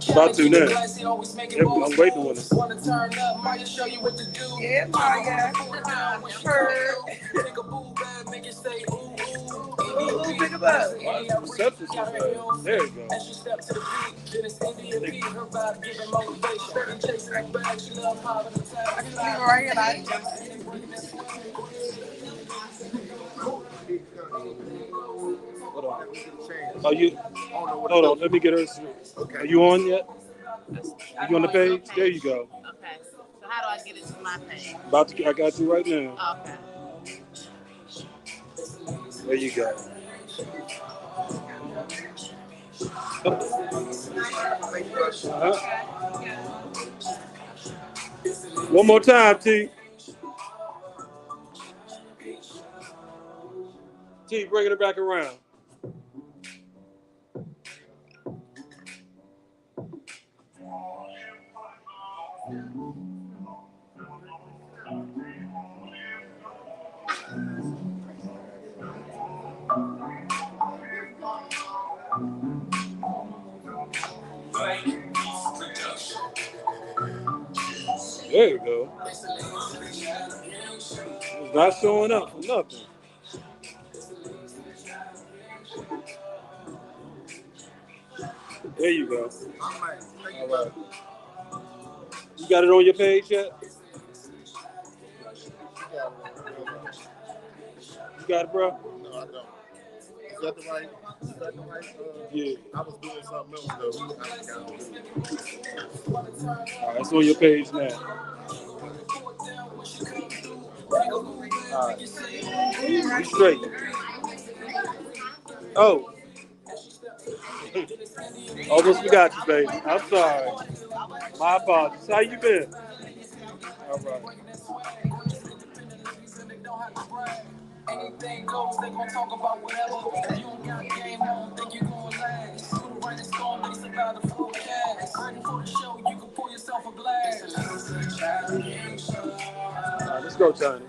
About to now. I'm waiting on it. Yeah, Maya. Pick him up. There you go. Right here, like. Hold on. Are you? Hold on. Let me get her. Are you on yet? Are you on the page? There you go. Okay. So how do I get it to my page? I got you right now. Okay. There you go. One more time, T. T, bringing it back around. There you go. It's not showing up for nothing. There you go. All right. You got it on your page yet? You got it, bro? No, I don't. Is that the right? Yeah. I was doing something else though. All right, it's on your page now. All right. You straight. Oh. Almost forgot you, baby. I'm sorry. My apologies. How you been? All right. Anything goes, they gon' talk about whatever. You don't got game, I don't think you gon' last. Right, it's gone, it's about the forecast. Ready for the show, you can pour yourself a glass. All right, let's go, Tiny.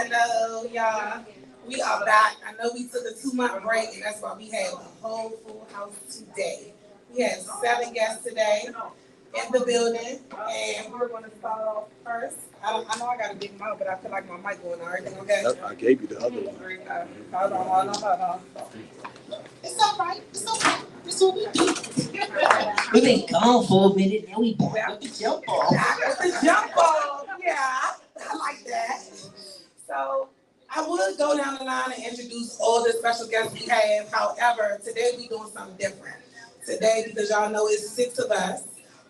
Hello, y'all. We are back. I know we took a 2-month break, and that's why we have a whole full house today. We have 7 guests today in the building, and we're going to start off first. I know I got to dig them out, but I feel like my mic going on. Everything okay? I gave you the other one. Hold on. It's all right. It's all right. We've been gone for a minute, now we back with the jump ball. Yeah, I like that. So I would go down the line and introduce all the special guests we have. However, today we doing something different. Today, because y'all know it's 6 of us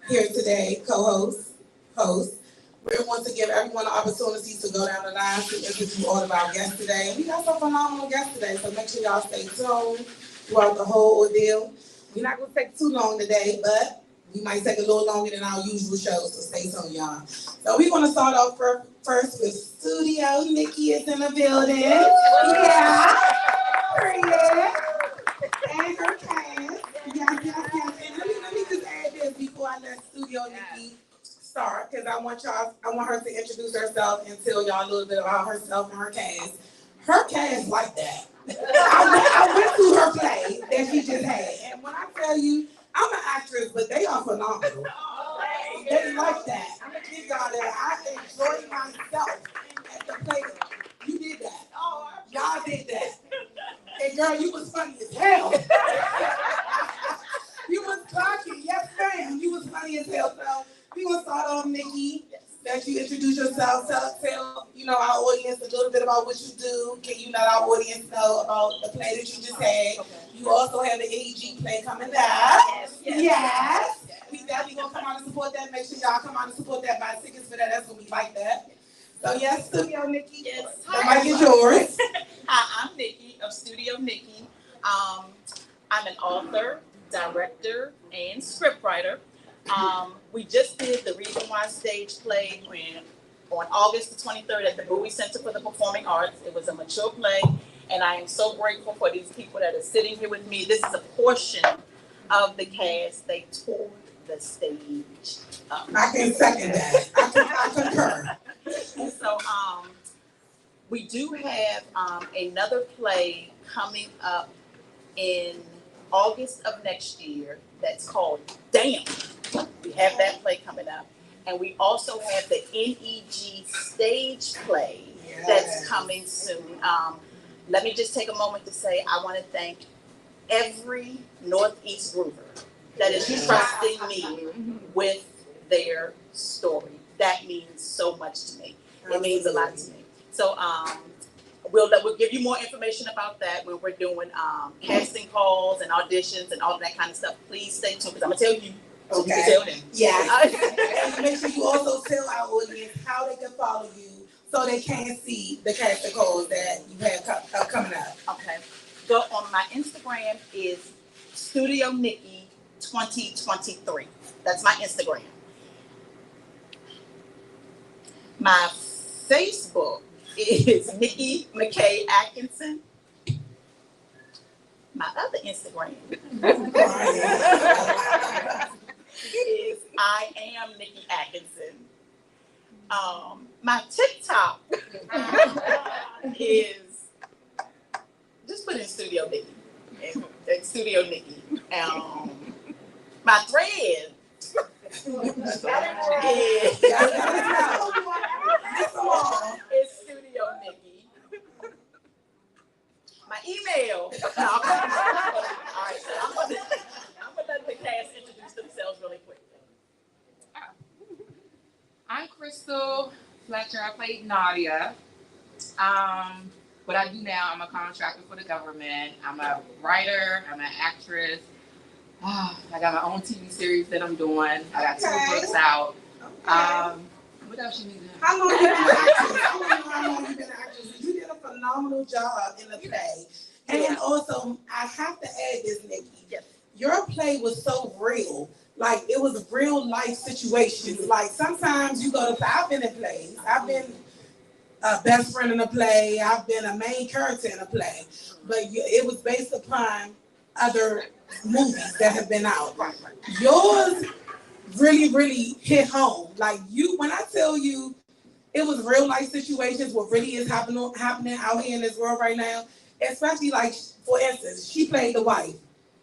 here today, hosts. We want to give everyone an opportunity to go down the line to interview all of our guests today. And we got some phenomenal guests today, so make sure y'all stay tuned throughout the whole ordeal. We're not going to take too long today, but we might take a little longer than our usual shows, so stay tuned, y'all. So we're going to start off first with Studio. Nikki is in the building. Yeah. Period. And her cast. Yes. And let me just add this before I let Studio Nikki start, because I want her to introduce herself and tell y'all a little bit about herself and her cast. Her cast like that. I went through her play that she just had, and when I tell you, I'm an actress, but they are phenomenal. They like that. I'm gonna give y'all that. I enjoyed myself at the play. You did that. Y'all did that. And girl, you was funny as hell. You was cocky. Yes, ma'am. You was funny as hell. So we gonna start off, Nikki. that you introduce yourself, tell you know our audience a little bit about what you do. Can you let our audience know about the play that you just had? Okay. You also have the AEG play coming up. Yes. We definitely gonna come out and support that. Make sure y'all come out and support that. Buy tickets for that. That's gonna be like that. So yes, Studio Nikki. Yes. The mic is yours. Hi, I'm Nikki of Studio Nikki. I'm an author, director, and scriptwriter. We just did the Reason Why stage play on August the 23rd at the Bowie Center for the Performing Arts. It was a mature play, and I am so grateful for these people that are sitting here with me. This is a portion of the cast. They toured the stage up. I can second that. I concur. So we do have another play coming up in August of next year that's called Damn. We have that play coming up. And we also have the NEG stage play that's coming soon. Let me just take a moment to say I want to thank every Northeast Groover that is trusting me with their story. That means so much to me. It means a lot to me. So we'll give you more information about that when we're doing casting calls and auditions and all that kind of stuff. Please stay tuned because I'm gonna tell you. So you can tell them. Yeah. And make sure you also tell our audience how they can follow you so they can see the casting calls that you have coming up. Okay. Go on my Instagram is Studio Nikki 2023. That's my Instagram. My Facebook is Nikki McKay Atkinson. My other Instagram is I am Nikki Atkinson. My TikTok is just put in Studio Nikki and Studio Nikki. My thread is Studio Nikki. My email. No, all right, so I'm gonna let the cast introduce themselves really quick. I'm Crystal Fletcher. I played Nadia. What I do now, I'm a contractor for the government. I'm a writer. I'm an actress. I got my own TV series that I'm doing. I got 2 books out. What else you need to know? How long have you been an actress? I want to know how long you've been an actress. You did a phenomenal job in the play. And also, I have to add this, Nikki. Yes. Your play was so real. Like, it was real life situations. Like, sometimes you go to, I've been in plays. I've been a best friend in a play. I've been a main character in a play. But it was based upon other movies that have been out. Yours really, really hit home. Like, when I tell you it was real life situations, what really is happening out here in this world right now, especially like, for instance, she played the wife.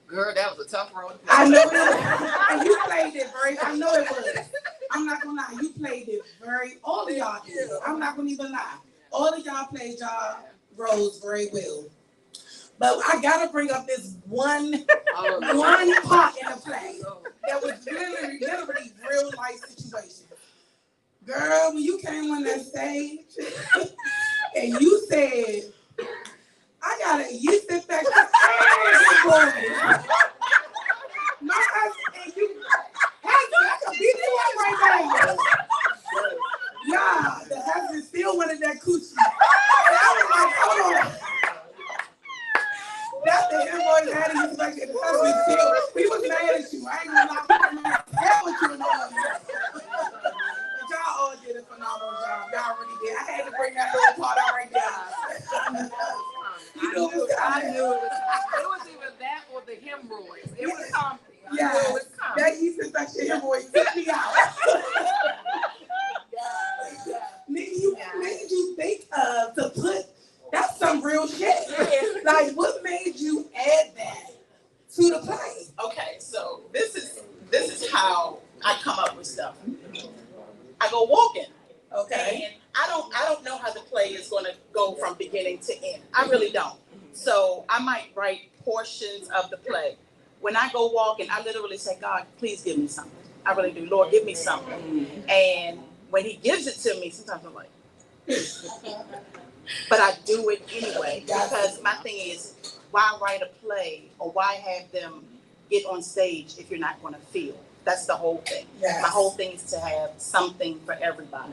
Girl, that was a tough road. I know it was. And you played it I know it was. I'm not gonna lie, you played it all of y'all did. I'm not gonna even lie. All of y'all played y'all roles very well. But I gotta bring up this one part in the play that was literally real life situation. Girl, when you came on that stage and you said, you sit back my husband and you, I can beat you up right now. Yeah, the husband still wanted that coochie. And I was like, hold on. That's the invoice had in his bucket. The husband still, we was mad at you. I ain't gonna lie, we were mad with you in the audience. But y'all all did a phenomenal job. Y'all really did. I had to bring that little part out right there. I knew it was either that or the hemorrhoids. It was comedy. Yeah, that yeast infection hemorrhoid took me out. Nikki, what made you think to put, that's some real shit. Like, what made you add that to the play? Okay, so this is how I come up with stuff. I go walking. Okay. And I don't know how the play is going to go from beginning to end. I really don't. So I might write portions of the play. When I go walking, I literally say, God, please give me something. I really do. Lord, give me something. And when he gives it to me, sometimes I'm like, but I do it anyway because my thing is, why write a play or why have them get on stage if you're not going to feel? That's the whole thing. Yes. My whole thing is to have something for everybody,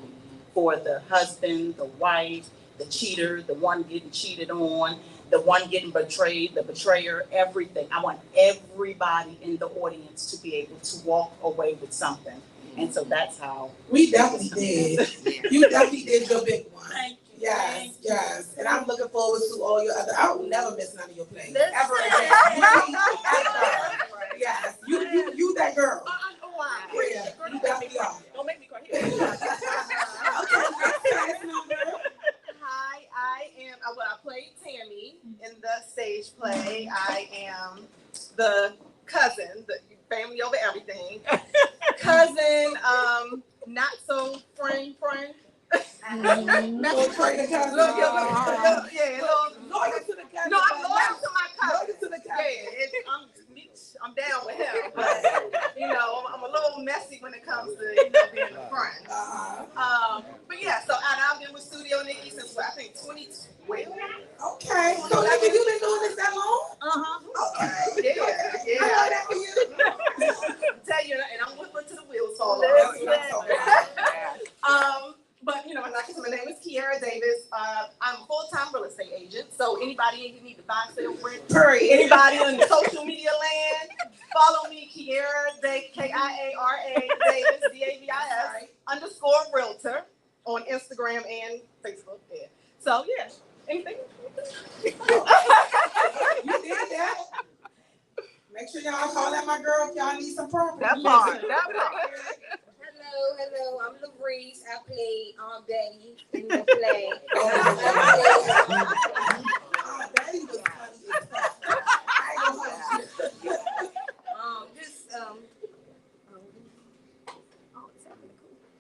for the husband, the wife, the cheater, the one getting cheated on, the one getting betrayed, the betrayer, everything. I want everybody in the audience to be able to walk away with something. And so that's how. We definitely did. You definitely did your big one. Thank you. Yes, yes. And I'm looking forward to all your other. I will never miss none of your plays. Ever again. Yes. You that girl. Yeah, you definitely are. Don't make me cry. Hi, I am. Well, I played Tammy in the stage play. I am the cousin, the family over everything. Cousin, not so friend. Little traitor cousin. Yeah, Loyal to the cousin. No, I'm loyal to my cousin. Loyal to the cousin. Yeah, I'm down with him, but I'm a little messy when it comes to being a friend. But yeah, so I've been with Studio Nikki since I think 2012. Okay, so Nikki, you been doing this that long? Okay. Yeah. I love that for you. Tell you, and I'm with her to the wheels fall off. But my name is Kiara Davis. I'm a full-time real estate agent. So anybody you need to buy, sell, rent, anybody in the social media land, follow me, Kiara Kiara Davis Davis _realtor on Instagram and Facebook. Yeah. So yeah, anything. You did that. Make sure y'all call at my girl if y'all need some property. That part. Hello, I'm Lavrise. I play Betty in the play. Betty was funny.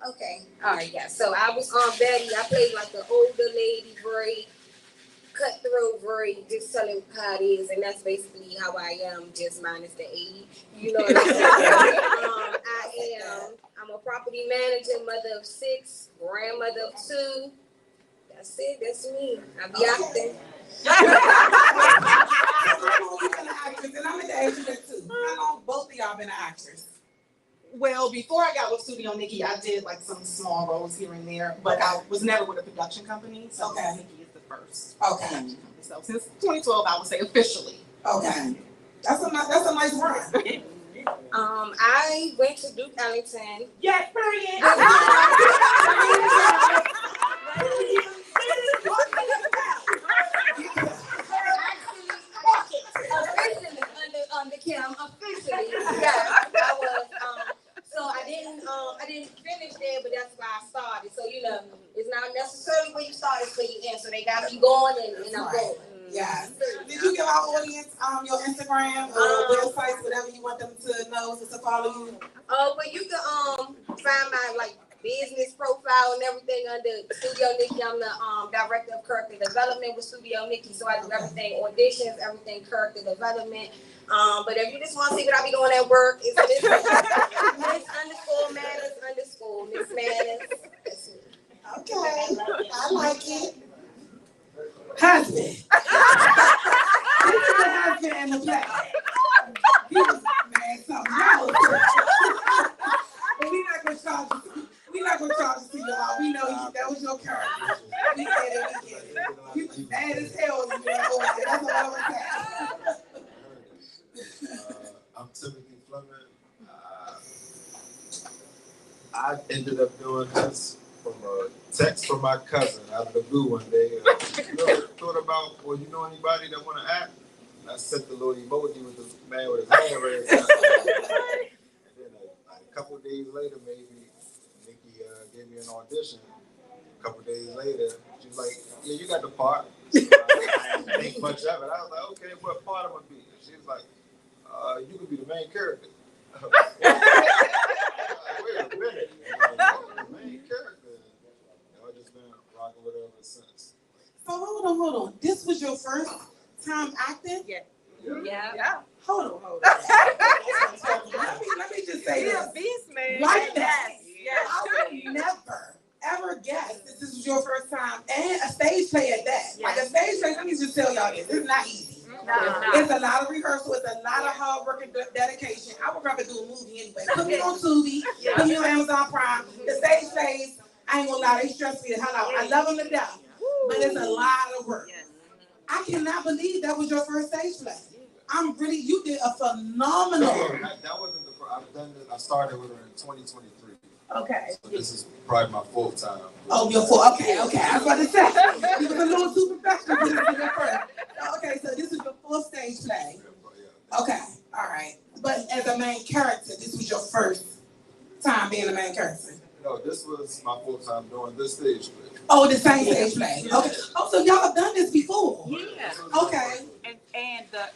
Okay, all right, yeah. So I was Betty. I played like the older lady, very cutthroat, very just telling how it is, and that's basically how I am, just minus the age. You know what I'm saying? I'm a property manager, mother of 6, grandmother of 2. That's it. That's me. I be acting. How long you been an actress? And I'm going to ask you that too. How long both of y'all been an actress? Well, before I got with Studio Nikki, I did like some small roles here and there, but I was never with a production company. So Nikki is the first. Okay. So since 2012, I would say officially. Okay. That's a nice run. I went to Duke Ellington. Yes, period. Officially under Kim. Officially, yeah. I was. So I didn't finish there, but that's why I started. So it's not necessarily where you started, where you end. So they got me going, and I'm going. Yeah. Did you give our audience your Instagram or websites, whatever you want them to know to follow you? Well, you can find my business profile and everything under Studio Nikki. I'm the director of character development with Studio Nikki, so I do everything auditions, everything character development. But if you just want to see what I be doing at work, it's Miss _Manners _ Miss Manners. That's me. Okay, I like it. Husband. This is the husband in the play. He was something else. But we're not gonna charge you to y'all. We know that was your character. We get it. You was mad as hell when you were going there. That's all I'm saying. I'm Timothy Fleming. I ended up doing this from a text from my cousin out of the blue one day. Thought about, well, you know anybody that want to act? And I sent the little emoji with the man with his hand raised. And then a couple of days later, maybe, Nikki gave me an audition. A couple of days later, she was like, yeah, you got the part. I didn't think much of it. I was like, okay, what part am I be? She was like, you could be the main character. Wait a minute. The main character. I've just been rocking with her ever since. So hold on. This was your first time acting? Yeah. Hold on. Let me just say this. Beast man. Like that. Yes. I would never ever guessed that this was your first time and a stage play at that? Like a stage play, let me just tell y'all this. It's not easy. It's a lot of rehearsal. It's a lot of hard work and dedication. I would rather do a movie anyway. Put me on Tubi. Put me on Amazon Prime. The stage plays, I ain't gonna lie, they stress me the hell out. I love them to death, but it's a lot of work. I cannot believe that was your first stage play. You did a phenomenal. That wasn't the first. I've done this. I started with her in 2023. Okay. So this is probably my fourth time. Oh, your fourth. Okay. I was about to say you was a little too professional. This is your first. Okay, so this is your fourth stage play. Okay, all right. But as a main character, this was your first time being a main character. No, this was my fourth time doing this stage play. Oh, the same stage play. Okay. Oh, so y'all have done this before. Yeah. Okay. And the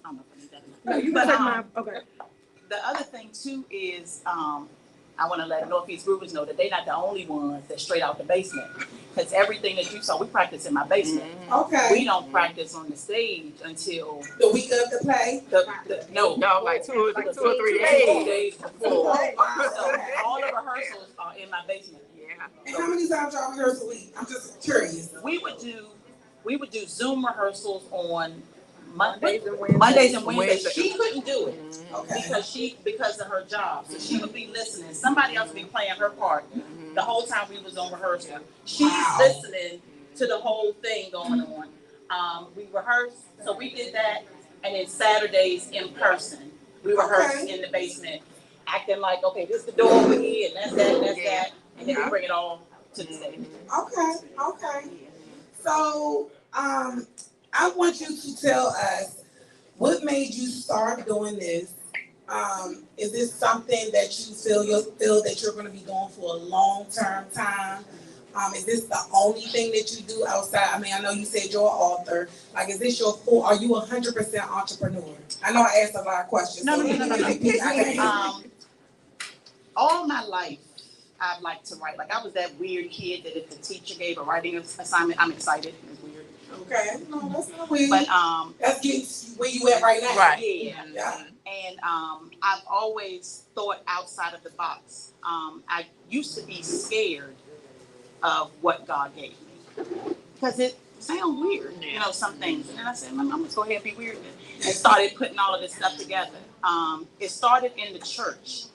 I don't know if I need that. No, you can take mine. Okay. The other thing too is I want to let Northeast Brewers know that they're not the only ones that straight out the basement. Because everything that you saw, we practice in my basement. Okay. We don't practice on the stage until the week of the play. No, like two or 3 days. 2 days before. Oh, wow. So all of the rehearsals are in my basement. Yeah. And how many times y'all rehearse a week? I'm just curious. We would do Zoom rehearsals on Mondays and Wednesdays. Wednesdays. She couldn't do it Okay. because of her job. So she would be listening. Somebody else would be playing her part the whole time we was on rehearsal. She's listening to the whole thing going on. We rehearsed, so we did that, and then Saturdays in person. We rehearsed in the basement, acting like, okay, this is the door over here, and that's that, and that's that, and then we bring it all to the stage. Okay. So, I want you to tell us what made you start doing this. Is this something that you feel that you're going to be doing for a long-term time? Is this the only thing that you do outside? I mean, I know you said you're an author. Like, is this are you 100% entrepreneur? I know I asked a lot of questions. No. All my life, I've liked to write. Like, I was that weird kid that if the teacher gave a writing assignment, I'm excited. It's weird. Okay, no, that's not weird. But that's getting where you at right now. Right. Yeah. And I've always thought outside of the box. I used to be scared of what God gave me because it sounds weird, some things. And then I said, I'm just go ahead and be weird, and started putting all of this stuff together. It started in the church,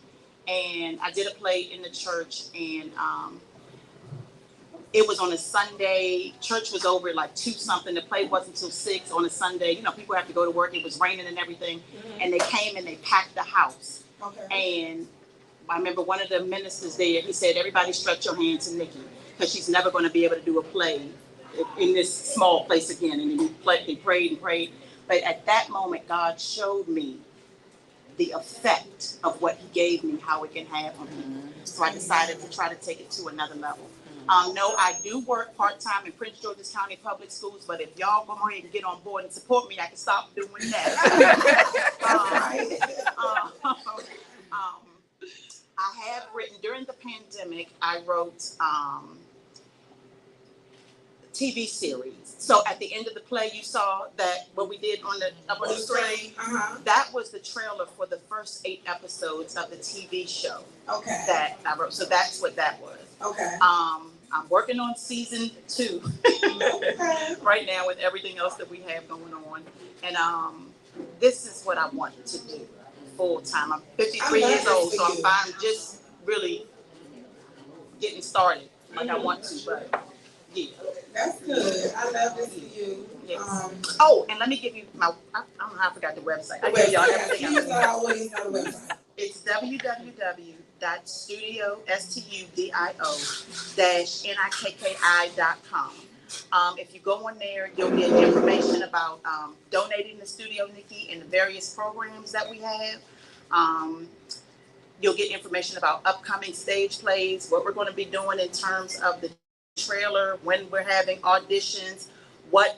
and I did a play in the church, and it was on a Sunday. Church was over at like 2-something. The play wasn't until 6 on a Sunday. People have to go to work. It was raining and everything. And they came and they packed the house. Okay. And I remember one of the ministers there, he said, everybody stretch your hand to Nikki, because she's never going to be able to do a play in this small place again. And they prayed and prayed. But at that moment, God showed me the effect of what he gave me, how it can have on people. So I decided to try to take it to another level. No, I do work part-time in Prince George's County Public Schools, but if y'all go ahead and get on board and support me, I can stop doing that. I have written, during the pandemic, I wrote TV series. So at the end of the play, you saw that what we did on the screen, that was the trailer for the first 8 episodes of the TV show that I wrote. So that's what that was. Okay. I'm working on season 2 right now with everything else that we have going on. And this is what I want to do full time. I'm 53 years old, so I'm just really getting started like I want to, but yeah. That's good. I love this for you. Yes. And let me give you my, I don't know how I forgot the website. I gave y'all everything. It's www.studio-nikki.com. If you go on there, you'll get information about donating to Studio Nikki and the various programs that we have. You'll get information about upcoming stage plays, what we're going to be doing in terms of the trailer, when we're having auditions, what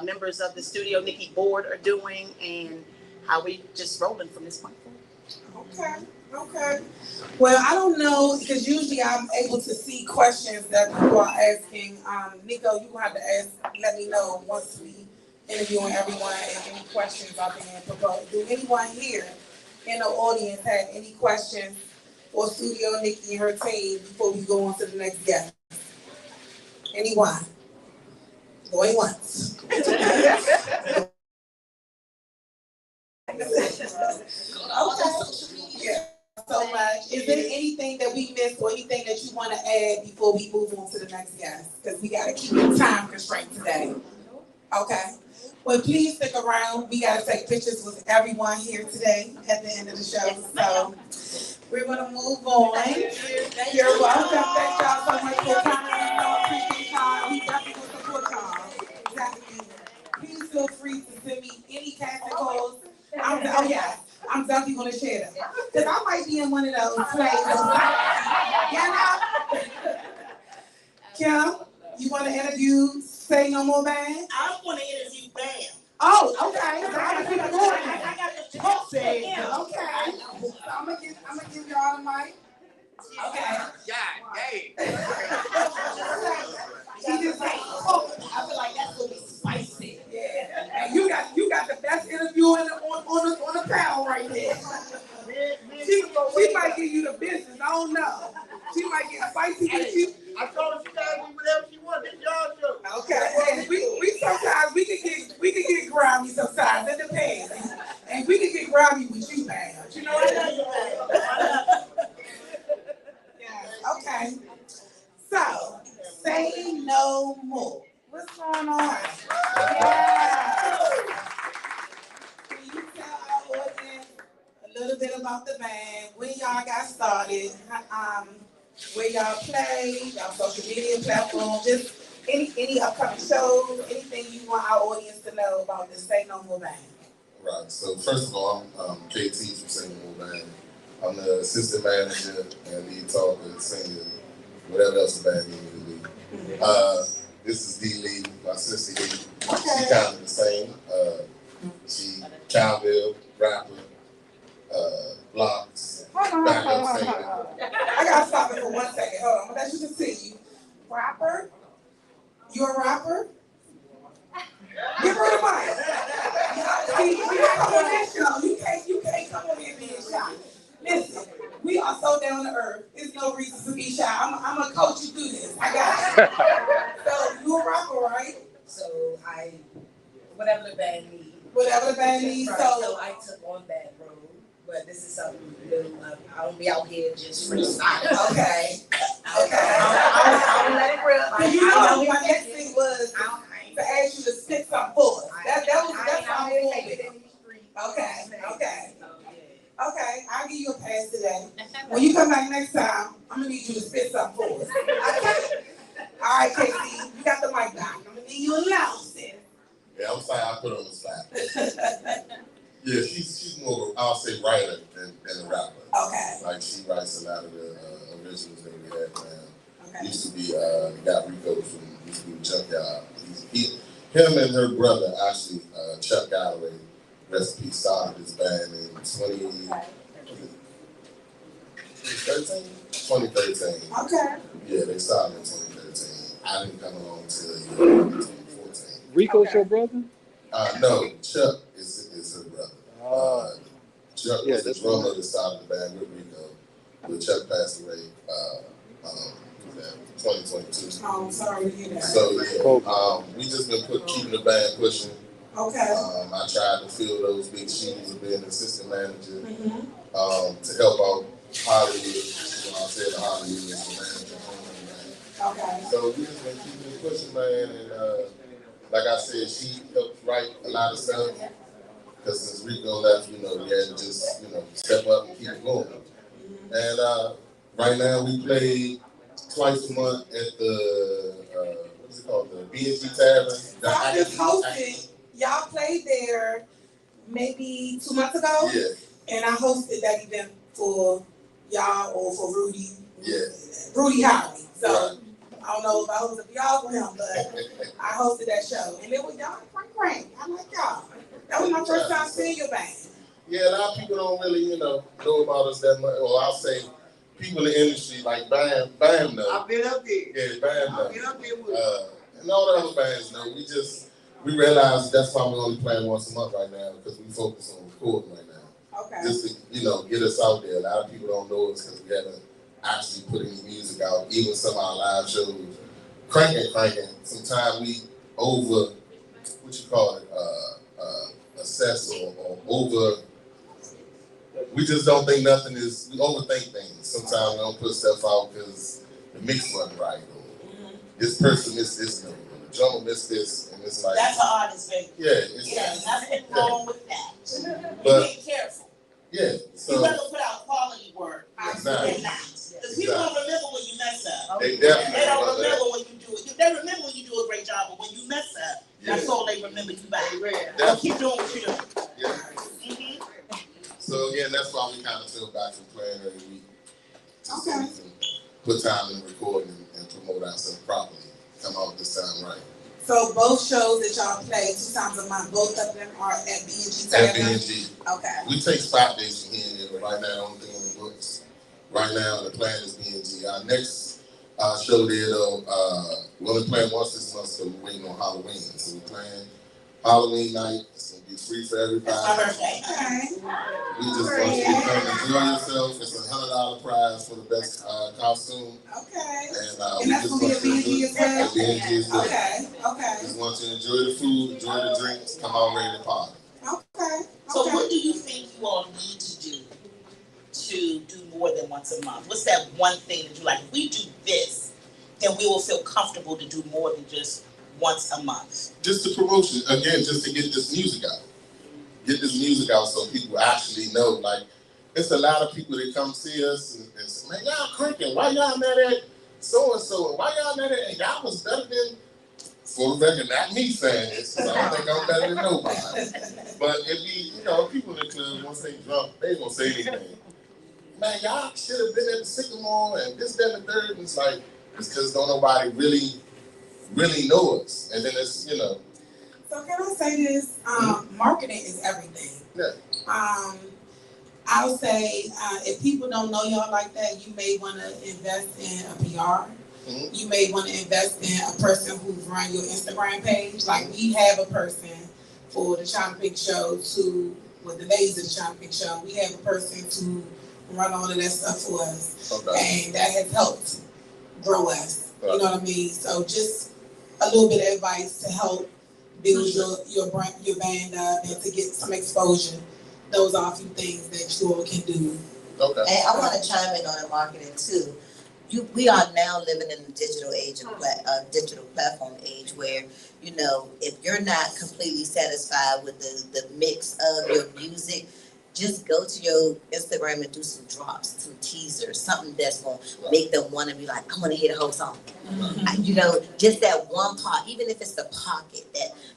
members of the Studio Nikki board are doing, and how we just rolling from this point forward. Okay. Well, I don't know, because usually I'm able to see questions that people are asking. Nico, you gonna have to let me know once we interviewing everyone and any questions are being proposed. Do anyone here in the audience have any questions for Studio Nikki and her team before we go on to the next guest? Anyone? Going once. Yeah, so much. Is there anything that we missed or anything that you want to add before we move on to the next guest? Because we got to keep the time constraint today. Okay. Well, please stick around. We got to take pictures with everyone here today at the end of the show. So we're going to move on. You're welcome. Thank y'all so much for coming. We so appreciate y'all. We definitely will support y'all. Exactly. Please feel free to send me any casting calls. I'm definitely going to share them. Because I might be in one of those plays. Kim, you want to interview Say No More Band? I want to interview Bam. Oh, okay. I got the talk to him. Okay. So I'm gonna give y'all the mic. Okay. Yeah, hey. She just like, oh, I feel like that's gonna be spicy. Yeah. And you got the best interview on the panel right there. She might give you the business. I don't know. She might get spicy with you. I told her she gotta do whatever she wants. This y'all show. Okay. Well, we sometimes we can get grimy sometimes. It depends. And we can get grimy with you, man. You know what I mean? Yeah. Okay. So, say no more. What's going on? Yeah. Can you tell our audience a little bit about the band, when y'all got started, where y'all play, y'all social media platform, just any upcoming shows, anything you want our audience to know about the Say No More Band? Right. So first of all, I'm KT from Say No More Band. I'm the assistant manager and lead talker, singer, whatever else the band needs me to be. This is D Lee, my sister Lee. She kind of the same. She cowbell, rapper, blocks, backup singer. I gotta stop it for 1 second. Hold on, I'm gonna let you continue. Rapper? You're a rapper? Give her the mic. See, you can't come on that show. You can't come on here being shy. Listen, we are so down to earth. There's no reason to be shy. I'm gonna coach you through this. I got it. So you a rapper, right? So whatever the band needs. Whatever the band needs. Right, so I took on that road, but this is something new. I don't be out here just freestyling. Okay. I don't let it rip. You know, my next thing was to ask you to spit something for us. That's how I'm going with it. Okay, I'll give you a pass today. When you come back next time, I'm gonna need you to spit something for us. Okay? All right, Casey, you got the mic back. I'm gonna need you to announce it. Yeah, I'm sorry I put her on the spot. Yeah, she's more of, I'll say, writer than a rapper. Okay. Like, she writes a lot of the originals that we had now. Okay. Used to be, got Rico from, used to be Junkyard. Him and her brother, actually, Chuck Galloway, rest in peace, started this band in 2013. Okay. Yeah, they started in 2013. I didn't come along until 2014. Rico's your brother? No, Chuck is her brother. Chuck was the drummer that started the band with Rico, but Chuck passed away 2022. Oh, I'm sorry to hear that. So yeah, we just been keeping the band pushing. Okay. I tried to fill those big shoes of being an assistant manager to help out Hollywood. I said Hollywood is the manager. Okay. So we just been keeping it pushing, man. And like I said, she helped write a lot of stuff. Because since Rico left, we had to just, step up and keep it going. And right now we play twice a month at the, what is it called, the B&G Tavern. I just hosted, y'all played there maybe 2 months ago. Yeah. And I hosted that event for y'all or for Rudy. Yeah. Rudy Howley. So right. I don't know if I hosted for y'all for him, but I hosted that show. And it was y'all crank. I like y'all. That was my first time seeing your band. Yeah, a lot of people don't really, know about us that much. Well, I'll say people in the industry like Bam know. I've been up there. Yeah, Bam know. I've been up there with and all the other bands know. We realize that's why we're only playing once a month right now, because we focus on recording right now. Okay. Just to, get us out there. A lot of people don't know us because we haven't actually put any music out. Even some of our live shows, cranking. Sometimes we over, assess or over. We just don't think nothing is. We overthink things. Sometimes we don't put stuff out because the mix wasn't right. Or this person missed this note. The drummer missed this, and it's like that's an artist, baby. Yeah, nothing wrong with that. But be careful. Yeah, so you better put out quality work. Exactly. Because people don't remember when you mess up. They definitely don't remember when you do it. They remember when you do a great job, but when you mess up, that's all they remember you by. So keep doing what you're doing. Yeah. So again, that's why we kind of feel back from playing every week. So we can put time in the recording and promote ourselves properly. Come out this time right. So both shows that y'all play 2 times a month, both of them are at B&G. At B&G. Okay. We take spot days from here and there, but right now, the only thing on the books. Right now, the plan is B&G. Our next show there, though, we're only playing once this month, so we're waiting on Halloween. So we're playing Halloween night. It's going to be free for everybody. It's my birthday. We just want you to come enjoy yourself. It's a $100 prize for the best costume. Okay. And that's going to be at B&G as well? At B&G as well. Okay. Just want you to enjoy the food, enjoy the drinks, come out ready to party. Okay. So what do you think you all need to do more than once a month? What's that one thing that you like? If we do this, then we will feel comfortable to do more than just once a month. Just the promotion, again, just to get this music out. Get this music out so people actually know. Like, it's a lot of people that come see us and say, man, y'all cranking. Why y'all mad at so-and-so? Why y'all mad at, and y'all was better than, for the record, not me saying this, because I don't think I'm better than nobody. But it be, people in the club, once they drunk, they ain't gonna say anything. Man, y'all should have been at the Sycamore and this, that, and the third. And it's like, it's because don't nobody really know us. And then it's, So can I say this? Marketing is everything. Yeah. I'll say if people don't know y'all like that, you may want to invest in a PR. You may want to invest in a person who's run your Instagram page. Like we have a person for the Chyna'Pink show with the ladies of the Chyna'Pink show. We have a person to run all of that stuff for us. Okay. And that has helped grow us. You know what I mean? So just a little bit of advice to help build your band up and to get some exposure. Those are a few things that you all can do. Okay. And I want to chime in on the marketing too. We are now living in the digital age, digital platform age, where if you're not completely satisfied with the mix of your music, just go to your Instagram and do some drops, some teasers, something that's gonna make them want to be like, I want to hear the whole song. Just that one part, even if it's the pocket,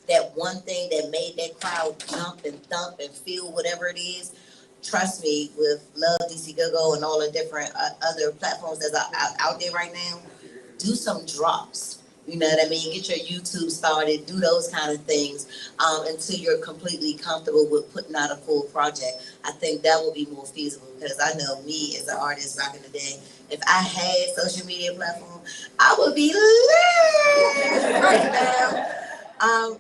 that one thing that made that crowd jump and thump and feel whatever it is. Trust me, with Love DC GoGo and all the different other platforms that are out there right now, do some drops. You know what I mean? Get your YouTube started, do those kind of things until you're completely comfortable with putting out a full project. I think that will be more feasible because I know me as an artist back in the day, if I had social media platform, I would be lit right now.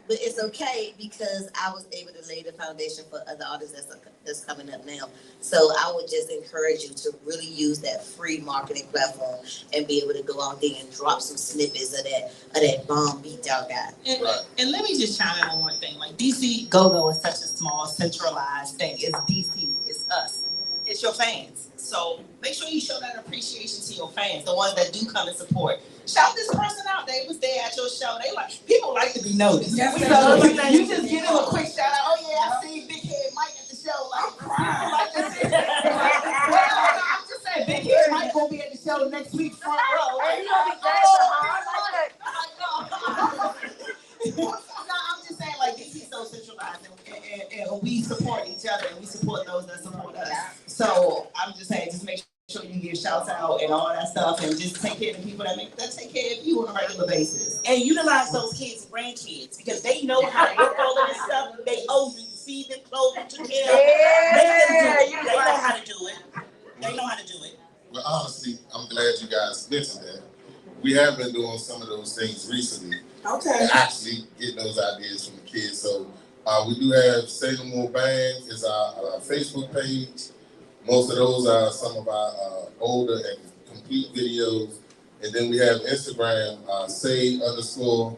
But it's okay because I was able to lay the foundation for other artists that's coming up now. So I would just encourage you to really use that free marketing platform and be able to go out there and drop some snippets of that bomb beat y'all got. And let me just chime in on one thing. Like DC GoGo is such a small, centralized thing. It's DC, it's us, it's your fans. So make sure you show that appreciation to your fans, the ones that do come and support. Shout this person out. They was there at your show. People like to be noticed. Yes, so you just give them a quick shout out. Oh yeah, I see Big Head Mike at the show. People like to see. I'm just saying, Big Head Mike gonna be at the show next week, front row. Hey, you gonna be No, I'm just saying, DC's so centralized, and we support each other, and we support those that support us. So I'm just saying, just make sure you give shouts out and all that stuff, and just take care of the people that take care of you on a regular basis. And utilize those kids and grandkids because they know how to work all of this stuff. They owe you. Feed them, clothe them, took care of them. Make them do it. They know how to do it. They know how to do it. Well, honestly, I'm glad you guys mentioned that. We have been doing some of those things recently. Okay. And actually getting those ideas from the kids. So we do have Say No More Bands is our Facebook page. Most of those are some of our older and complete videos. And then we have Instagram, say_more_band_.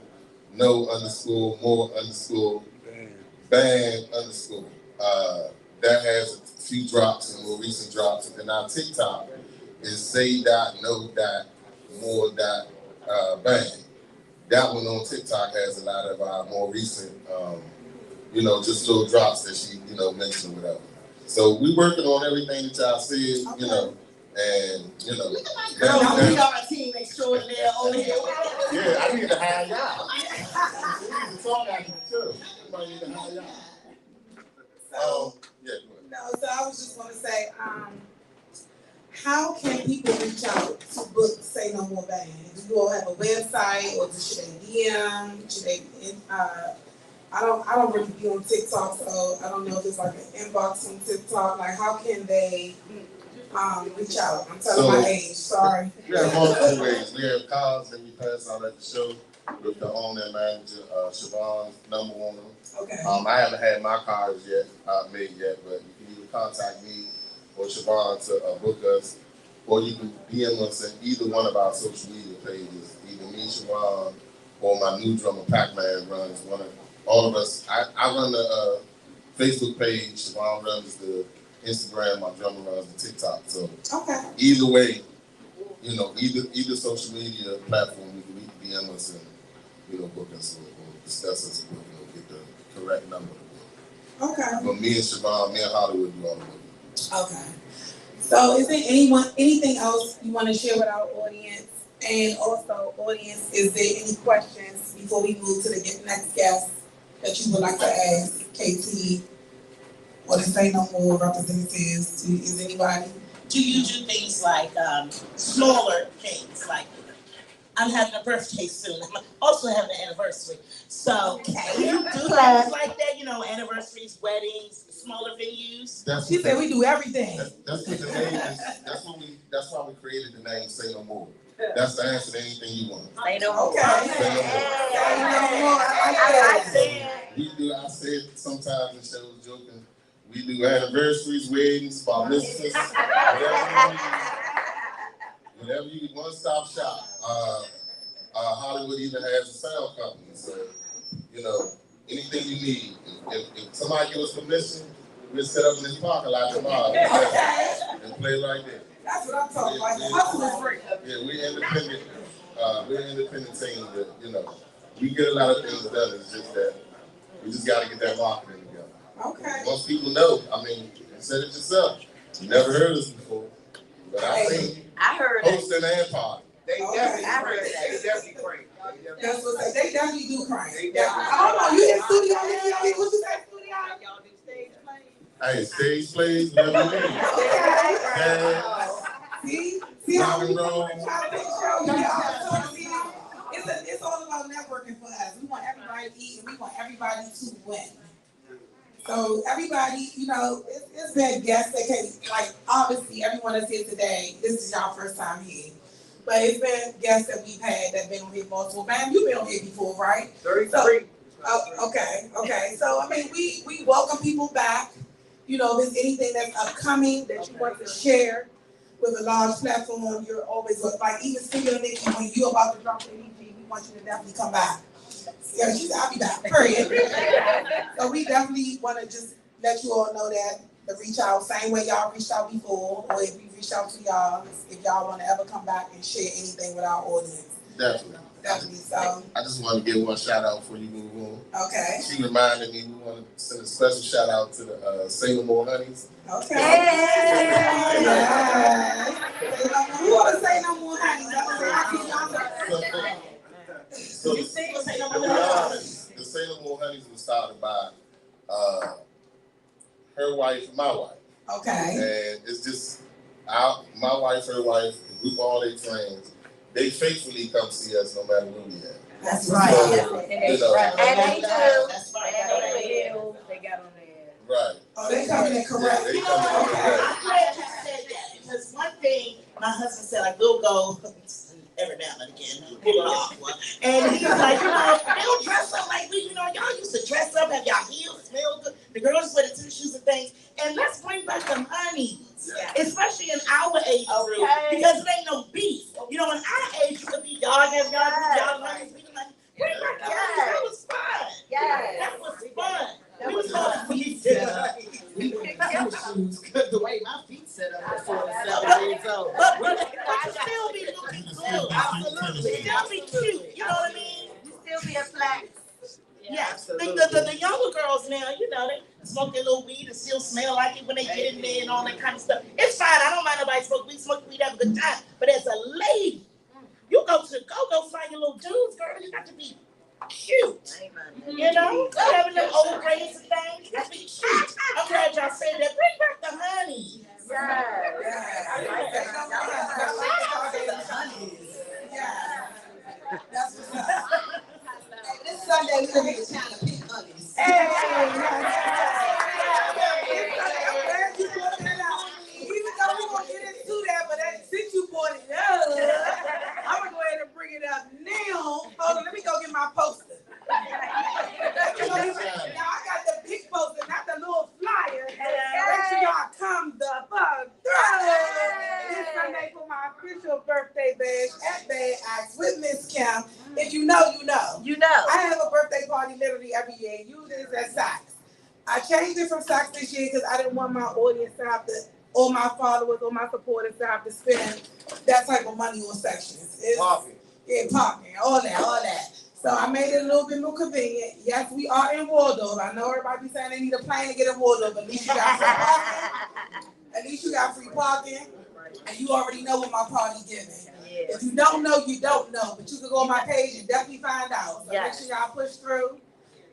That has a few drops and more recent drops. And then our TikTok is say.no.more.band. That one on TikTok has a lot of our more recent, just little drops that she, mentioned, whatever. So we working on everything that y'all said, and Girl, we are a team extraordinaire over here. Yeah, I need to hire y'all. We need to talk out here too. Somebody need to hire y'all. No, so I was just gonna say, how can people reach out to book Say No More Band? Do you all have a website, or should they DM? Should they? I don't really be on TikTok, so I don't know if it's like an inbox on TikTok. Like, how can they reach out? I'm telling my age. Sorry. We have multiple ways. We have cards that we pass out at the show with the owner and manager, Siobhan's number on them. Okay. I haven't had my cards yet made yet, but you can either contact me or Siobhan to book us, or you can DM us at either one of our social media pages. Either me, Siobhan, or my new drummer, Pac-Man, runs one of all of us. I run the Facebook page. Siobhan runs the Instagram. My drummer runs the TikTok. So either way, either social media platform, we can DM us and book us or discuss us and get the correct number. Okay. But me and Siobhan, me and Hollywood do all the work. Okay. So is there anything else you want to share with our audience? And also, audience, is there any questions before we move to the next guest that you would like to ask KT or the Say No More representatives? Is anybody? Do you do things like smaller things, like I'm having a birthday soon. I'm also having an anniversary. So do you do things like that? Anniversaries, weddings, smaller venues. She said we do everything. That's what the name is. That's why we created the name Say No More. That's the answer to anything you want. Say no more. Okay. Say no more. We do. I said sometimes in shows joking. We do anniversaries, weddings, bar mitzvahs, whatever you one-stop shop. Hollywood even has a sound company, so anything you need. If somebody give us permission, we'll set up in this parking lot tomorrow and play right there. That's what I'm talking about. Hustle is free. Yeah, we're independent. We're an independent team that we get a lot of things done. It's just that we just got to get that marketing together. Okay. Most people know. I mean, you said it yourself. You never heard us before, but I heard hosting and party. They definitely crank. That's what they definitely do crank. Hold on, you in studio? What you say, studio? Y'all do stage plays? Hey, stage plays, whatever you need. See how we roll. It's all about networking for us. We want everybody to eat and we want everybody to win. So everybody, it's been guests that came, like obviously everyone that's here today, this is y'all first time here. But it's been guests that we've had that been on here multiple times. You've been on here before, right? 33. Okay. So I mean, we welcome people back. If there's anything that's upcoming that you want to share with a large platform, you're always like even Studio Nikki, when you're about to drop the EP, we want you to definitely come back. Yeah, she said I'll be back. Period. So we definitely want to just let you all know that to reach out same way y'all reached out before, or if we reached out to y'all, if y'all want to ever come back and share anything with our audience. Definitely. So I just want to give one shout out before you move on. Okay. She reminded me we want to send a special shout out to the Say No More Honeys. Okay. Yeah. We want to say no more honeys. So the Say No More Honeys was started by her wife and my wife. Okay. And it's just my wife, her wife, the group of all their friends. They faithfully come see us no matter where we at. That's right. So, And they do. That's right. They got on there. Right. Oh, they coming in correct. Yeah, they coming in correct. I'm glad you said that, because one thing my husband said, we'll go every now and again, and he was like, they don't dress up like we, y'all used to dress up, have y'all heels smell good. The girls wear the tennis shoes and things. And let's bring back them honeys, especially in our age group, because it ain't no beef. You know, in our age, you could be y'all honeys, bring back the honeys. That was fun. That was fun. We was going to eat We picked tennis shoes because the way my feet set up before 7 years old. But you still be looking good. Absolutely. Still be cute. You know what I mean? You still be a flat. Yes. The younger girls now, you know, they smoke their little weed and still smell like it when they get in there and all that kind of stuff. It's fine. I don't mind nobody smoke weed, have a good time. But as a lady, you go to the go find your little dudes, girl. You got to be cute. You know? Having them old braids and things. You got to be cute. I'm glad y'all said that. Bring back the honey. That's what's up. This Sunday we're gonna be the Chyna'Pink honeys. Hey, I'm glad you brought that out. Even though we're gonna get into that, but since you brought it up, I'm gonna go ahead and bring it up now. Hold on, let me go get my poster. Now I got the big poster, not the little flyer. Make sure y'all come the fuck through. This Sunday for my official birthday bash at Bad Axe with Miss Kim. If you know, you know. You know. I have a birthday party literally every year. Usually it's at Saks. I changed it from Saks this year because I didn't want my audience to have to, or my followers or my supporters to have to spend that type of money on sections. Parking, all that. So I made it a little bit more convenient. Yes, we are in Waldorf. I know everybody be saying they need a plane to get in Waldorf, but at least you got free parking. At least you got free parking. And you already know what my party giving. If you don't know, you don't know. But you can go on my page and definitely find out. So make sure y'all push through.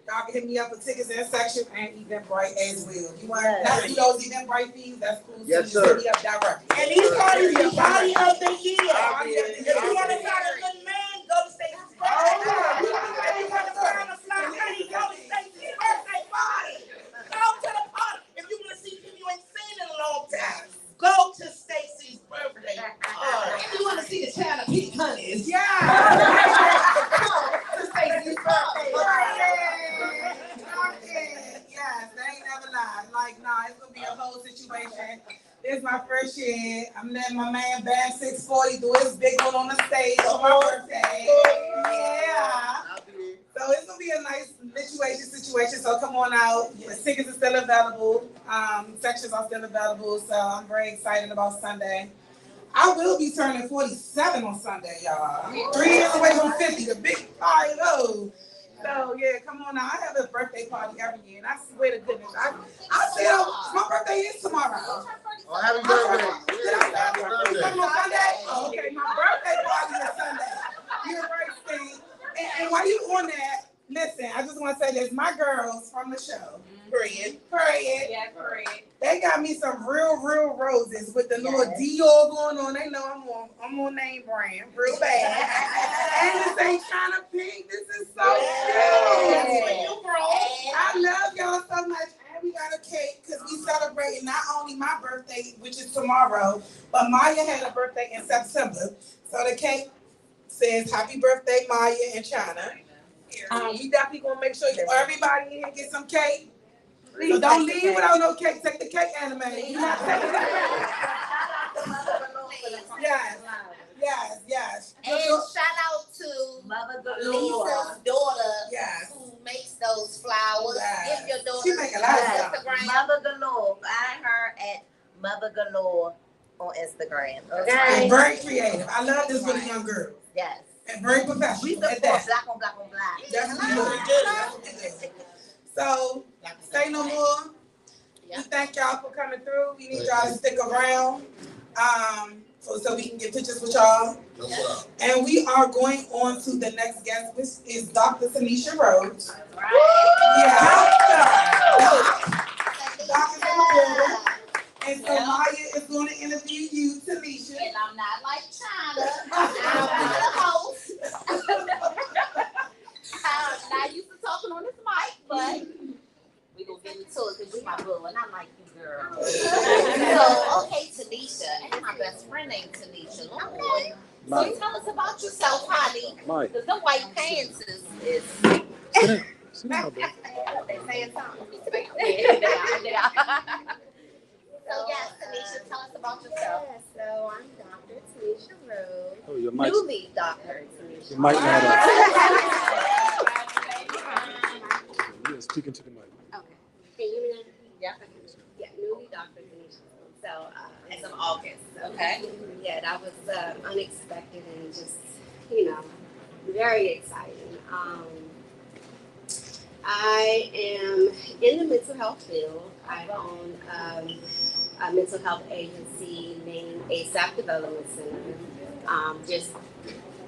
Y'all can hit me up for tickets in section and Eventbrite as well. You want to do those Eventbrite fees? That's cool. Yes, so sir. hit me up directly. And these parties be party of the year. If you want to find a good man, go to Stacey's birthday. If you want to find a fly lady, go to Stacey's birthday party. Go to the party. If you want to see people you ain't seen in a long time, go to Stacey's birthday party. If you want to see the Chyna'Pink honeys, Yeah. to Stacey's birthday party. Yes, they ain't never lied. Like, nah, it's gonna be a whole situation. This is my first year. I'm letting my man Bam 640 do his big one on the stage on my birthday. Yeah. So it's gonna be a nice situation. So come on out. The tickets are still available. Sections are still available. So I'm very excited about Sunday. I will be turning 47 on Sunday, y'all. I'm 3 years away from 50. The big party though. So yeah, come on now. I have a birthday party every year, and I swear to goodness, I said my birthday is tomorrow. Oh, happy birthday! Did I say happy birthday on Sunday? Oh, okay, my birthday party is Sunday. You're right, Steve. And while you on that, listen, I just want to say this: my girls from the show. Period. Yeah, period. They got me some real roses with the little Dior going on. They know I'm on name brand, real bad. And this ain't Chyna'Pink. This is so cute. I love y'all so much. And we got a cake because we celebrating not only my birthday, which is tomorrow, but Maya had a birthday in September. So the cake says happy birthday, Maya and China. We definitely gonna make sure everybody in here get some cake. Please don't leave without no cake. Take the cake anime. You not taking Yes. And shout out to Mother Lisa's daughter who makes those flowers. Give your daughter She make a lot of stuff. Instagram. Mother Galore. Find her at Mother Galore on Instagram. Okay. And very creative. I love this really young girl. Yes. And very professional. We support black on black on black. That's what we do. So, say no more. We thank y'all for coming through. We need y'all to stick around so we can get pictures with y'all. And we are going on to the next guest, which is Dr. Tanisha Rhodes. And so Maya is going to interview you, Tanisha. And I'm not like China. I'm not a host. I'm not used to talking on this mic, but we gonna get into it because you're my boo and I like you, girl. So, okay, Tanisha, and my best friend named Tanisha. Okay. So tell us about yourself, honey. Because the white pants is Sit down, they saying something. mic. Newly doctor. The mic not on. Yeah, speaking to the mic. Okay. Can you hear me now? Yeah. Yeah, newly doctor. So, as of August. Okay. Yeah, that was unexpected and just, very exciting. I am in the mental health field. I own a mental health agency named ASAP Development Center. Just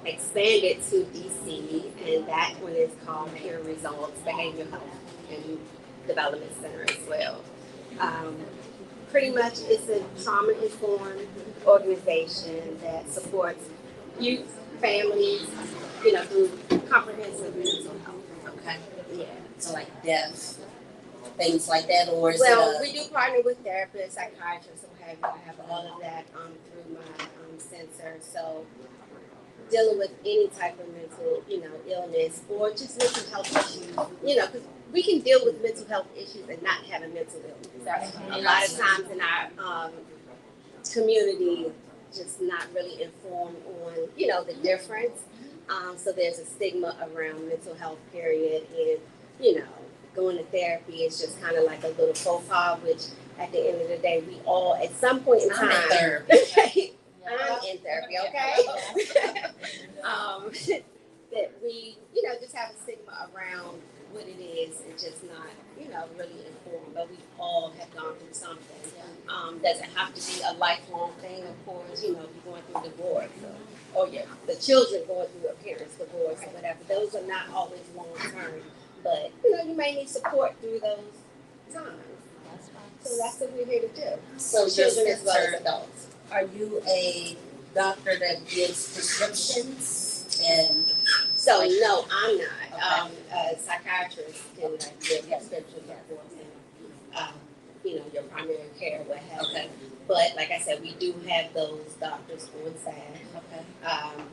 expanded to DC, and that one is called Pure Results Behavioral Health and Development Center as well. Pretty much it's a trauma-informed organization that supports youth, families, through comprehensive mental health. Okay. Yeah. So like deaf, things like that, or is we do partner with therapists, psychiatrists, what have you. I have all of that through my center. So dealing with any type of mental, illness or just mental health issues, because we can deal with mental health issues and not have a mental illness. A lot of times in our community, just not really informed on, the difference. So there's a stigma around mental health, period, and going to therapy is just kind of like a little profile, which at the end of the day, we all, at some point in time, I'm in therapy. I'm in therapy, okay? That we, just have a stigma around what it is and just not, really informed, but we all have gone through something. Doesn't have to be a lifelong thing, of course, you're going through divorce or the children going through a parent's divorce or whatever. Those are not always long term, but, you may need support through those times. So that's what we're here to do. So Children as well as adults. Are you a doctor that gives prescriptions? And so no, I'm not. A psychiatrist can give prescriptions for your primary care, what have you. Okay. But like I said, we do have those doctors on staff. Okay.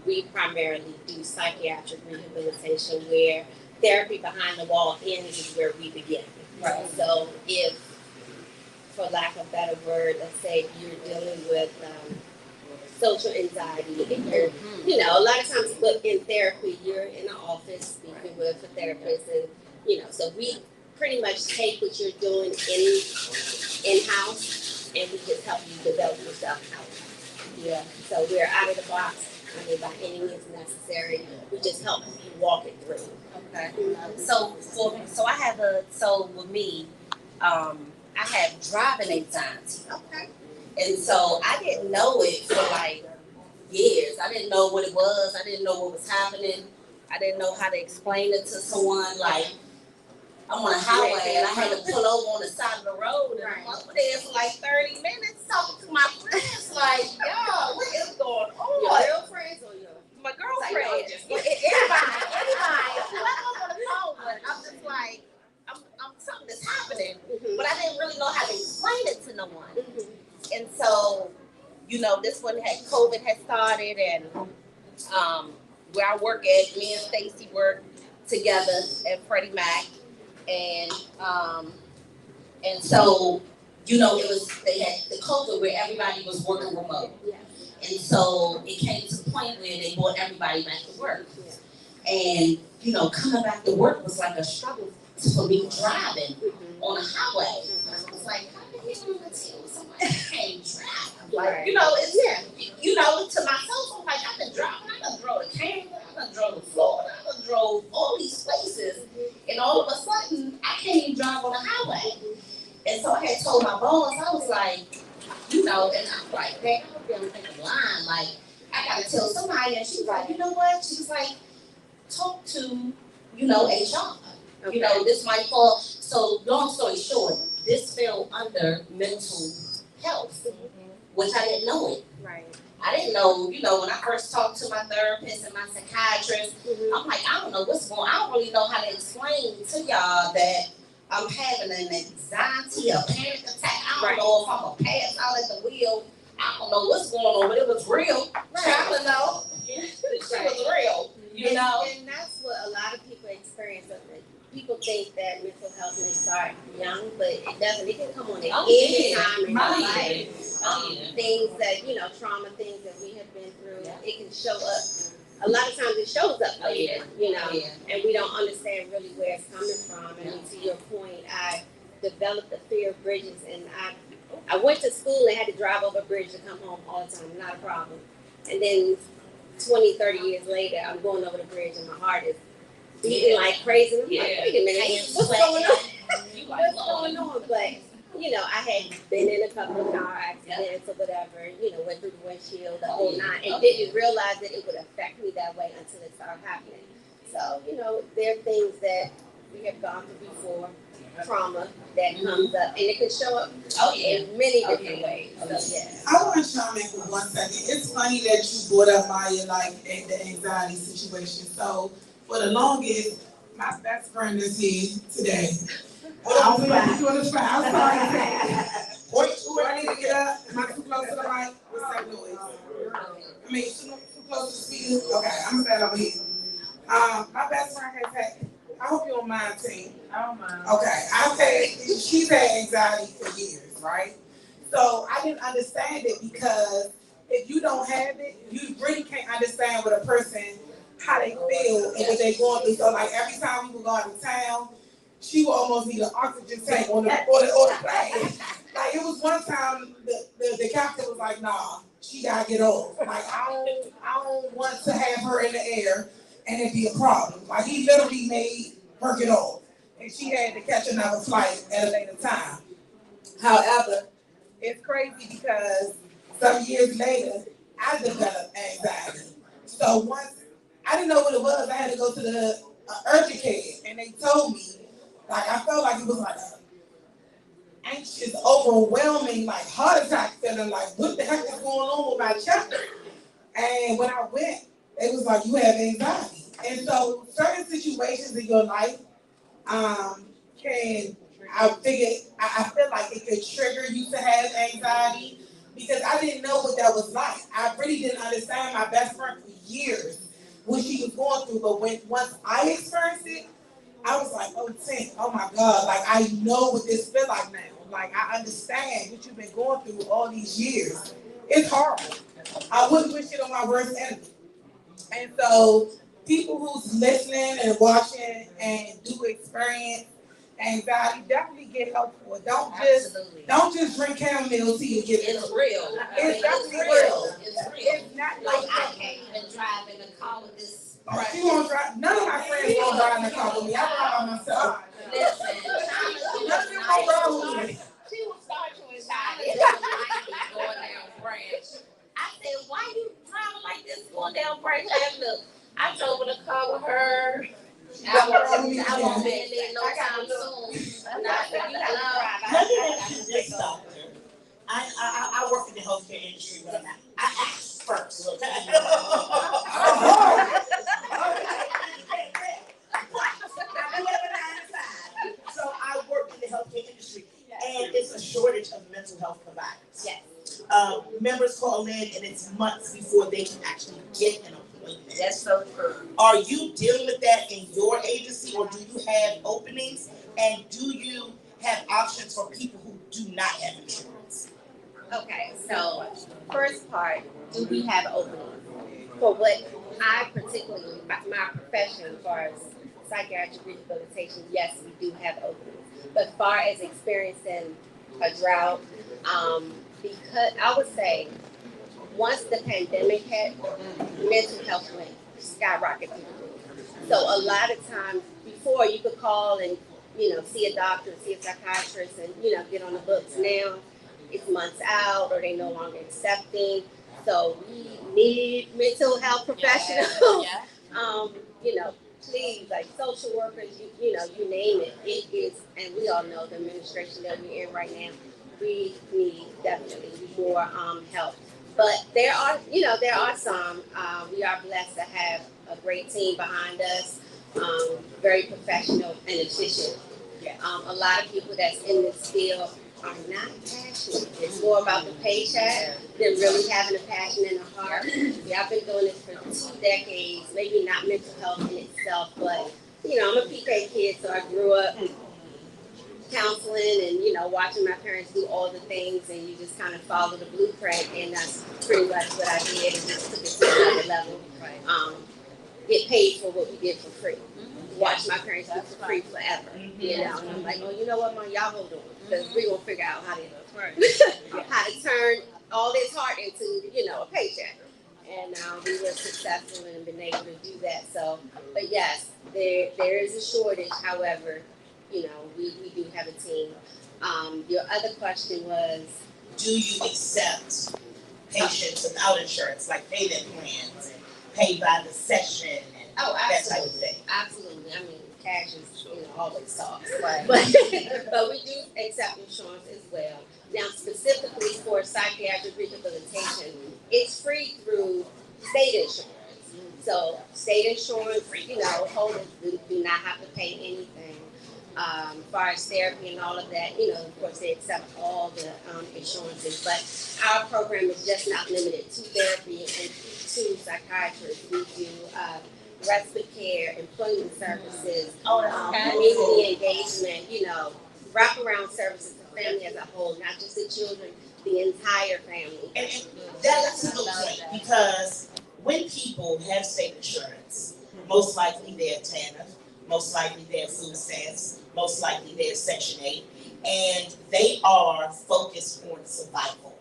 We primarily do psychiatric rehabilitation, where therapy behind the wall ends is where we begin. Right. So if, for lack of a better word, let's say if you're dealing with social anxiety, if you're, a lot of times in therapy, you're in an office speaking with a therapist, and, so we pretty much take what you're doing in-house, and we just help you develop yourself out. Yeah. So we're out of the box. By any means necessary, we just help you walk it through. Okay. So with me, I have driving anxiety. Okay. And so I didn't know it for like years. I didn't know what it was. I didn't know what was happening. I didn't know how to explain it to someone. Like, I'm on a highway and I had to pull over on the side of the road, and I'm over there for like 30 minutes talking to my friends. Like, yo, what is going on? Your girlfriends or my girlfriend? Everybody, whoever I'm on the phone with, I'm just like, I'm something that's happening, but I didn't really know how to explain it to no one. And so, this one COVID had started, and where I work at, me and Stacy work together at Freddie Mac, and so, they had the COVID where everybody was working remote. Yeah. And so it came to the point where they brought everybody back to work. Yeah. And, coming back to work was like a struggle for me driving on a highway. I was like, how the hell am I going to tell somebody I can't drive? Like, it's, to myself, I'm like, I've been driving. I done drove to Canada. I done drove to Florida. I done drove all these places. And all of a sudden, I can't even drive on the highway. And so I had told my boss, I was like, and I'm like, dang, I hope you don't think I'm lying. Like, I got to tell somebody. And she was like, you know what? She was like, talk to, HR. Okay. This might fall. So long story short, this fell under mental health, which I didn't know it. Right. I didn't know, when I first talked to my therapist and my psychiatrist, I'm like, I don't know what's going on. I don't really know how to explain to y'all that I'm having an anxiety, a panic attack. I don't know if I'm going to pass out at the wheel. I don't know what's going on, but it was real. Trying to know. It was real, And that's what a lot of people experience. People think that mental health may start young, but it doesn't. It can come on at any time in your life. things that, you know, trauma things that we have been through, it can show up. A lot of times it shows up later, you know, and we don't understand really where it's coming from. And to your point, I developed a fear of bridges, and I went to school and had to drive over a bridge to come home all the time, not a problem. And then 20, 30 years later, I'm going over the bridge and my heart is beating like crazy. I'm like, wait a minute, what's going on? What's going on? But, you know, I had been in a couple of car accidents or whatever, you know, went through the windshield, the whole nine, and didn't realize that it would affect me that way until it started happening. So, you know, there are things that we have gone through before, trauma that comes up, and it can show up in many different ways. So, yeah. I want to chime in for 1 second. It's funny that you brought up Maya, like, the anxiety situation. So, for the longest, my best friend is here today. I'm sorry. Do I'm sorry. Do I need to get up? Am I too close to the mic? What's that noise? I mean, too close to the speaker? Okay, I'm gonna stand over here. My best friend has had, I hope you don't mind, team. I don't mind. Okay, she's had anxiety for years, right? So I didn't understand it because if you don't have it, you really can't understand what a person, how they feel and what they're going through. So like every time we would go out of town, she would almost need an oxygen tank on the plane. Like it was one time the captain was like, nah, she gotta get off. Like I don't want to have her in the air and it be a problem. Like he literally made her get off. And she had to catch another flight at a later time. However, it's crazy because some years later, I developed anxiety. So once, I didn't know what it was, I had to go to the urgent care and they told me, like I felt like it was like a anxious, overwhelming, like heart attack feeling, like what the heck is going on with my chest? And when I went, it was like, you have anxiety. And so certain situations in your life I feel like it could trigger you to have anxiety because I didn't know what that was like. I really didn't understand my best friend for years what she was going through, but once I experienced it, I was like, oh my God, like I know what this feels like now. Like I understand what you've been going through all these years. It's horrible. I wouldn't wish it on my worst enemy. And so people who's listening and watching and do experience anxiety, definitely get help for it. Don't just drink chamomile tea and get it. It's real. It's definitely real. It's real. It's not like I can't even drive in a car with this. Right. She won't drive. None of my friends won't drive in a car with me. I drive by myself. Listen, none of them won't drive with me. She will start you inside. Going down branch. I said, why you driving like this going down branch avenue? I drove in a car with her. I won't be in there no time soon. Let me ask you this, doctor. I work in the healthcare industry, but I ask first, okay? So I work in the healthcare industry, and it's a shortage of mental health providers. Yes. Members call in, and it's months before they can actually get an appointment. That's so true. Are you dealing with that in your agency, or do you have openings? And do you have options for people who do not have insurance? Okay, so first part, do we have openings? For what I particularly, my profession as far as psychiatric rehabilitation, yes, we do have openings. But as far as experiencing a drought, because I would say once the pandemic hit, mental health went skyrocket through the roof. So a lot of times before you could call and, see a doctor, see a psychiatrist and, get on the books. Now it's months out or they no longer accepting. So we need mental health professionals. Please, like social workers, you name it. It is, and we all know the administration that we're in right now, we need definitely more help. But there are some. We are blessed to have a great team behind us, very professional and efficient. A lot of people that's in this field are not passionate. It's more about the paycheck than really having a passion in the heart. I've been doing this for 2 decades, maybe not mental health in itself, but I'm a PK kid, so I grew up counseling and, you know, watching my parents do all the things, and you just kind of follow the blueprint, and that's pretty much what I did, and just took it to another level. Get paid for what we did for free. Watch my parents do for free forever. You know, and I'm like, oh, you know what, Mom, y'all hold on, because we're gonna figure out how to how to turn all this heart into, you know, a paycheck. And we were successful and been able to do that. So, but yes, there is a shortage. However, you know, we do have a team. Your other question was, do you accept patients without insurance, like payment plans, paid by the session, and that type of thing? Absolutely. I mean, cash is, you know, always talks. Right. But we do accept insurance as well. Now, specifically for psychiatric rehabilitation, it's free through state insurance. So state insurance, you know, holders do not have to pay anything. As far as therapy and all of that, you know, of course they accept all the insurances, but our program is just not limited to therapy and to psychiatrists. We do respite care, employment services, community engagement, you know, wraparound services for family as a whole, not just the children, the entire family. And that's a good point, because when people have state insurance, most likely they're TANF, most likely they're food stamps, most likely they're Section 8, and they are focused on survival.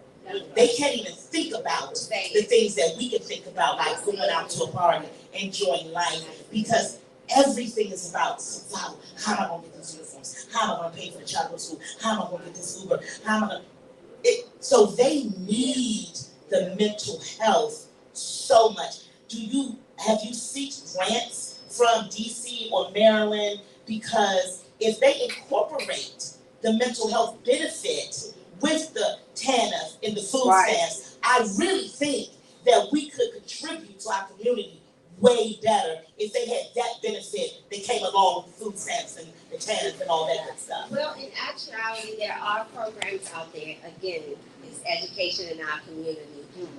They can't even think about the things that we can think about, like going out to a party, enjoying life, because everything is about survival. How am I going to get these uniforms? How am I going to pay for the child to go to school? How am I going to get this Uber? How am I going to... So they need the mental health so much. Have you sought grants from DC or Maryland? Because if they incorporate the mental health benefit with the TANF and the food stamps, I really think that we could contribute to our community way better if they had that benefit that came along with the food stamps and the TANF and all that good stuff. Well, in actuality, there are programs out there. Again, it's education in our community.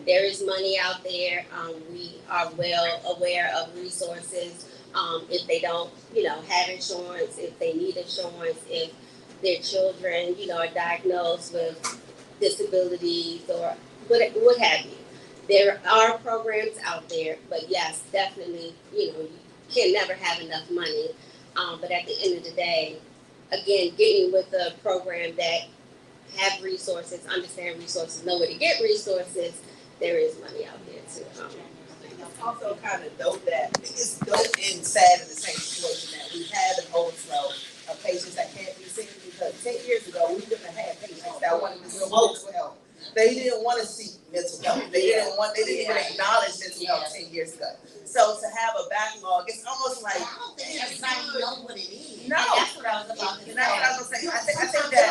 There is money out there. We are well aware of resources. If they don't, you know, have insurance, if they need insurance, if their children, you know, are diagnosed with disabilities or what have you. There are programs out there, but yes, definitely, you know, you can never have enough money. But at the end of the day, again, getting with a program that have resources, understand resources, know where to get resources, there is money out there too. It's also kind of dope that it's dope and sad in the same situation that we have an overflow of patients that can't be seen, because 10 years ago we didn't have patients that wanted to see mental health. They didn't want to see mental health. They didn't even acknowledge mental health 10 years ago. So to have a backlog, it's almost like I don't think everybody knows what it is. No. That's what I was about to say. That's what I was going to say. I think that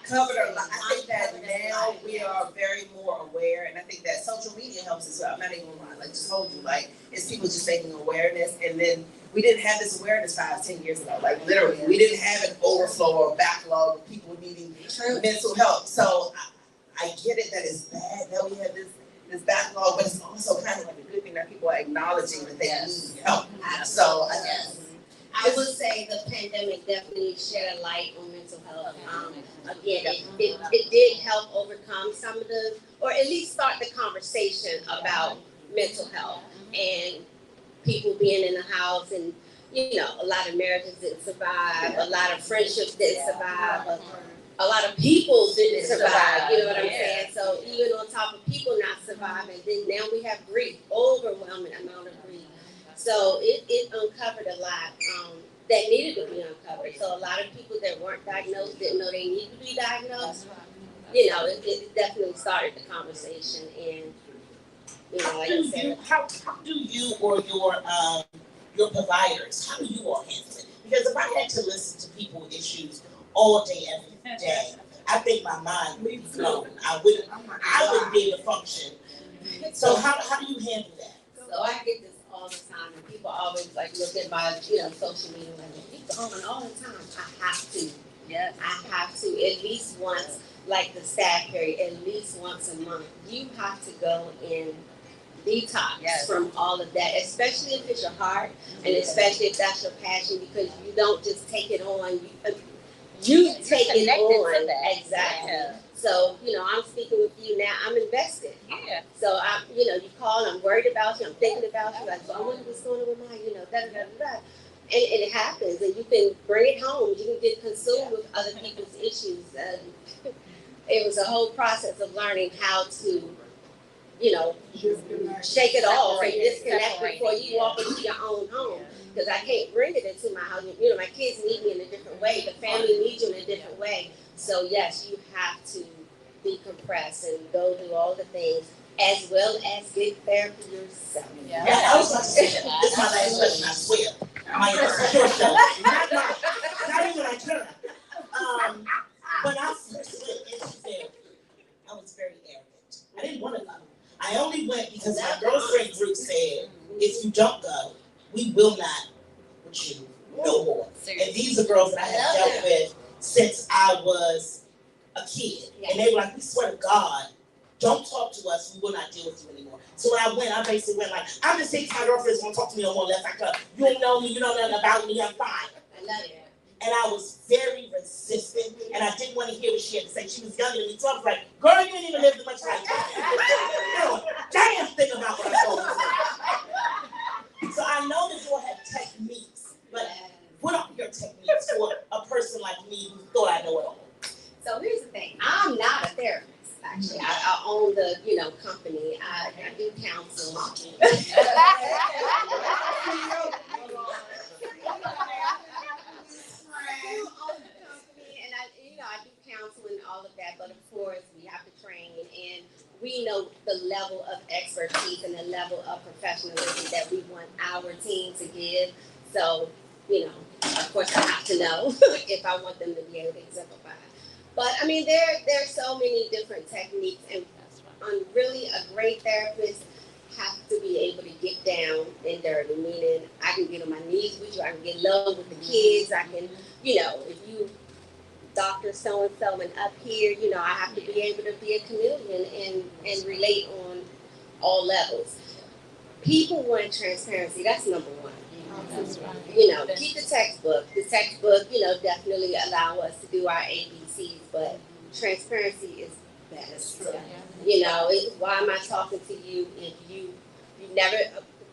covered a lot. I think that now we are very more aware, and I think that social media helps as well. I'm not even going to just hold you. Like, it's people just taking awareness, and then we didn't have this awareness 5-10 years ago. Like, literally, we didn't have an overflow or backlog of people needing mental health. So I get it that it's bad that we have this backlog, but it's also kind of like a good thing that people are acknowledging that they need help. So I would say the pandemic definitely shed a light on mental health. Again, it did help overcome some of the, or at least start the conversation about mental health and people being in the house, and you know, a lot of marriages didn't survive, a lot of friendships didn't survive, a lot of people didn't survive, you know what I'm saying? So even on top of people not surviving, then now we have grief, overwhelming amount of grief. So it uncovered a lot that needed to be uncovered. So a lot of people that weren't diagnosed didn't know they needed to be diagnosed. You know, it definitely started the conversation. And you know, like I said, how do you or your providers, how do you all handle it? Because if I had to listen to people with issues all day, every day, I think my mind would be blown. I wouldn't be able to function. So how do you handle that? So I get this all the time, and people always like look at my, you know, social media and keep going all the time. I have to. Yes. I have to at least once, like the staff period, at least once a month. You have to go in detox from all of that, especially if it's your heart, and especially if that's your passion, because you don't just take it on. you take it connected on. to that. Exactly. Yeah. So, I'm speaking with you now. I'm invested. Yeah. So, you call, I'm worried about you, I'm thinking about you. Like, so I wonder what's going on with mine, da da da da. And it happens, and you can bring it home. You can get consumed with other people's issues. It was a whole process of learning how to, shake it off and disconnect before you walk into your own home. Because I can't bring it into my house. My kids need me in a different way. The family needs you in a different way. So yes, you have to decompress and go do all the things, as well as get therapy yourself. Yeah, I was about to say that. This is my last question, I swear. My short show. Not even like her. When I first went into therapy, I was very arrogant. I didn't want to go. I only went because my girlfriend group said, if you don't go, we will not with you no more. And these are girls that I have dealt with since I was a kid. And they were like, we swear to God, don't talk to us, we will not deal with you anymore. So when I went, I basically went like, I'm just saying my girlfriend's gonna talk to me no more unless I go. You don't know me, you know nothing about me, I'm fine. I love it. And I was very resistant, and I didn't want to hear what she had to say. She was younger than me, so I was like, girl, you didn't even live much life. Damn thing about what I told you. So I know that you all have techniques, but what are your techniques for a person like me who thought I know it all? So here's the thing. I'm not a therapist. Actually, I own the, company. I do counsel. I do counsel and all of that, but of course we have to train, and we know the level of expertise and the level of professionalism that we want our team to give. So, of course I have to know if I want them to be able to exemplify. But there's so many different techniques, and really a great therapist has to be able to get down and dirty, meaning I can get on my knees with you, I can get low with the kids, I can, if you Dr. So-and-so and up here, I have to be able to be a chameleon and relate on all levels. People want transparency, that's number one. That's right. Keep the textbook. The textbook, definitely allow us to do our ABCs, but transparency is best. Why am I talking to you if you never,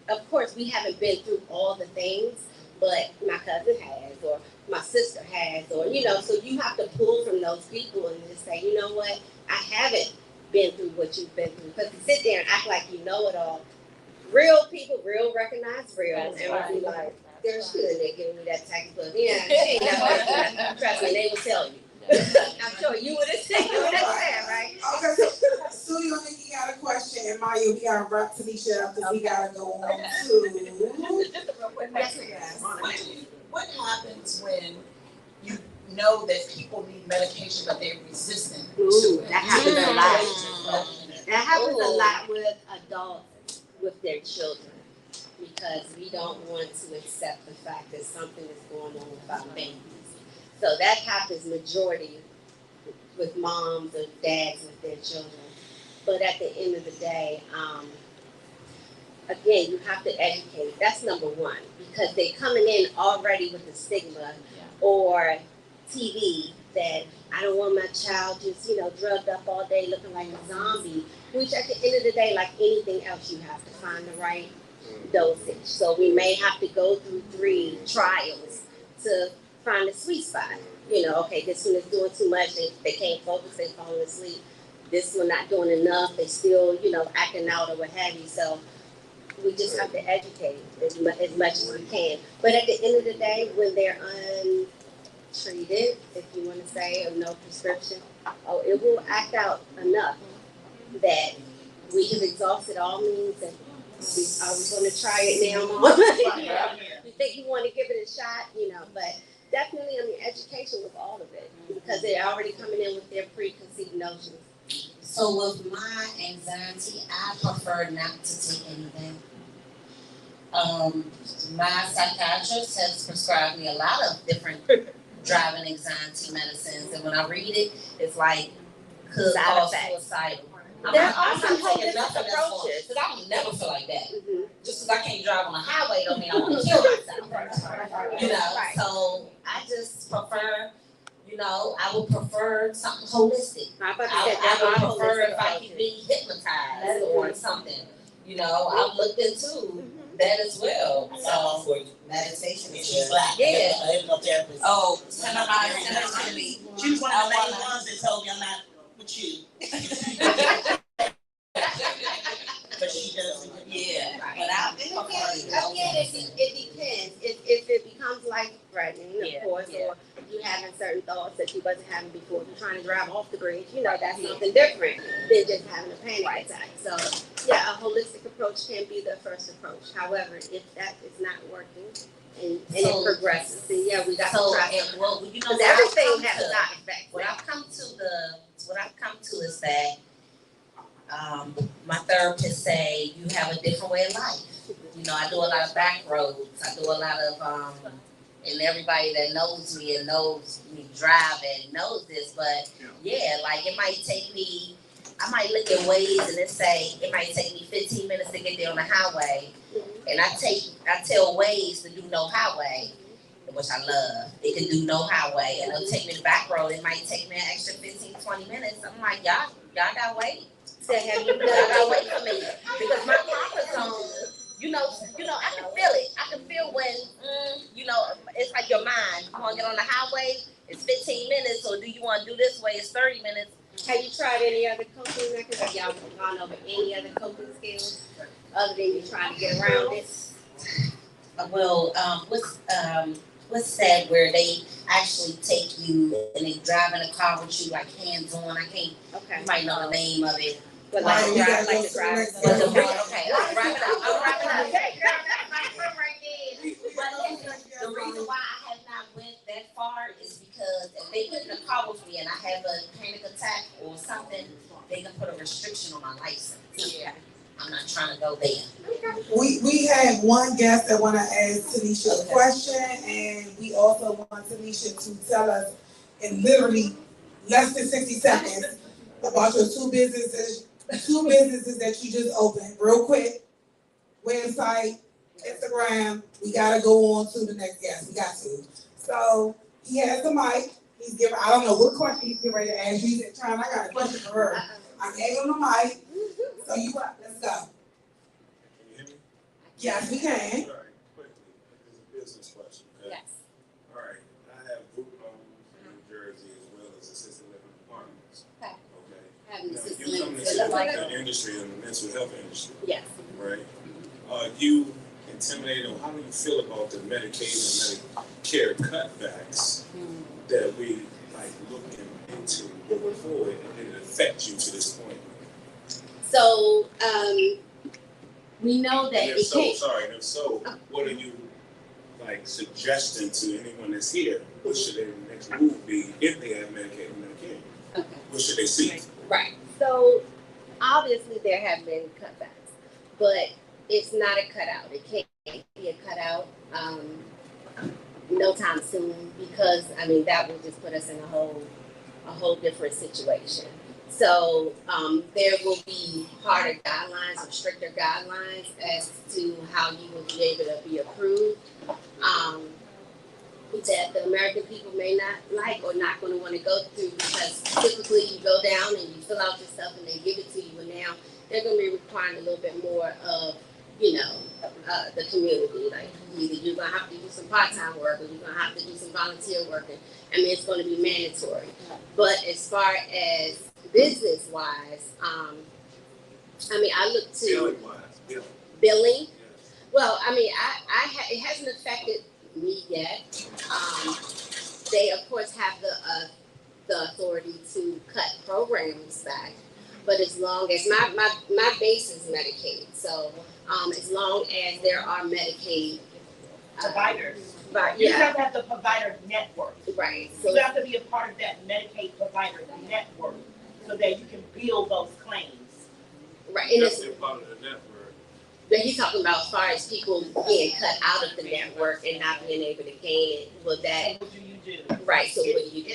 of course, we haven't been through all the things, but my cousin has, or my sister has, or, so you have to pull from those people and just say, you know what, I haven't been through what you've been through. Because to sit there and act like you know it all, real people, real recognize real, and we'll be like, there's shit in there giving me that textbook. Yeah, she ain't never, trust me, they will tell you. I'm sure you would have said, right? Okay, so Suyo and Nikki got a question, and Maya, we gotta wrap Tanisha up because we gotta go on to. What happens when you know that people need medication but they're resistant to it? That happens a lot. That happens a lot with adults with their children, because we don't want to accept the fact that something is going on with our babies. So that happens majority with moms or dads with their children. But at the end of the day, again, you have to educate. That's number one, because they're coming in already with the stigma or TV that I don't want my child just, drugged up all day looking like a zombie, which at the end of the day, like anything else, you have to find the right dosage. So we may have to go through 3 trials to find a sweet spot. Okay, this one is doing too much, they can't focus, they falling asleep. This one not doing enough, they still, acting out or what have you. So we just have to educate as much as we can. But at the end of the day, when they're untreated, if you want to say, or no prescription, it will act out enough that we have exhausted all means. And are we going to try it now, Mom? You think you want to give it a shot, but definitely, education with all of it, because they're already coming in with their preconceived notions. So with my anxiety, I prefer not to take anything. My psychiatrist has prescribed me a lot of different driving anxiety medicines, and when I read it, it's like could cause suicidal. There are some holistic approaches. Because I would never feel like that. Just because I can't drive on the highway don't mean I want to kill myself. So I just prefer You know, I would prefer something holistic. I would prefer if I could be hypnotized or something. You know, I've looked into that as well. So meditation is She's good. black. Yeah. Hypnotherapist. Oh, send her to me. She was one of the main ones that told me I'm not with you. But she doesn't. Yeah. But again, it depends. If it becomes life threatening, of course, or you having certain thoughts that you wasn't having before, you're trying to drive off the bridge, you know, that's something different than just having a panic attack. So, yeah, a holistic approach can be the first approach. However, if that is not working and it progresses, then yeah, we got to try something. Well, you know, because everything has a side effect. What I've come to is that my therapist say you have a different way of life. You know, I do a lot of back roads. I do a lot of and everybody that knows me and knows me driving knows this, but yeah, like it might take me, I might look at Waze and it say it might take me 15 minutes to get there on the highway, and I tell Waze to do no highway, which I love. It can do no highway, and it'll take me the back road. It might take me an extra 15, 20 minutes. I'm like, y'all gotta wait. Have you Y'all gotta wait for me because my comfort zone. You know, I can feel it. I can feel when, you know, it's like your mind. You want to get on the highway, it's 15 minutes, or do you want to do this way, it's 30 minutes. Have you tried any other coping methods? Have y'all gone over any other coping skills other than you trying to get around this? Well, what's sad where they actually take you and they drive in a car with you like hands on. I can't. Okay. You might know the name of it. But like the drive. Okay, I'm driving out. But the reason why I have not went that far is because if they get in a car with me and I have a panic attack or something, they can put a restriction on my license. Yeah. I'm not trying to go there. We have one guest that want to ask Tanisha a question, and we also want Tanisha to tell us in literally less than 60 seconds about your two businesses that you just opened. Real quick, website, Instagram. We gotta go on to the next guest. We got to. So he has the mic. He's giving. I don't know what question he's getting ready to ask. He's trying. I got a question for her. I gave him the mic. So let's go. Can you hear me? Yes, we can. All right, quickly. It's a business question. Okay? Yes. All right. I have group homes in New Jersey as well as assisted living apartments. Okay. Okay. Now, you come into the industry, in the mental health industry. Yes. Right. Are you intimidated, or how do you feel about the Medicaid and Medicare cutbacks that we like looking into moving forward, and did it affect you to this point? So we know that And if so, what are you like suggesting to anyone that's here? What should their next move be if they have Medicaid and Medicare? Okay. What should they see? Right. So obviously there have been cutbacks, but it's not a cutout. It can't be a cutout no time soon, because I mean that will just put us in a whole different situation. So there will be harder guidelines or stricter guidelines as to how you will be able to be approved. That the American people may not like or not going to want to go through, because typically you go down and you fill out your stuff and they give it to you, and now they're going to be requiring a little bit more of, the community. Like either you're going to have to do some part-time work, or you're going to have to do some volunteer work. And, I mean, it's going to be mandatory. But as far as business-wise, I look to billing. Well, I mean, it hasn't affected me yet. They of course have the authority to cut programs back, but as long as my base is Medicaid, so as long as there are Medicaid providers. Right. You Yeah. have to have the provider network. Right. So you have to be a part of that Medicaid provider network so that you can bill those claims. Right. And That's part of the network. But he's talking about as far as people being cut out of the network and not being able to gain it. Well, that. So what do you do? Right. So what do you do?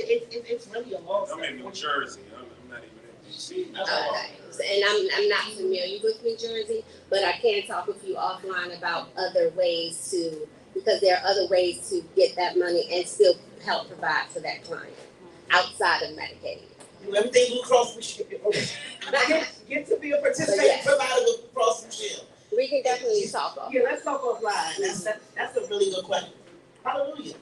It's really a long. I'm in New Jersey. I'm not even in DC. Okay. So, and I'm not familiar with New Jersey, but I can talk with you offline about other ways to, because there are other ways to get that money and still help provide for that client. outside of Medicaid. Do everything Blue Cross Blue Shield. Get to be a participating provider with Blue Cross Blue Shield. We can definitely talk off. Yeah, let's talk offline. That's a really good question. Hallelujah.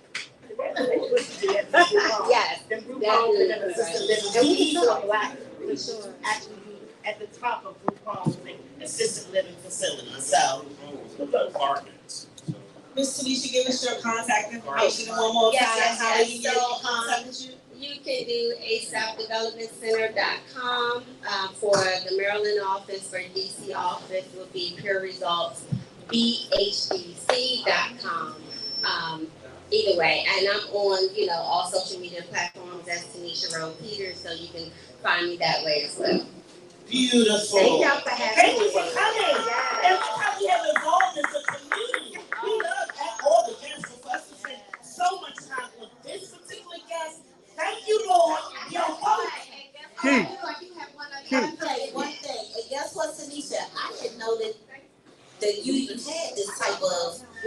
Yes, Then Blue Cross and then assisted living. And we need some black for sure. actually at the top of Blue Cross and assisted living facilities. So, Apartments. Miss Tanisha, give us your contact information one more time. How do you get in contact with you? You can do asapdevelopmentcenter.com for the Maryland office. For DC office would be pure results bhdc.com. Either way, and I'm on all social media platforms as Tanisha Rhode-Peters, so you can find me that way as well. Beautiful. Thank y'all for having me. Thank you for coming. And look how we have evolved as a community. We love all the guests for us to spend so much time with this particular guest. Thank you, Lord. Yo, Key. One thing. And guess what, Tanisha? I didn't know that you even had this type of. I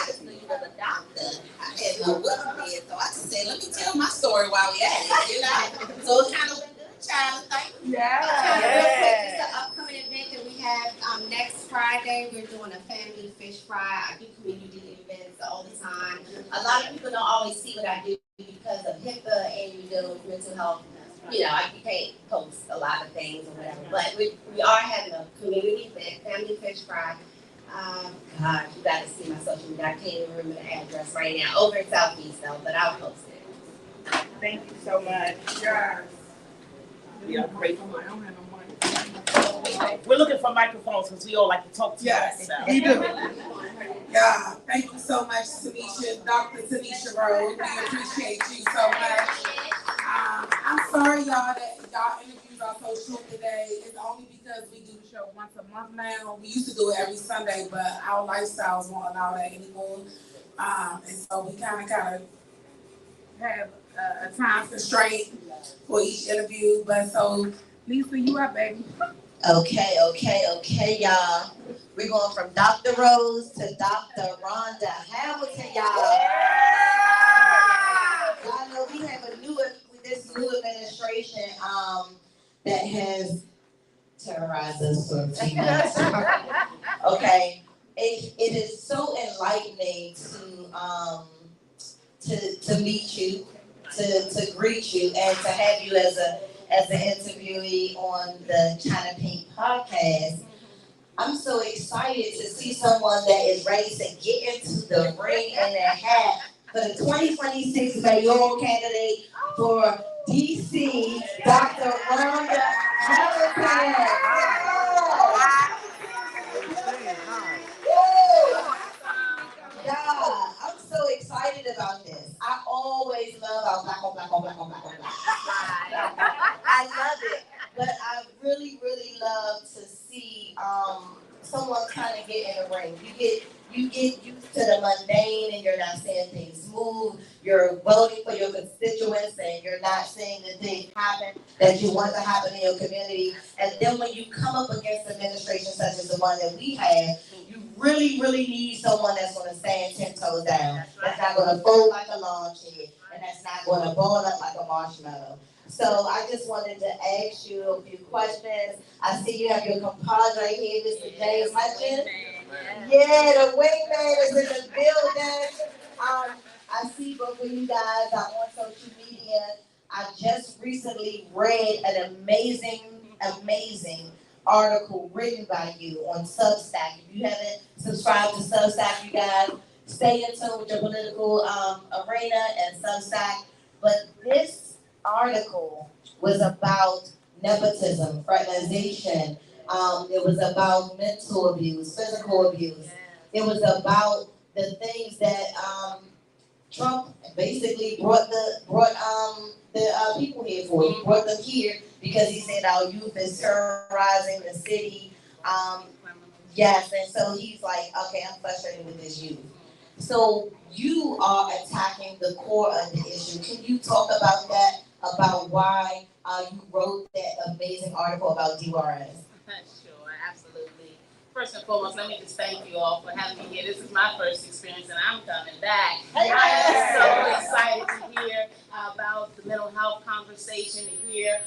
didn't know you were a doctor. I didn't know what you did, so I just said, let me tell my story while we at it. So it's kind of a good child thing. Real quick, just an upcoming event that we have next Friday. We're doing a family fish fry. I do community events all the time. A lot of people don't always see what I do because of HIPAA and mental health. I can't post a lot of things or whatever. But we are having a community event, family fish fry. God, you got to see my social media. I can't even remember the address right now. Over in Southeast though, but I'll post it. Thank you so much. Yes. We are grateful. We're looking for microphones because we all like to talk to us. So. We do. Yeah, thank you so much, Tanisha, Dr. Tanisha Rhodes. We appreciate you so much. I'm sorry, y'all, that y'all interviews are so short today. It's only because we do the show once a month now. We used to do it every Sunday, but our lifestyles won't allow that anymore. And so we kind of have a time constraint for each interview. But so, Lisa, you up, baby. Okay, y'all. We're going from Dr. Rose to Dr. Rhonda Hamilton, y'all. Y'all know we have this new administration that has terrorized us for a few months. Okay, it is so enlightening to meet you, to greet you, and to have you as an interviewee on the Chyna'Pink podcast. I'm so excited to see someone that is ready to get into the ring and a hat for the 2026 mayoral candidate for DC, Dr. Rhonda Hamilton. Yeah, I'm so excited about this. I always love our black on black on black on black on black. I love it, but I really, really love to see someone kind of get in the ring. You get used to the mundane and you're not seeing things move. You're voting for your constituents and you're not seeing the things happen that you want to happen in your community. And then when you come up against administration such as the one that we have, you really, really need someone that's going to stand 10 toes down. That's not going to fold like a lawn chair and that's not going to ball up like a marshmallow. So I just wanted to ask you a few questions. I see you have your compadre here, Mr. James Hutchins. Yeah, the wingman is in the building. I see both of you guys are on social media. I just recently read an amazing article written by you on Substack. If you haven't subscribed to Substack, you guys stay in tune with your political arena and Substack. But this article was about nepotism, fraternization. It was about mental abuse, physical abuse. It was about the things that Trump basically brought the people here for. He brought them here because he said our youth is terrorizing the city. Yes, and so he's like, okay, I'm frustrated with this youth. So you are attacking the core of the issue. Can you talk about that? About why you wrote that amazing article about DRS? Sure, absolutely. first and foremost, let me just thank you all for having me here. This is my first experience, and I'm coming back. I am so excited to hear about the mental health conversation, to hear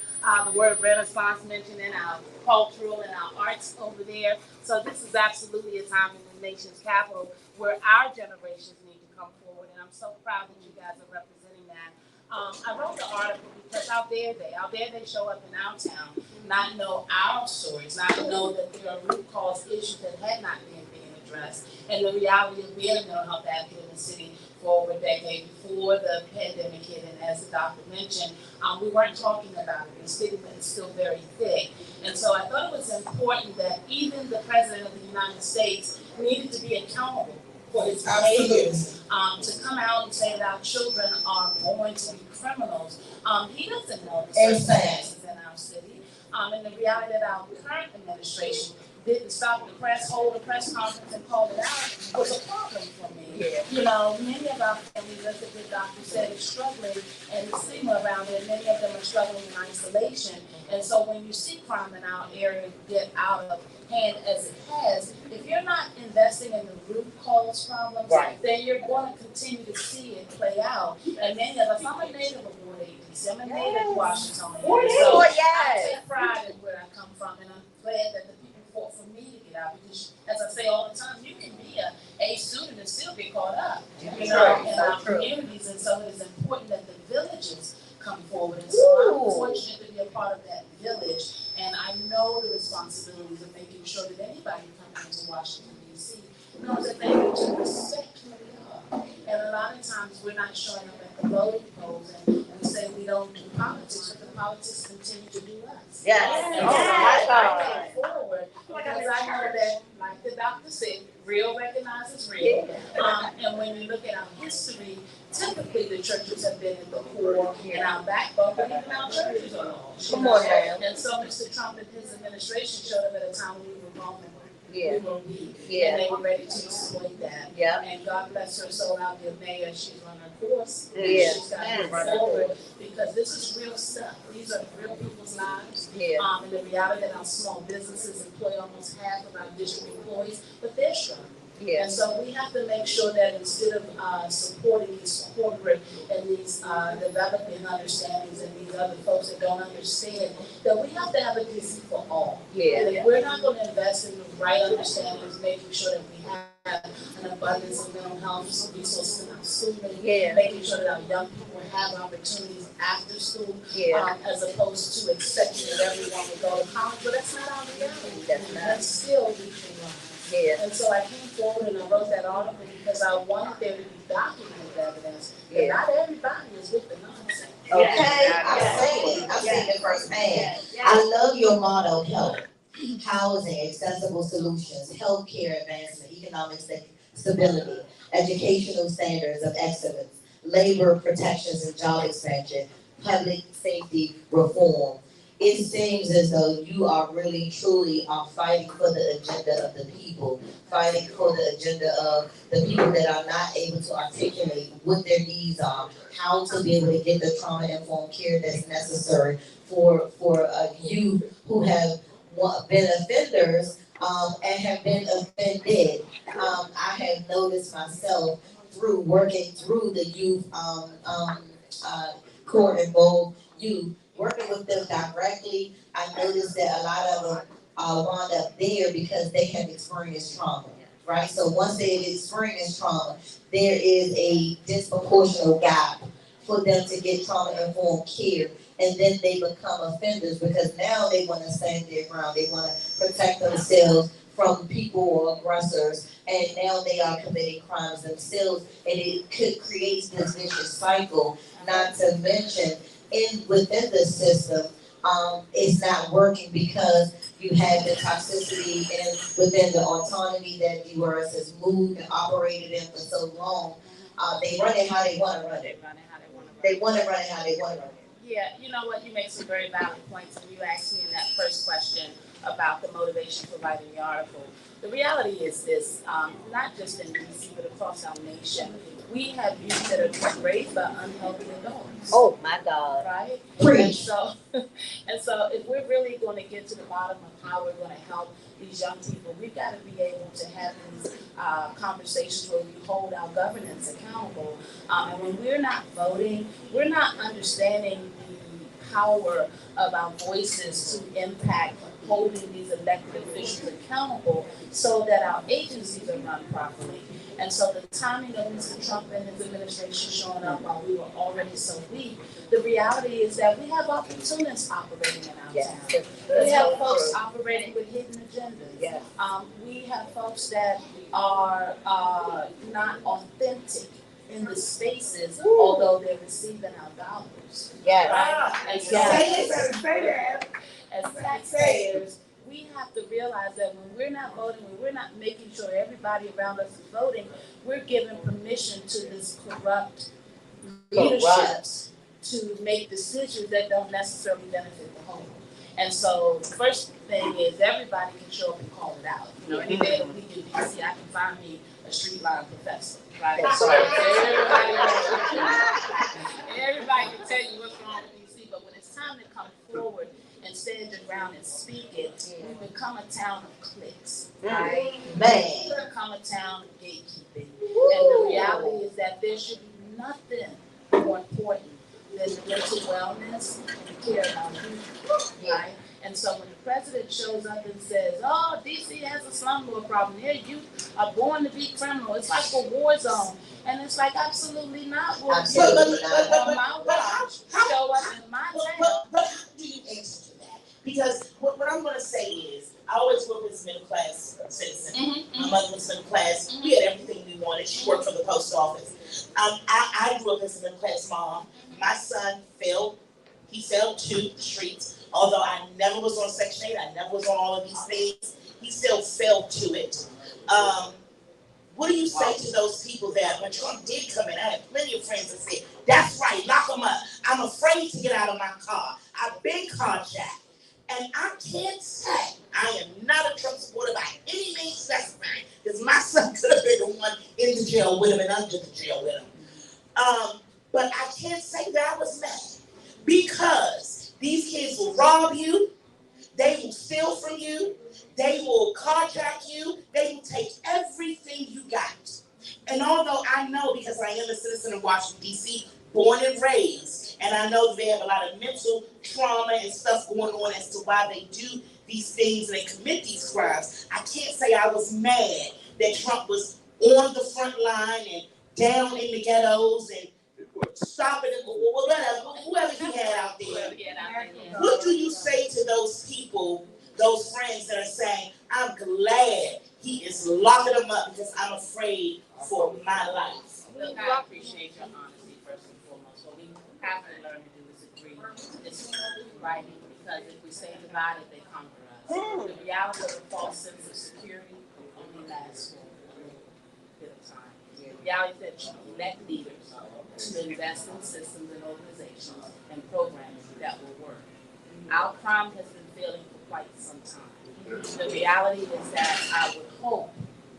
the word Renaissance mentioned in our cultural and our arts over there. So this is absolutely a time in the nation's capital where our generations need to come forward, and I'm so proud that you guys are representing that. I wrote the article because how dare they show up in our town, not know our stories, not know that there are root cause issues that had not been being addressed, and the reality of being a mental health advocate in the city for over a decade before the pandemic hit, and as the doctor mentioned, we weren't talking about it. The stigma is still very thick, and so I thought it was important that even the President of the United States needed to be accountable for his behaviors, to come out and say that our children are born to be criminals. He doesn't know the circumstances in our city. And the reality that our current administration didn't stop the press, hold a press conference and call it out was a problem for me. Yeah. You know, many of our families, as the doctor said, are struggling, and the stigma around it, many of them are struggling in isolation. And so when you see crime in our area get out of hand as it has, if you're not investing in the root cause problems, then you're going to continue to see it play out. And many of us, I'm a native of Ward 80, I'm a native of Washington. So I take pride in where I come from, and I'm glad that the people fought for me to get out, because as I say all the time, you can be a student and still get caught up, you know, in our communities. And so it is important that the villages come forward. And so I'm fortunate to be a part of that village, and I know the responsibilities of making sure that anybody coming into Washington, D.C. knows that they need to respect who we are. And a lot of times we're not showing up at the voting polls, and we say we don't do politics, but the politics continue to do us. Yes. And so I came forward because I know that, like the doctor said, real recognizes real. And when you look at our history, typically the churches have been in the core and our backbone, but even our churches are lost. Come on now. And so Mr. Trump and his administration showed up at a time when we were vulnerable. We were weak, and they were ready to exploit that. And God bless her soul, out there, mayor, she's on her course. She's got to move forward, because this is real stuff. These are real people's lives. And the reality that our small businesses employ almost half of our district employees, but they're struggling. And so we have to make sure that instead of supporting these corporate and these developing understandings and these other folks that don't understand, that we have to have a DC for all. And if we're not going to invest in the right understandings, making sure that we have an abundance of mental health resources in our schooling, making sure that our young people have opportunities after school, as opposed to expecting that everyone will go to college, but that's not our reality. That's still reaching lives. And so I came forward and I wrote that article because I wanted there to be documented evidence that not everybody is with the nonsense. Okay, I've seen it firsthand. I love your motto, health, housing, accessible solutions, healthcare advancement, economic stability, educational standards of excellence, labor protections and job expansion, public safety reform. It seems as though you are really, truly fighting for the agenda of the people, fighting for the agenda of the people that are not able to articulate what their needs are, how to be able to get the trauma-informed care that's necessary for you who have been offenders and have been offended. I have noticed myself through working through the youth court involved youth, working with them directly, I noticed that a lot of them wound up there because they have experienced trauma, right? So once they've experienced trauma, there is a disproportionate gap for them to get trauma-informed care, and then they become offenders because now they want to stand their ground. They want to protect themselves from people or aggressors, and now they are committing crimes themselves, and it could create this vicious cycle, not to mention within the system, it's not working because you have the toxicity and within the autonomy that DRS has moved and operated in for so long. They run it how they want to run it. They want to run it how they want to run it. Yeah, you know what? You make some very valid points, and you asked me in that first question about the motivation for writing the article. The reality is this, not just in DC, but across our nation, we have youth that are raised by unhealthy adults. Oh my God. Right? Preach. And so if we're really going to get to the bottom of how we're going to help these young people, we've got to be able to have these conversations where we hold our governance accountable. And when we're not voting, we're not understanding the power of our voices to impact holding these elected officials accountable so that our agencies are run properly. And so the timing of Mr. Trump and his administration showing up while we were already so weak, the reality is that we have opportunists operating in our town. We have folks operating with hidden agendas. We have folks that are not authentic in the spaces, although they're receiving our dollars. Yes. Right? And so, Say that. as taxpayers, we have to realize that when we're not voting, when we're not making sure everybody around us is voting, we're giving permission to this corrupt leaderships to make decisions that don't necessarily benefit the whole. And so the first thing is everybody can show up and call it out. You know, any day of the week in DC, I can find me a street line professor, right? So everybody can tell you what's wrong with DC, but when it's time to come forward and stand your ground and speak it, we become a town of cliques, right? Man. We become a town of gatekeeping. And the reality is that there should be nothing more important than the mental wellness and care about youth, right? And so when the president shows up and says, oh, DC has a slumlord problem, their youth are born to be criminal, it's like a war zone. And it's like, absolutely not. We'll on my watch, show up in my town. But how do you answer to that? Because what I'm going to say is, I always grew up as a middle class citizen. My mother was middle class. We had everything we wanted. She worked for the post office. I grew up as a middle class mom. My son fell to the streets. Although I never was on Section 8, I never was on all of these things, he still fell to it. What do you say to those people that when Trump did come in, I had plenty of friends that said, that's right, lock him up. I'm afraid to get out of my car. I've been carjacked. And I can't say I am not a Trump supporter by any means specified, because my son could have been the one in the jail with him and under the jail with him. But I can't say that I was mad, because these kids will rob you, they will steal from you, they will carjack you, they will take everything you got. And although I know, because I am a citizen of Washington, D.C., born and raised, and I know they have a lot of mental trauma and stuff going on as to why they do these things and they commit these crimes, I can't say I was mad that Trump was on the front line and down in the ghettos and stopping it, whoever he had out there. What do you say to those people, those friends that are saying, I'm glad he is locking them up because I'm afraid for my life? Look, I appreciate your honesty first and foremost. What we have to learn to do is agree to disagree, right? Because if we stay divided, they conquer us. The reality of a false sense of security only lasts for a little bit of time. The reality is that you elect leaders to invest in systems and organizations and programs that will work. Our crime has been failing for quite some time. The reality is that I would hope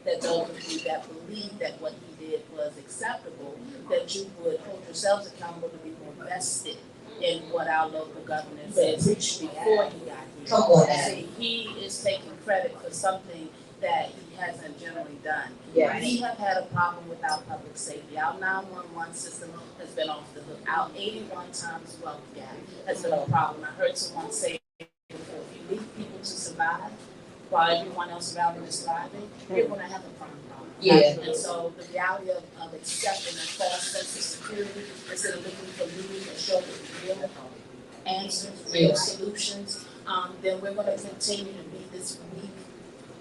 that those of you that believe that what he did was acceptable, that you would hold yourselves accountable to be more vested in what our local governor said before he got here. Come on, See, he is taking credit for something that he hasn't generally done. Yes. We have had a problem with our public safety. Our 911 system has been off the hook. Our 81 times wealth gap has been a problem. I heard someone say before, if you leave people to survive while everyone else around them is thriving, you're going to have a crime problem. Yeah. And so the reality of accepting a false sense of security instead of looking for leaders that show real answers, real solutions, then we're going to continue to be this weak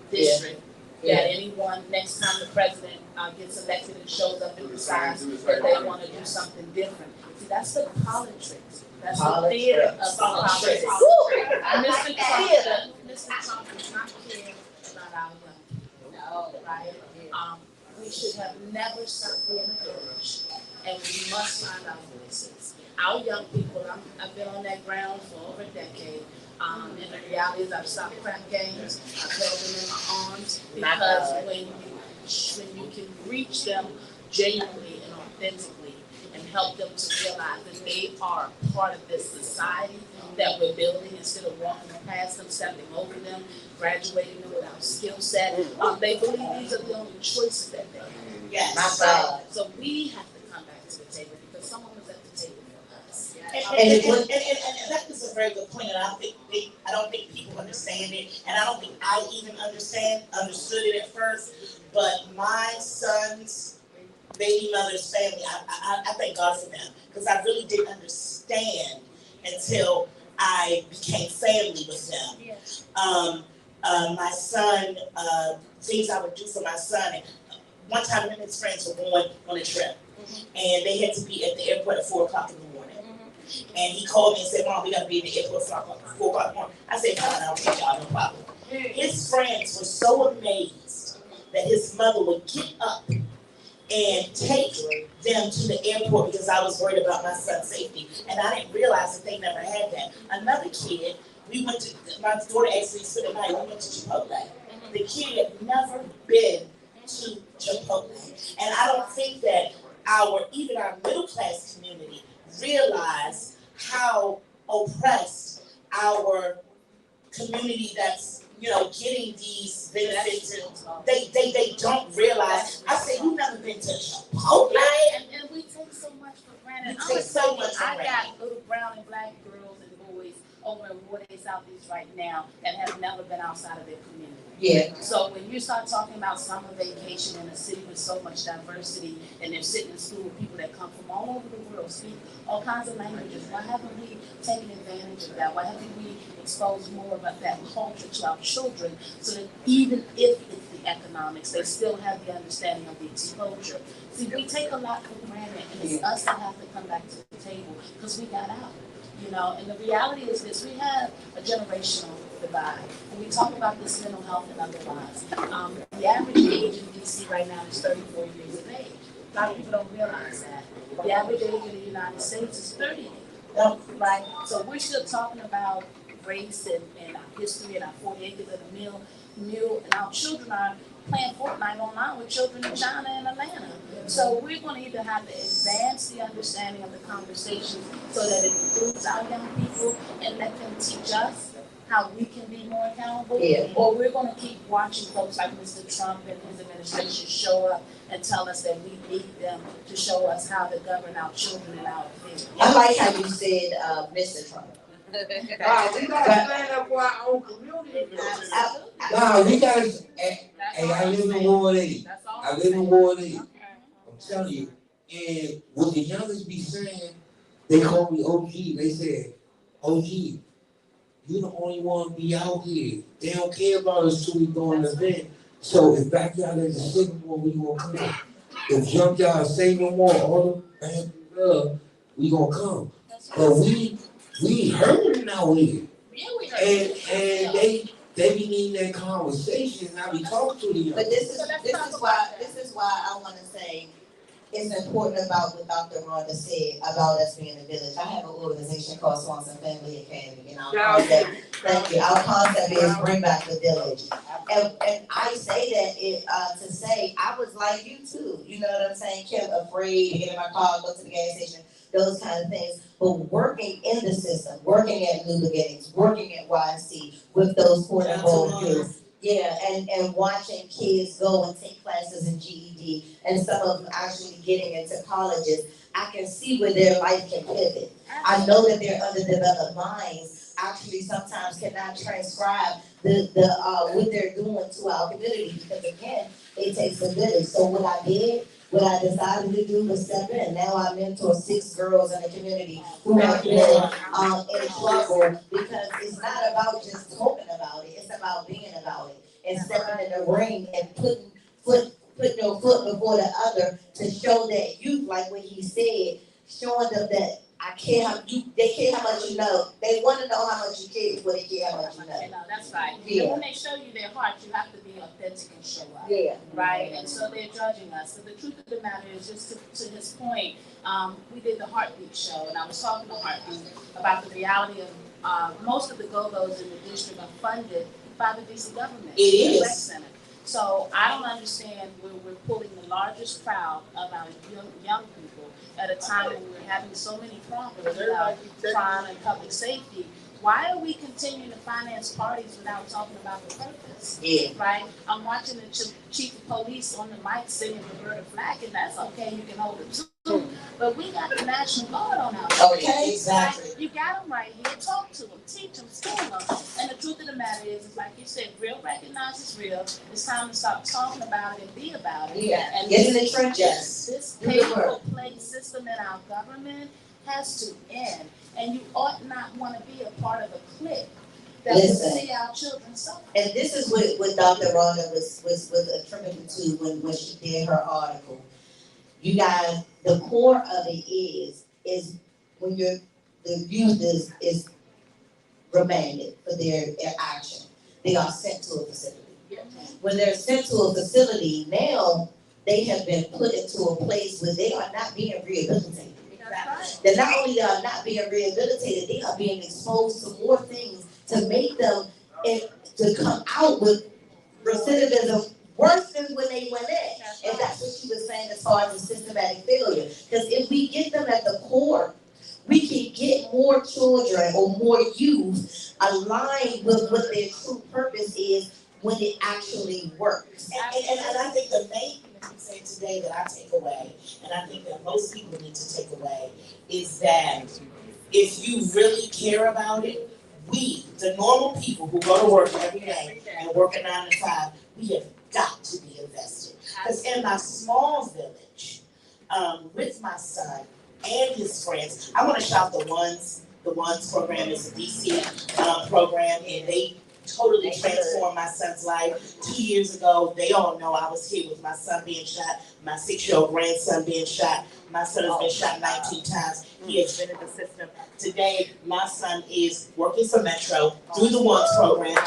district that anyone, next time the president gets elected and shows up and decides that they want to do something different. See, that's the politics. That's the theater of politics. Mr. Trump does not care about our young people. No, right? We should have never stopped being encouraged, and we must find our voices. Our young people, I've been on that ground for over a decade. And the reality is I've stopped crack games, I've held them in my arms, because when you can reach them genuinely and authentically and help them to realize that they are a part of this society that we're building instead of walking past them, stepping over them, graduating them without skill set. They believe these are the only choices that they have. Yes. So we have to come back to the table because someone was at the table for us. And that is a very good point, and I don't think people understand it, and I don't think I even understood it at first. But my son's baby mother's family, I thank God for them, because I really didn't understand until I became family with them. My son, things I would do for my son. And one time, him and his friends were going on a trip, and they had to be at the airport at 4 o'clock in the morning. And he called me and said, "Mom, we gotta be at the airport at 4 o'clock in the morning." I said, "Come on, I'll take y'all, no problem." His friends were so amazed that his mother would get up and take them to the airport because I was worried about my son's safety. And I didn't realize that they never had that. Another kid, my daughter asked me to spend the night, we went to Chipotle. The kid had never been to Chipotle. And I don't think that even our middle class community realize how oppressed our community that's getting these benefits. They don't realize. I say, "You've never been to Chipotle?" And we take so much for granted. We take so much for I granted. got little brown and black girls and boys over in Watergate Southeast right now that have never been outside of their community. Yeah. So when you start talking about summer vacation in a city with so much diversity, and they're sitting in school with people that come from all over the world, speak all kinds of languages, why haven't we taken advantage of that? Why haven't we exposed more about that culture to our children so that even if it's the economics, they still have the understanding of the exposure? See, we take a lot for granted, and it's us that have to come back to the table because we got out. And the reality is this: we have a generational divide. When we talk about this mental health and otherwise, the average age in DC right now is 34 years of age. A lot of people don't realize that. The average age in the United States is 30. Right? So we're still talking about race and our history and our 40 acres of the mill, and our children are playing Fortnite online with children in China and Atlanta. So we're going to either have to advance the understanding of the conversation so that it includes our young people and let them teach us how we can be more accountable, or we're going to keep watching folks like Mr. Trump and his administration show up and tell us that we need them to show us how to govern our children and our kids. I like how you said Mr. Trump. We gotta stand up for our own community. We gotta. Hey, I live in Ward 8. I'm telling you. And what the youngest be saying, they call me OG. They said, "OG, you the only one be out here. They don't care about us till we go an event. So if backyard is a Sycamore, we gonna come. If junkyard say no more, all the we gonna come. But we hurting out here." And they be needing that conversation. And I be talking to them. But this is why I want to say it's important about what Dr. Rhonda said about us being a village. I have an organization called Swanson Family Academy, and our concept is bring back the village. And I say that to say I was like you too. You know what I'm saying? Kept afraid to get in my car, go to the gas station, those kind of things. But working in the system, working at New Beginnings, working at YC with those quote unquote kids. Yeah, and watching kids go and take classes in GED and some of them actually getting into colleges, I can see where their life can pivot. I know that their underdeveloped minds actually sometimes cannot transcribe the what they're doing to our community because again, it takes a village. So what I decided to do was step in. Now I mentor 6 girls in the community who have been in trouble because it's not about just talking about it. It's about being about it and stepping in the ring and putting your foot before the other to show that you, like what he said, showing them that they care how much you know. They want to know how much you care before they care how much you know. That's right. Yeah. And when they show you their heart, you have to be authentic and show up. Yeah. Right? And so they're judging us. But the truth of the matter is, just to his point, we did the Heartbeat show, and I was talking to Heartbeat about the reality of most of the Go-Go's in the district are funded by the DC government. It is. Center. So I don't understand where we're pulling the largest crowd of our young people at a time when we're having so many problems about crime and public safety. Why are we continuing to finance parties without talking about the purpose? Yeah. Right? I'm watching the chief of police on the mic singing the word of flag, and that's okay. You can hold it too. But we got the National Guard on our street. Okay, exactly. Right? You got them right here. Talk to them, teach them, school them. And the truth of the matter is like you said, real recognizes real. It's time to stop talking about it and be about it. Yeah. And Get in the trenches. This pay-for-play system in our government has to end. And you ought not want to be a part of a clique that will see our children suffer. And this is what Dr. Rhonda was attributed to when she did her article. You guys, the core of it is when the youth is remanded for their action, they are sent to a facility. When they're sent to a facility, now they have been put into a place where they are not being rehabilitated. That not only are not being rehabilitated, they are being exposed to more things to make them to come out with recidivism worse than when they went in. And that's what she was saying as far as the systematic failure. Because if we get them at the core, we can get more children or more youth aligned with what their true purpose is when it actually works. And I think the main thing that you say today that I take away, and I think that most people need to take away, is that if you really care about it, we, the normal people who go to work every day and work a 9 to 5, we have got to be invested. Because in my small village, with my son and his friends, I want to shout the Ones program is a DC program, and they totally transformed my son's life. 2 years ago, they all know I was here with my son being shot, my 6-year-old grandson being shot. My son has been shot 19 times. He has been in the system. Today, my son is working for Metro through the Ones program.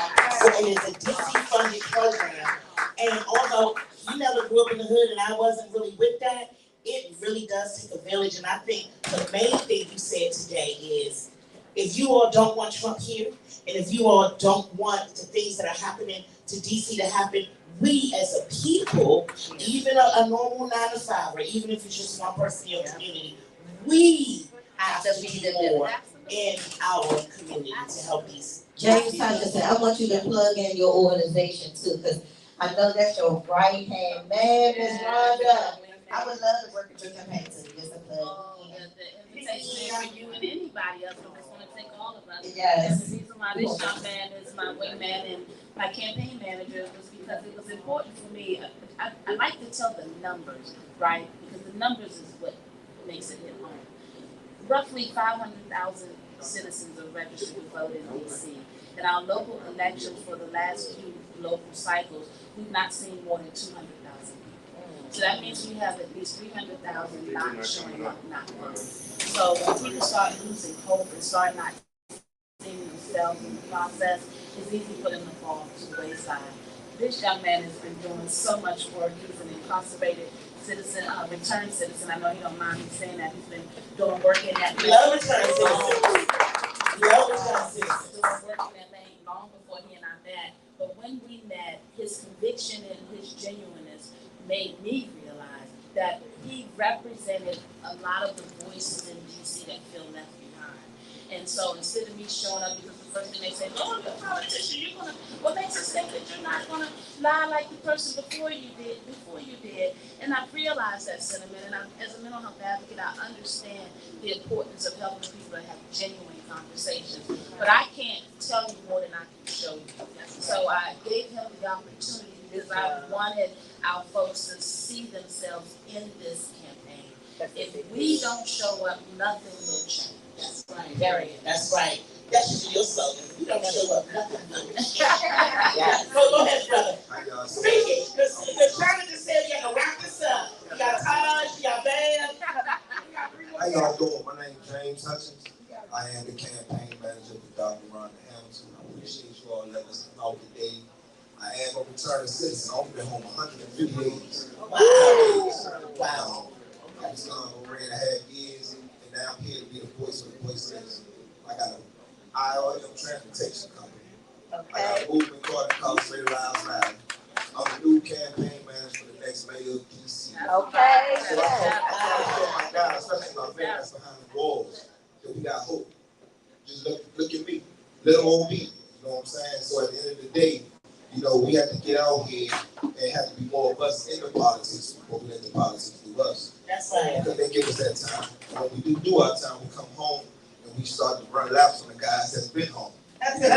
So it is a DC-funded program. And although he never grew up in the hood and I wasn't really with that, it really does take a village. And I think the main thing you said today is, if you all don't want Trump here, and if you all don't want the things that are happening to DC to happen, we as a people, even a normal 9 to 5, or even if it's just one person in your community, we have to be more in our community to help these. James Tanisha, I want you to plug in your organization too, because I know that's your right hand man, Ms. Rhonda. I would love to work with your campaign too. Just a plug. The invitation is for you and anybody else. I'm just going to take all of us. Yes. And the reason why this young man is my wingman and my campaign manager was because it was important for me. I like to tell the numbers, right? Because the numbers is what makes it hit home. Roughly 500,000 citizens are registered to vote in DC. In our local elections for the last few local cycles, we've not seen more than 200,000 people. So that means we have at least 300,000 not showing up, not voting. So when people start losing hope and start not seeing themselves in the process, it's easy for them to fall to the wayside. This young man has been doing so much work. He's an incarcerated citizen, returned citizen. I know he don't mind me saying that. He's been doing work in that. Love returned citizen. Love returned citizen. Doing work in that thing long before he and I met. But when we met, his conviction and his genuineness made me realize that he represented a lot of the voices in DC that feel left behind. And so instead of me showing up, because the first thing they say, oh, you're a politician, what makes us think that you're not gonna lie like the person before you did. And I've realized that sentiment, and as a mental health advocate, I understand the importance of helping people to have genuine conversations. But I can't tell you more than I can show you. So I gave him the opportunity because I wanted our folks to see themselves in this campaign. If we don't show up, nothing will change. That's right. That's right. That should be your slogan. You don't show up, nothing will change. Yeah. Go ahead, brother. Speak it. Because China just said you got to wrap this up. You got Taj, you got Bam. How y'all doing? My name is James Hutchins. I am the campaign manager for Dr. Rhonda Hamilton. I appreciate you all letting us know today. I am a returning citizen. I've been home 150 days. Wow. I was gone over 3.5 years, and now I'm here to be the voice of the voiceless. I got an IRM transportation company. I got a movement called Incarcerated Lives Matter. I'm the new campaign manager for the next mayor of DC. Okay. So I tell my guys, especially my family that's behind the walls, that we got hope. Just look at me, little old me. You know what I'm saying? So at the end of the day, you know, we have to get out here and have to be more of us in the politics before we let the politics do us. That's right. Because they give us that time. And when we do our time, we come home and we start to run laps on the guys that's been home. That's We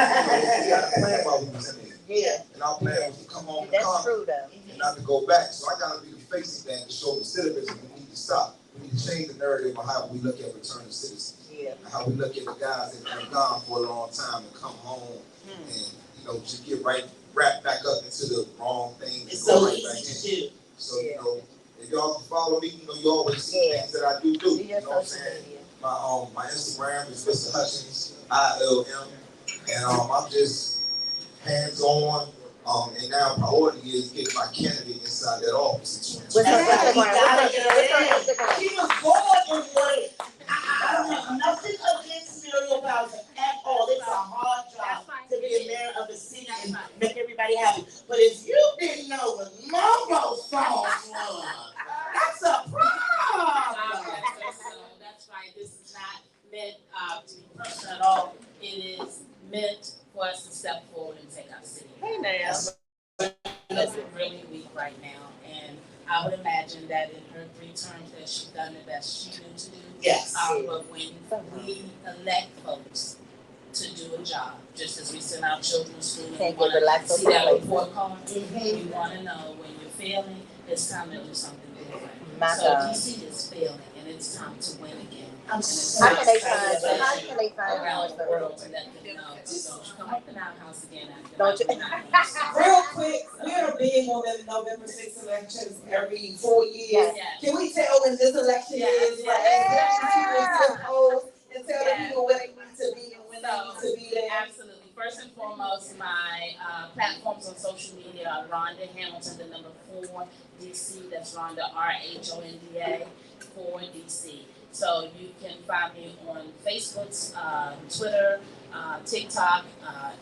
got a plan while we was in there. Yeah. And our plan was to come home and That's come true though. and not to go back. So I gotta be the face of that to show recidivism. We need to stop. We need to change the narrative of how we look at returning citizens. Yeah. And how we look at the guys that have been gone for a long time and come home and, you know, just get wrapped back up into the wrong things. It's and go so right easy back to in. do. So, you know, if y'all can follow me, you know, you always see things that I do. You know what I'm saying? My Instagram is Mr. Hutchins, ILM. And I'm just hands-on. And now priority is getting my candidate inside that office in 2020. She was born in what I don't have nothing against Muriel Bowser at all. It's a hard job to be a mayor of the city and make everybody happy. But if you didn't know what Momo songs was, that's a problem. That's right. This is not meant to be personal at all. It is meant for us to step forward and take our city. Hey now. It's really weak right now, and I would imagine that in her 3 terms that she's done the best she knew to do. Yes. But when we elect folks to do a job, just as we send our children to school and want to see that report card, you want to know when you're failing, it's time to do something different. So DC is failing, and it's time to win again. How can they find around the world to let them know? Don't you come up in our house again after Don't you? Real quick, we're big on the November 6th elections every 4 years. Yeah. Can we tell when this election is? Like, and tell the people where they need to be and when they need to be there. Absolutely. First and foremost, my platforms on social media are Rhonda Hamilton, the number 4 DC. That's Rhonda RHONDA 4 DC. So you can find me on Facebook, Twitter, TikTok,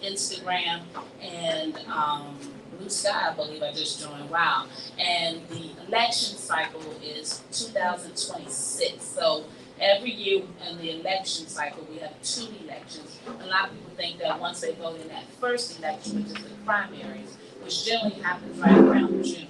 Instagram, and Blue Sky, I believe I just joined. Wow. And the election cycle is 2026. So every year in the election cycle, we have 2 elections. A lot of people think that once they vote in that first election, which is the primaries, which generally happens right around June,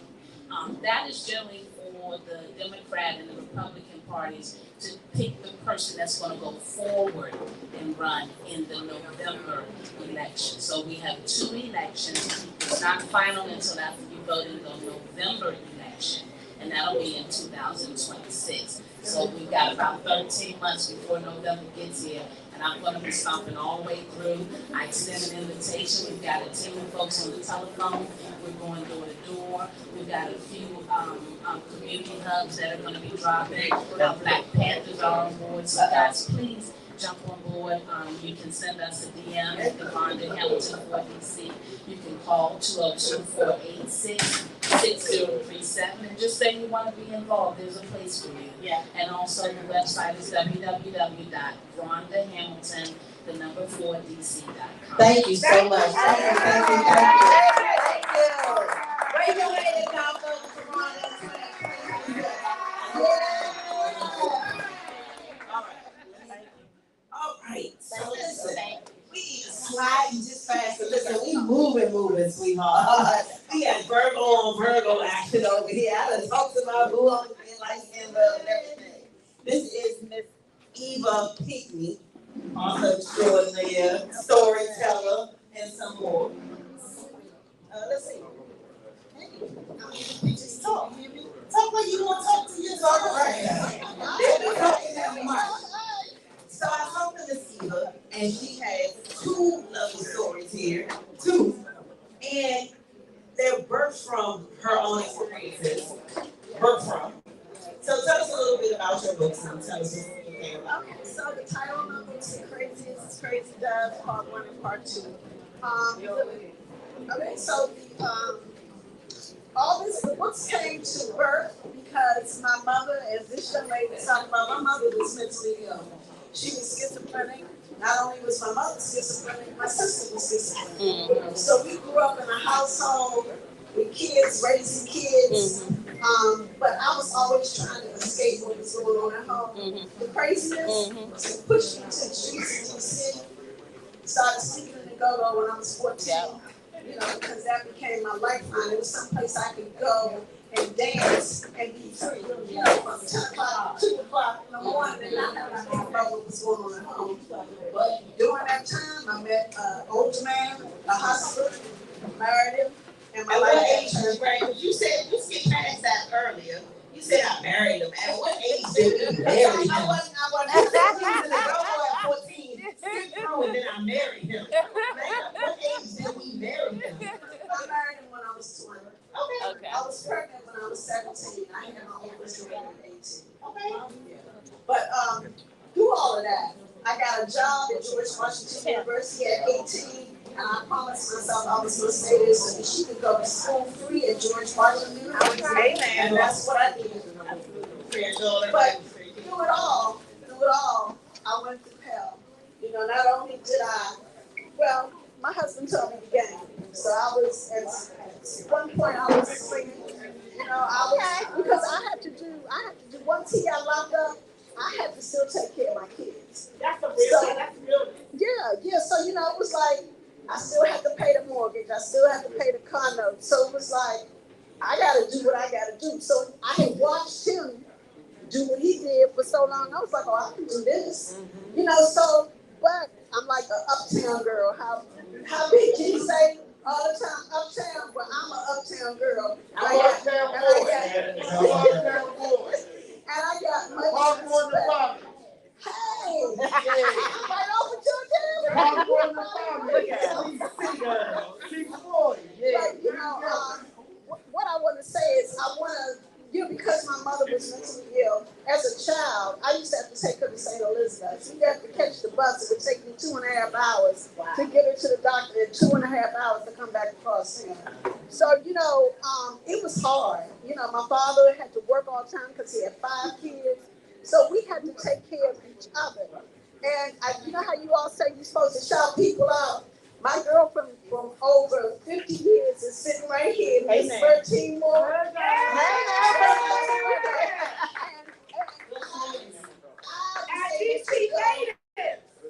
that is generally for the Democrat and the Republican parties to pick the person that's going to go forward and run in the November election. So we have 2 elections. It's not final until after you vote in the November election, and that'll be in 2026. So we've got about 13 months before November gets here, and I'm going to be stomping all the way through. I extend an invitation. We've got a team of folks on the telephone. We're going door to door. We've got a few community hubs that are going to be dropping. Black Panthers are on board. So guys, please jump on board. You can send us a DM at the Rhonda Hamilton 4 DC. You can call 202-486-6037 and just say you want to be involved. There's a place for you. Yeah. And also the website is www.rhondahamilton, the number 4dc.com. Thank you so much. Thank you. Raise your hand if y'all go to Rhonda. All right. So listen, we sliding just fast. Listen, we moving, sweetheart. We got Virgo on Virgo action over here. I done talked about who I'm like in love and everything. This is Miss Eva Pinkney, author extraordinaire, storyteller, and some more. Let's see. Hey, just talk. Talk what you want to talk to your talk right now. Talking that much. So I talked to Miss Eva, and she has 2 lovely stories here. 2. And they're birthed from her own experiences. So tell us a little bit about your books and tell us what you came about. Okay, so the title of my book is Craziest, it's Crazy Doves, part 1 and part 2. Okay, so the books came to birth because my mother, as this young lady was talking about, my mother was mentally ill. She was schizophrenic. Not only was my mother schizophrenic, my sister was schizophrenic. So we grew up in a household with kids, raising kids. But I was always trying to escape what was going on at home. The craziness was pushed me to the streets of DC. Started sleeping in the go-go when I was 14. You know, because that became my lifeline. It was someplace I could go and dance and be free. You know, from 10 o'clock, 2 o'clock in the morning, and not have to think about what was going on at home. But during that time, I met an older man, a hustler, married him, and my life changed. Right? Because you said you skipped past that earlier. You said I married him. At what age did we marry him? I wasn't. He was in the go-go at 14. Skipped through and then I married him. Like, what age did we marry him? I married him when I was 20. Okay. I was pregnant when I was 17. I had my own refrigerator at 18. Okay. Yeah. But through all of that, I got a job at George Washington University at 18. And I promised myself I was going to stay there so that she could go to school free at George Washington University. And that's what I did. But through it all, I went to hell. You know, not only did well, my husband told me the game. So I was, at one point I was singing. You know, because I had to do, once he got locked up, I had to still take care of my kids. That's real. Yeah. So, you know, it was like, I still had to pay the mortgage. I still had to pay the car note. So it was like, I got to do what I got to do. So I had watched him do what he did for so long. I was like, oh, I can do this. You know, so, but I'm like an uptown girl. How big can you say all the time? Uptown, but I'm an uptown girl. And I got much respect. Hey, I'm right over to you. But, you know, what I want to say is because my mother was mentally ill, as a child, I used to have to take her to St. Elizabeth's. We'd have to catch the bus. It would take me 2.5 hours to get her to the doctor and 2.5 hours to come back across town. So, you know, it was hard. You know, my father had to work all the time because he had 5 kids. So we had to take care of each other. And you know how you all say you're supposed to shout people out? My girlfriend from over 50 years is sitting right here. There's 13 more.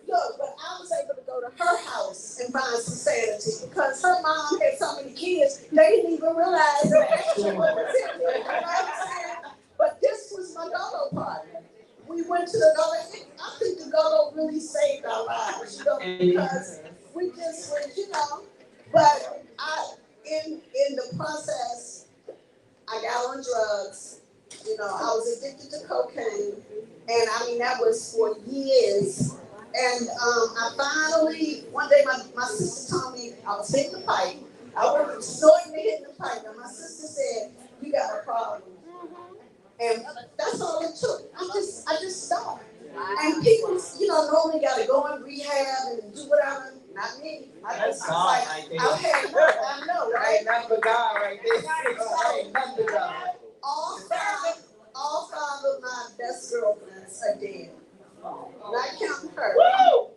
Look, but I was able to go to her house and find some sanity because her mom had so many kids, they didn't even realize that what was in there. You know what I'm saying? But this was my go-go party. We went to the go-go. I think the go-go really saved our lives, you know, because we just went, you know. But in the process, I got on drugs. You know, I was addicted to cocaine, and I mean that was for years. And I finally, one day my sister told me I was hitting the pipe. I was snorting and hitting the pipe, and my sister said, "You got a problem." And that's all it took. I just stopped. And people, you know, normally got to go in rehab and do whatever. Not me. I was like, I know, right? Nothing but God right there. Nothing but God. All five of my best girlfriends are dead. Not counting her.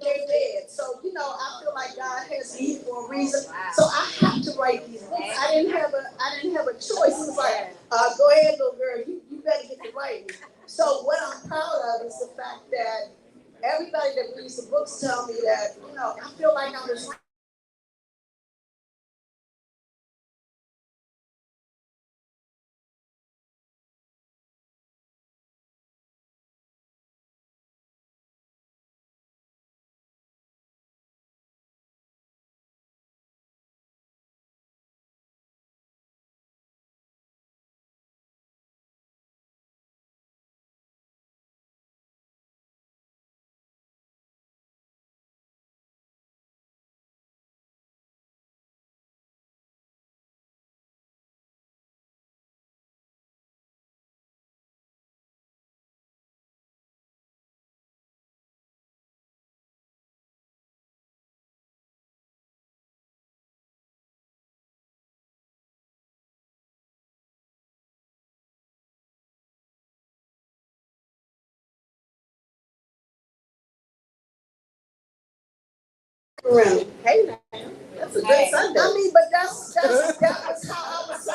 They're dead. So, you know, I feel like God has me for a reason. So I have to write these books. I didn't have a choice. It was like, go ahead, little girl, you better get to writing. So what I'm proud of is the fact that everybody that reads the books tell me that, you know, I feel like I was around. Hey now, that's a good Sunday. I mean, but that was how I was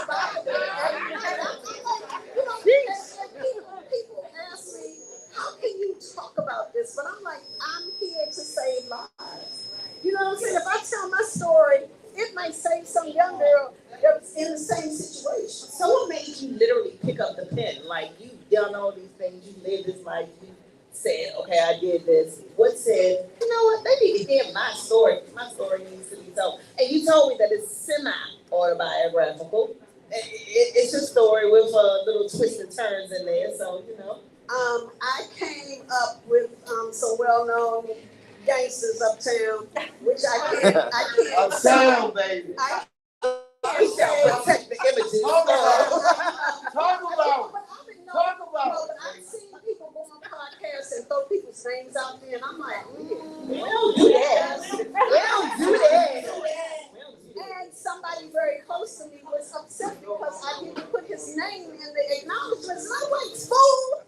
some young girl that was in the same situation. So what made you literally pick up the pen? Like, you've done all these things, you lived this life, you said, okay, I did this. What said, you know what, they need to hear my story. My story needs to be told. And you told me that it's semi-autobiographical. It's a story with little twists and turns in there, so, you know. I came up with some well-known gangsters uptown, which I can't. Uptown, baby. We shall protect the images. Talk about it. I've seen people go on podcasts and throw people's names out there, and I'm like, we don't do that. We don't do that. And somebody very close to me was upset because I didn't put his name in the acknowledgments. And I'm like, fool!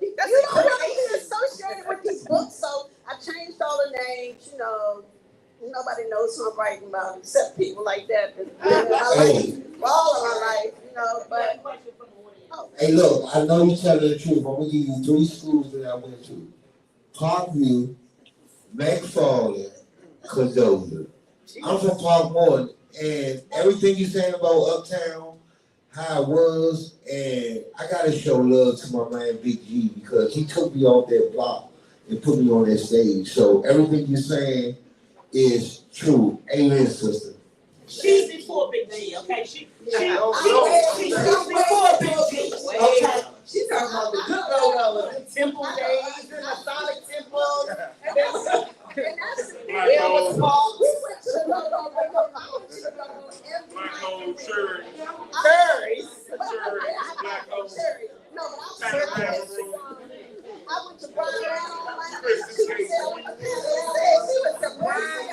You don't want to be associated with these books, so I changed all the names. You know, nobody knows who I'm writing about except people like that. All of my life, you know. But Hey, look, I know you're telling the truth. I'm gonna give you 3 schools that I went to: Parkview, McFarland, Cordova. I'm from Parkmore, and everything you're saying about Uptown, how it was, and I gotta show love to my man Big G because he took me off that block and put me on that stage. So everything you're saying is true. Amen, sister. She's before Big G, okay? She's before Big G. Okay. She's talking about the good go-go, the temple days, and the Sonic temples. And that's the thing. We went to the Go-Go Black old cherry. Cherries. Cherry. No, but I went to Brian Allen on my she was surprised.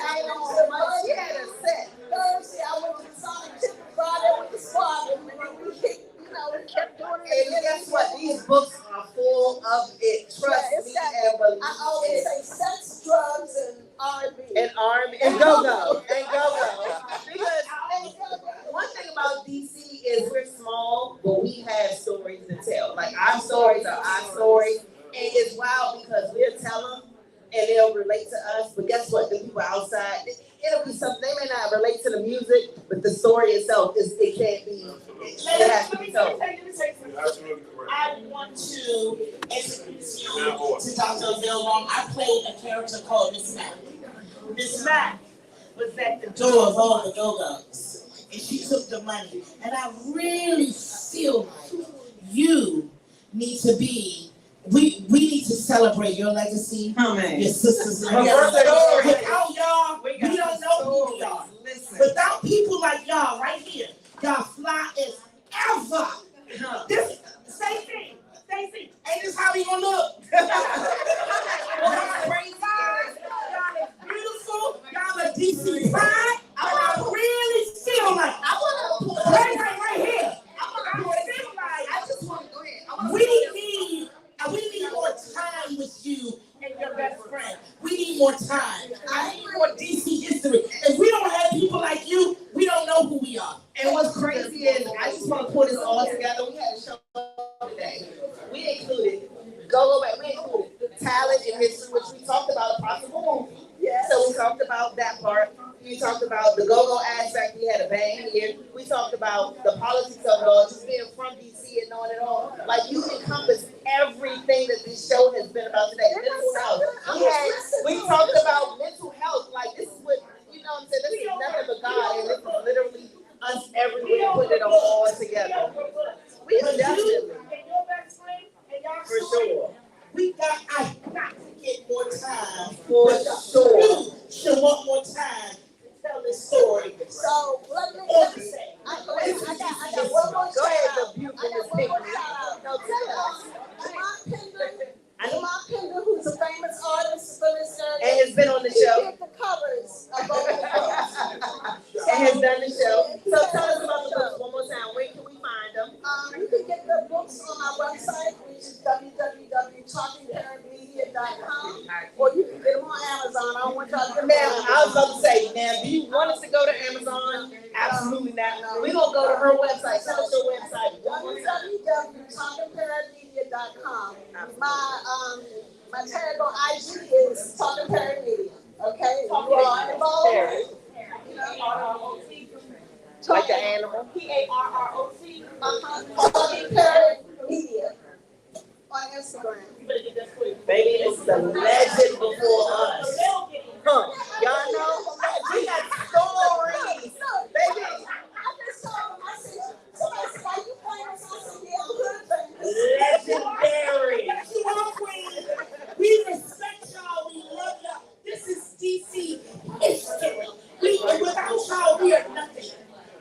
She had a set. Thursday, I went to the Sonic Temple. Friday, I went to Squad. And then we kept doing it. And guess what? These books are full of it. Trust me and believe. I always say sex, drugs, and R&B. And R&B. And go-go. And go-go. Because one thing about DC is we're small, but we have stories to tell. Like, our stories are our stories. And it's wild because we'll tell them and they'll relate to us. But guess what? The people outside, it'll be something. They may not relate to the music, but the story itself it can't be. It has to be told. I want to introduce you to Dr. Villalon. I played a character called Miss Mac. Miss Mac was at the door of all the Go-Go's, and she took the money. And I really feel like you need to be. We need to celebrate your legacy, your sisters. Without y'all, we don't know who we are. Without people like y'all right here, y'all fly as ever. This Stacey, ain't this how we gonna look? Y'all crazy, y'all is beautiful, y'all are DC pride. I really feel like right here. I just want to go ahead. We need more time with you and your best friend. We need more time. I need more DC history. If we don't have people like you, we don't know who we are. And what's crazy is, I just want to put this all together. We had a show today. We included we included talent and history, which we talked about a possible movie. Yes. So we talked about that part. We talked about the go-go aspect. We had a band here. We talked about the politics of it all, just being from DC and knowing it all. Like, you encompass everything that this show has been about today. Mental health. We talked about mental health. Like, this is what, you know what I'm saying? This is nothing but God, and this is literally us everywhere putting it all together. We definitely. For sure. I got to get more time. For sure. You should want more time to tell this story. So let me say, I got one more shout out. Go ahead, the beautiful Pinkney. No, tell us. Chyna'Pin, who's a famous artist for this area. And has been on the show. He did the covers of both the books. And has done the show. So tell us about the books one more time. Where can we find them? You can get the books on our website, which is www.talkingparentmedia.com, or you can get them on Amazon. I don't want y'all to Now, I was about to say, now, do you want us to go to Amazon? Absolutely not. We're going to go to her website. Tell us your website. www.talkingparentmedia.com. My tag on IG is Talking Parent Media. Okay? You are involved. Like the animal. PARROT. Talking Parrot Media on Instagram. Baby, it's the legend before us. Huh? Y'all know? We got stories. Baby. I just told him, I said, somebody said, are you famous? I said, yeah, I'm good famous. Legendary. You are queen. We respect y'all. We love y'all. This is DC history. Without y'all, we are nothing.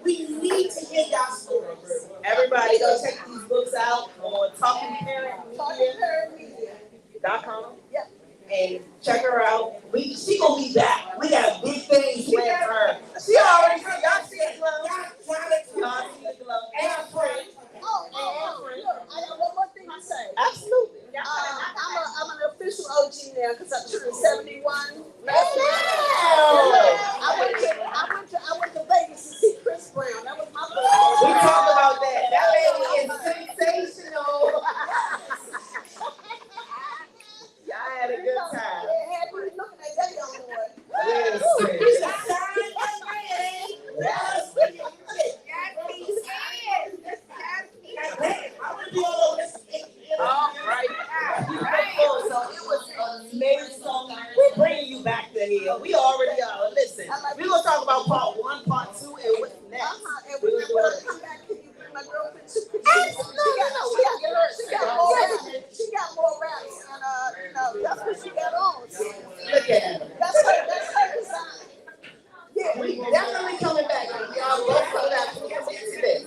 We need to hear y'all stories. Everybody go check these books out on TalkingParrotMedia.com. Yep. And check her out. She gonna be back. We got big things planned for her. She already said, y'all see the glove. Y'all see the glove. And a friend. Look, I got one more thing to say. Absolutely. I'm an official OG now because I turned 71. I went to Vegas to see Chris Brown. That was my birthday. We talked about that. That lady is sensational. Y'all had a good time. Yeah, had me looking at that young boy. All right. So it was amazing. We're bringing you back to here. We already are. Listen, we're going to talk about part 1, part 2, and what's next. And when I come back, can you bring my girlfriend too? She got more raps, and that's what she got on. Look at her. That's her design. Yeah, We definitely coming back. Y'all both come back to this.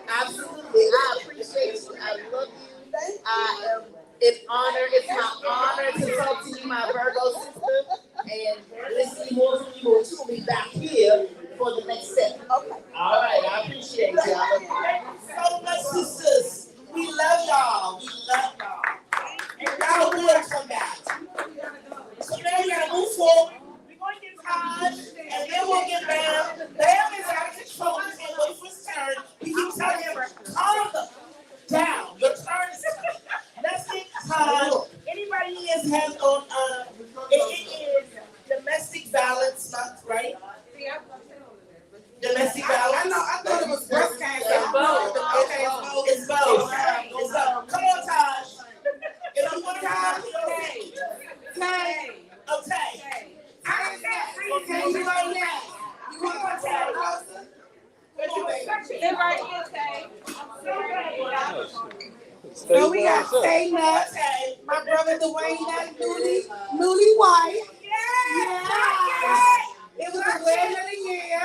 Absolutely. I appreciate you. I love you. I am in honor. It's my honor to talk to you, my Virgo sister. And let's see more from you. She will be back here for the next step. Okay. All right. I appreciate you. Thank you so much, sisters. We love y'all. We love y'all. And y'all will come back. So now we gotta move forward. We're going to get Taj, and then we'll get Bam. Bam is out of control. He's going to wait for his turn. We keep telling him, calm down. Your turn is coming. Let's get Taj. Anybody has had on, it is domestic violence month, right? Domestic violence. I thought it was breast cancer. It's both. Okay, it's both. It's both. Come on, Taj. If you want to ride, Tay. Oh, Tay. I can't tell you right now. You want to tell closer? Sit right here, Tay. So we got Tay Nutt, my brother Dwayne Nutt, newly white. Yeah. It was the wedding of the year.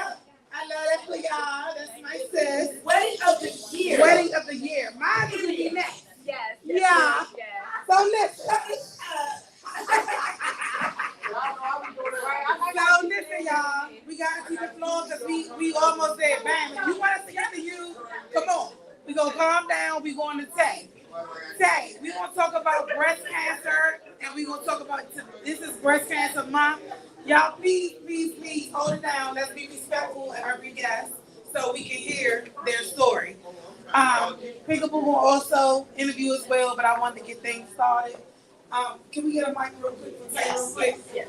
I love that for y'all. That's my sis. Wedding of the year. Wedding of the year. Mine is gonna be next. Yes. Yeah. So listen. So listen, y'all. We gotta keep it flowing because we almost there. Bam. If you want us to get to you, come on. We gonna calm down. We going to Tay. Tay, we gonna talk about breast cancer, and we gonna talk about this is breast cancer month. Y'all, please, hold it down. Let's be respectful of every guest so we can hear their story. Pinkaboo will also interview as well, but I wanted to get things started. Can we get a mic real quick for Tay real quick? Yes.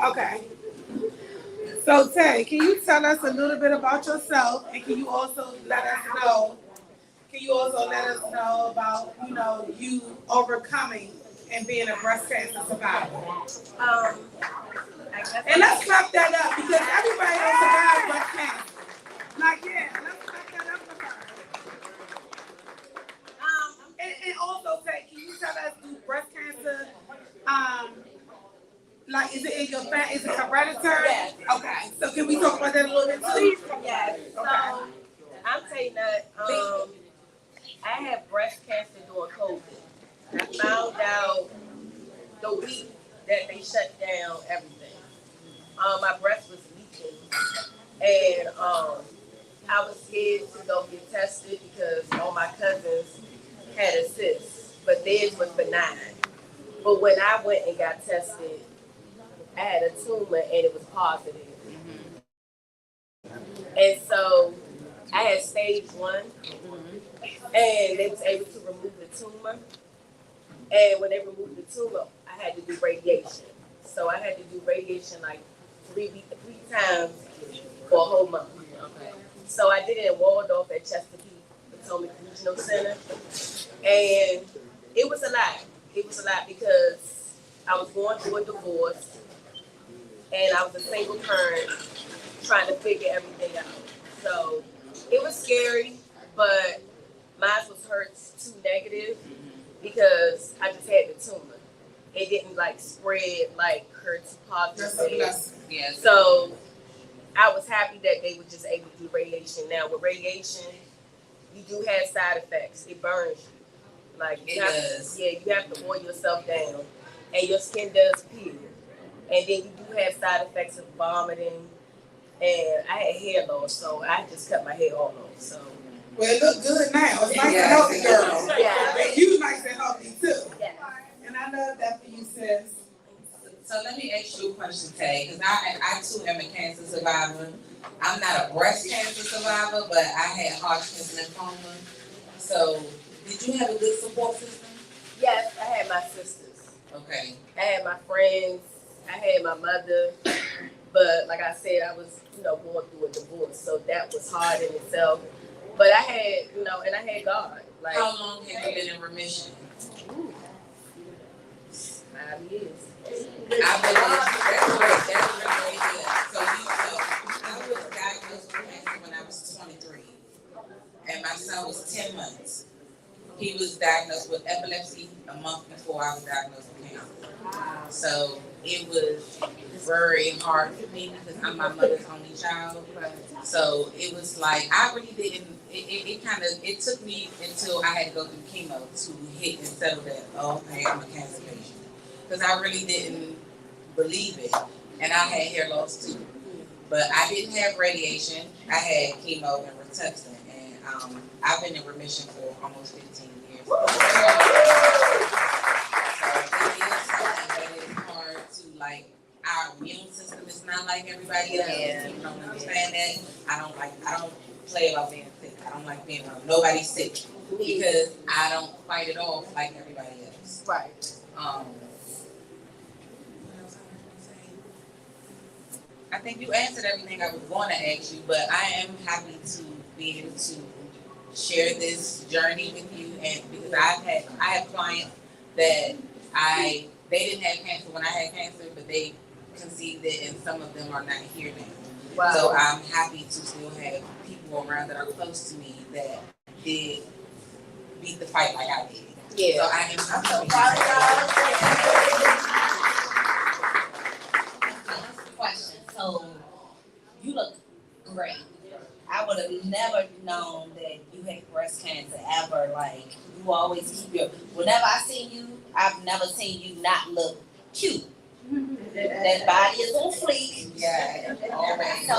Okay. So Tay, can you tell us a little bit about yourself, and can you also let us know about, you overcoming and being a breast cancer survivor? And let's clap that up because everybody don't survive breast cancer. Like, yeah, let's clap that up for her. And also, Tay, can you tell us, do breast cancer, like, is it in your family? Is it hereditary? Yes. Okay, so can we talk about that a little bit too? Yes. So, I'm saying that I had breast cancer during COVID. I found out the week that they shut down everything. My breast was leaking, and I was scared to go get tested because all my cousins had a cyst, but theirs was benign. But when I went and got tested, I had a tumor and it was positive. And so I had stage 1, and they was able to remove the tumor. And when they removed the tumor, I had to do radiation. So I had to do radiation like 3 times for a whole month. So I did it in Waldorf at Chesapeake Potomac Regional Center. And it was a lot. It was a lot because I was going through a divorce and I was a single parent trying to figure everything out. So it was scary, but mine was hurt too negative because I just had the tumor. It didn't like spread like HER2 positive. Yeah. So I was happy that they were just able to do radiation. Now with radiation, you do have side effects. It burns you. Like you you have to oil yourself down, and your skin does peel. And then you do have side effects of vomiting. And I had hair loss, so I just cut my hair all off. So well, it look good now. It's nice and healthy, girl. Yeah. You nice and healthy too. Yeah. And I love that for you, sis. So let me ask you a question, Tay, because I too am a cancer survivor. I'm not a breast cancer survivor, but I had Hodgkin's lymphoma. So did you have a good support system? Yes, I had my sisters. Okay. I had my friends. I had my mother. But like I said, I was, going through a divorce, so that was hard in itself. But I had, and I had God. Like, how long have you been in remission? 5 years. I believe that's really good. So I was diagnosed with cancer when I was 23, and my son was 10 months. He was diagnosed with epilepsy a month before I was diagnosed with cancer. So it was very hard for me because I'm my mother's only child. So it was like, I really didn't, it took me until I had to go through chemo to hit and settle that, oh, okay, I'm a cancer patient. Because I really didn't believe it. And I had hair loss too. But I didn't have radiation. I had chemo and Rituxan. And I've been in remission for almost 15 years. So it is something that is hard to, like, our immune system is not like everybody else. Yeah. You don't understand that. I don't play about being sick. I don't like being around nobody's sick because I don't fight it off like everybody else. Right. I think you answered everything I was going to ask you, but I am happy to be able to share this journey with you, and because I have clients that they didn't have cancer when I had cancer, but they conceived it, and some of them are not here now. Wow. So I'm happy to still have people around that are close to me that did beat the fight like I did. Yeah. So I am Question. So you look great. I would have never known that you had breast cancer ever. Like, you always keep your. Whenever I see you, I've never seen you not look cute. That body is on fleek. Yeah.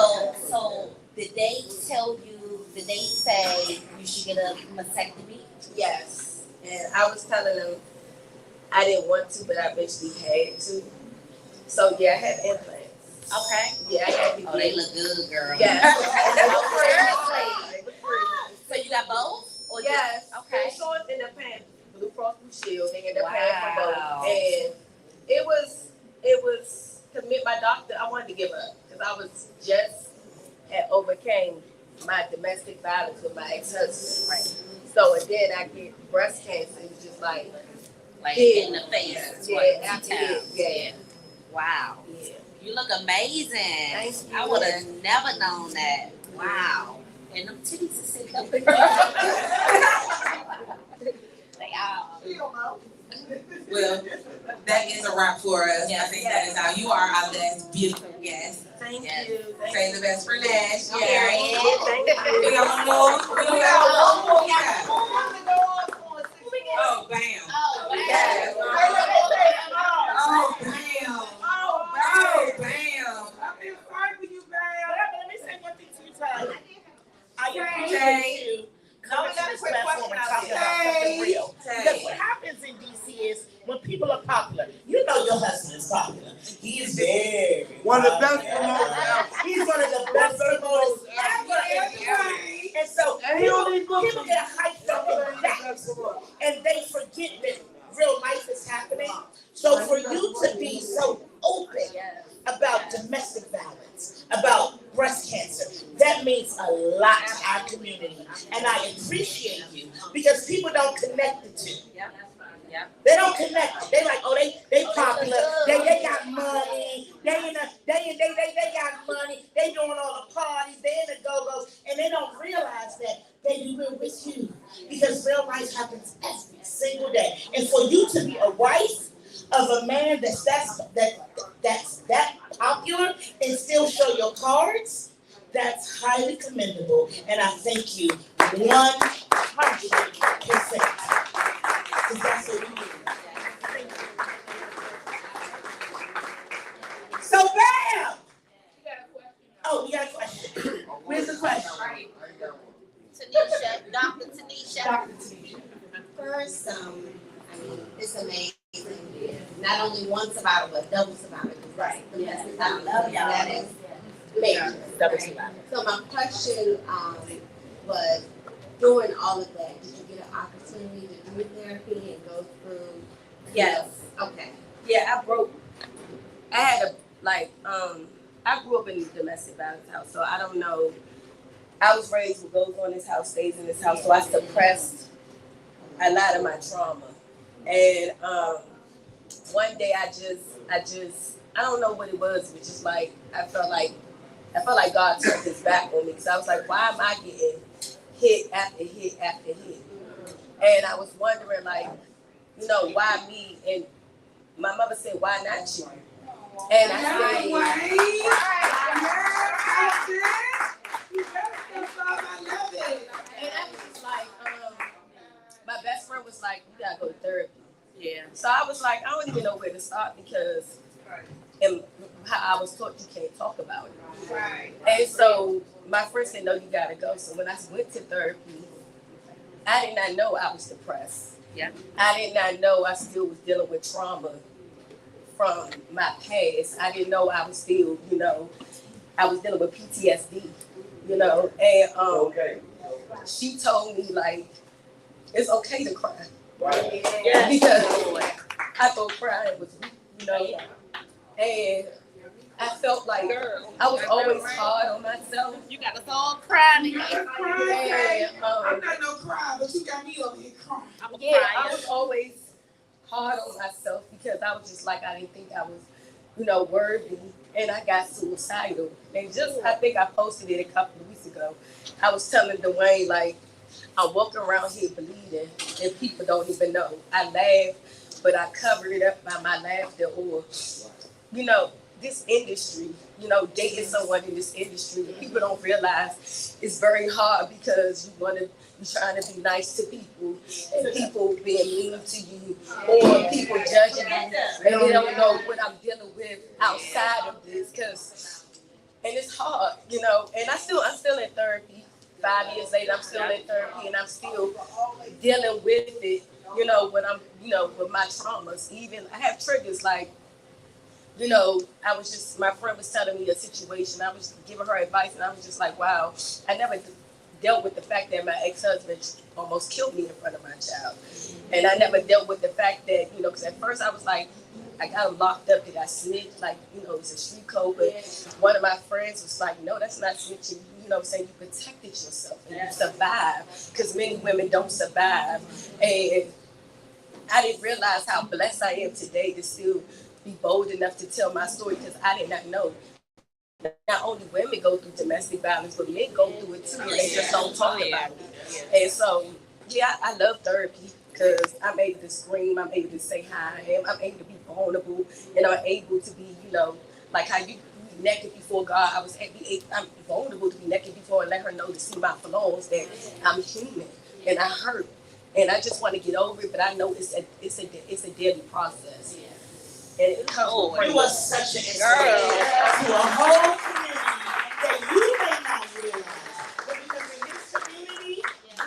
So did they tell you? Did they say you should get a mastectomy? Yes. And I was telling them I didn't want to, but I eventually had to. So yeah, I have implants. Okay. Yeah, I had to. Oh, they look good, girl. Yeah. So you got both? Or yes. Just, okay. The shorts and the pants, Blue Cross Blue Shield. They ended up paying for both, and it was to meet my doctor. I wanted to give up because I was just had overcame my domestic violence with my ex-husband. Right. So and then I get breast cancer. It was just like in the face. Yeah, after it. Yeah. Wow. Yeah. You look amazing. Thank you. I would have never known that. Wow. And them titties are sitting up in They are. Well, that is a wrap for us. I think that is how you are our last beautiful guest. Thank you. Say the best for last. Thank you. We got one more. We don't got one more. Yeah. Oh, bam. Oh, wow. Yes. Oh, bam. Oh, bam. I feel sorry for you, babe. Let me say one thing to you, Ty. I Tay. appreciate you coming to this platform and talking about something real. Because what happens in DC is when people are popular, you know your husband is popular. He is very One of the best promoters ever. He's one of the best promoters ever. And so people get hyped up in that, and they forget that real life is happening. So for you to be so open about domestic violence, about breast cancer, that means a lot lot to our community. And I appreciate you because people don't connect the two. They don't connect. They like, oh, they popular. They got money. They got money. They doing all the parties. They in the go-go's, and they don't realize that baby, we're with you because real life happens every single day. And for you to be a wife of a man that's that popular and still show your cards, that's highly commendable. And I thank you 100%. Because that's what you do. So bam! Oh, you got a question. Where's the question? Tanisha, Dr. Tanisha. Dr. Tanisha. First, it's amazing. Not only one survivor, but double survivor. Right. Yes. I love y'all. That is major. Double survivor. So my question was, during all of that, did you get an opportunity to do therapy and go through? Yes. Okay. Yeah, I had a, I grew up in a domestic violence house, so I don't know. I was raised with goes on this house, stays in this house, so I suppressed a lot of my trauma. And one day I don't know what it was, but just like, I felt like God turned his back on me, because I was like, why am I getting hit after hit after hit? And I was wondering, why me? And my mother said, why not you? And I said, and I was just like, my best friend was like, you gotta go to therapy. Yeah. So I was like, I don't even know where to start, because how I was taught you can't talk about it. Right. And so my friend said, no, you gotta go. So when I went to therapy, I did not know I was depressed. Yeah. I did not know I still was dealing with trauma from my past. I didn't know I was still, I was dealing with PTSD, and she told me, it's okay to cry. Right. Yeah. Because I thought crying was weak, and I felt like I was always hard on myself. You got us all crying. I'm not no cry, but you got me over here crying. I was always hard on myself, because I was just like, I didn't think I was, worthy, and I got suicidal. And I think I posted it a couple of weeks ago. I was telling Dwayne, I'm walking around here bleeding, and people don't even know. I laugh, but I cover it up by my laughter, or, this industry, dating someone in this industry, people don't realize it's very hard, because you're trying to be nice to people, and people being mean to you, or people judging you, and they don't know what I'm dealing with outside of this, and it's hard, and I'm still in therapy. 5 years later, I'm still in therapy, and I'm still dealing with it, when I'm, with my traumas. Even I have triggers, my friend was telling me a situation, I was giving her advice, and I was just like, wow, I never dealt with the fact that my ex-husband almost killed me in front of my child. And I never dealt with the fact that, because at first I was like, I got him locked up, did I snitch? It's a street code, but one of my friends was like, no, that's not snitching. Saying you protected yourself and you survived, because many women don't survive. And I didn't realize how blessed I am today to still be bold enough to tell my story, because I did not know. Not only women go through domestic violence, but men go through it too, and they just don't talk about it. And so, I love therapy, because I'm able to scream, I'm able to say hi, I'm able to be vulnerable, and I'm able to be, how you naked before God. I'm vulnerable to be naked before and let her know, to see my flaws, that I'm human and I hurt, and I just want to get over it. But I know it's a daily process. And it comes with you are such an inspiration to a whole community that you may not realize, but because in this community,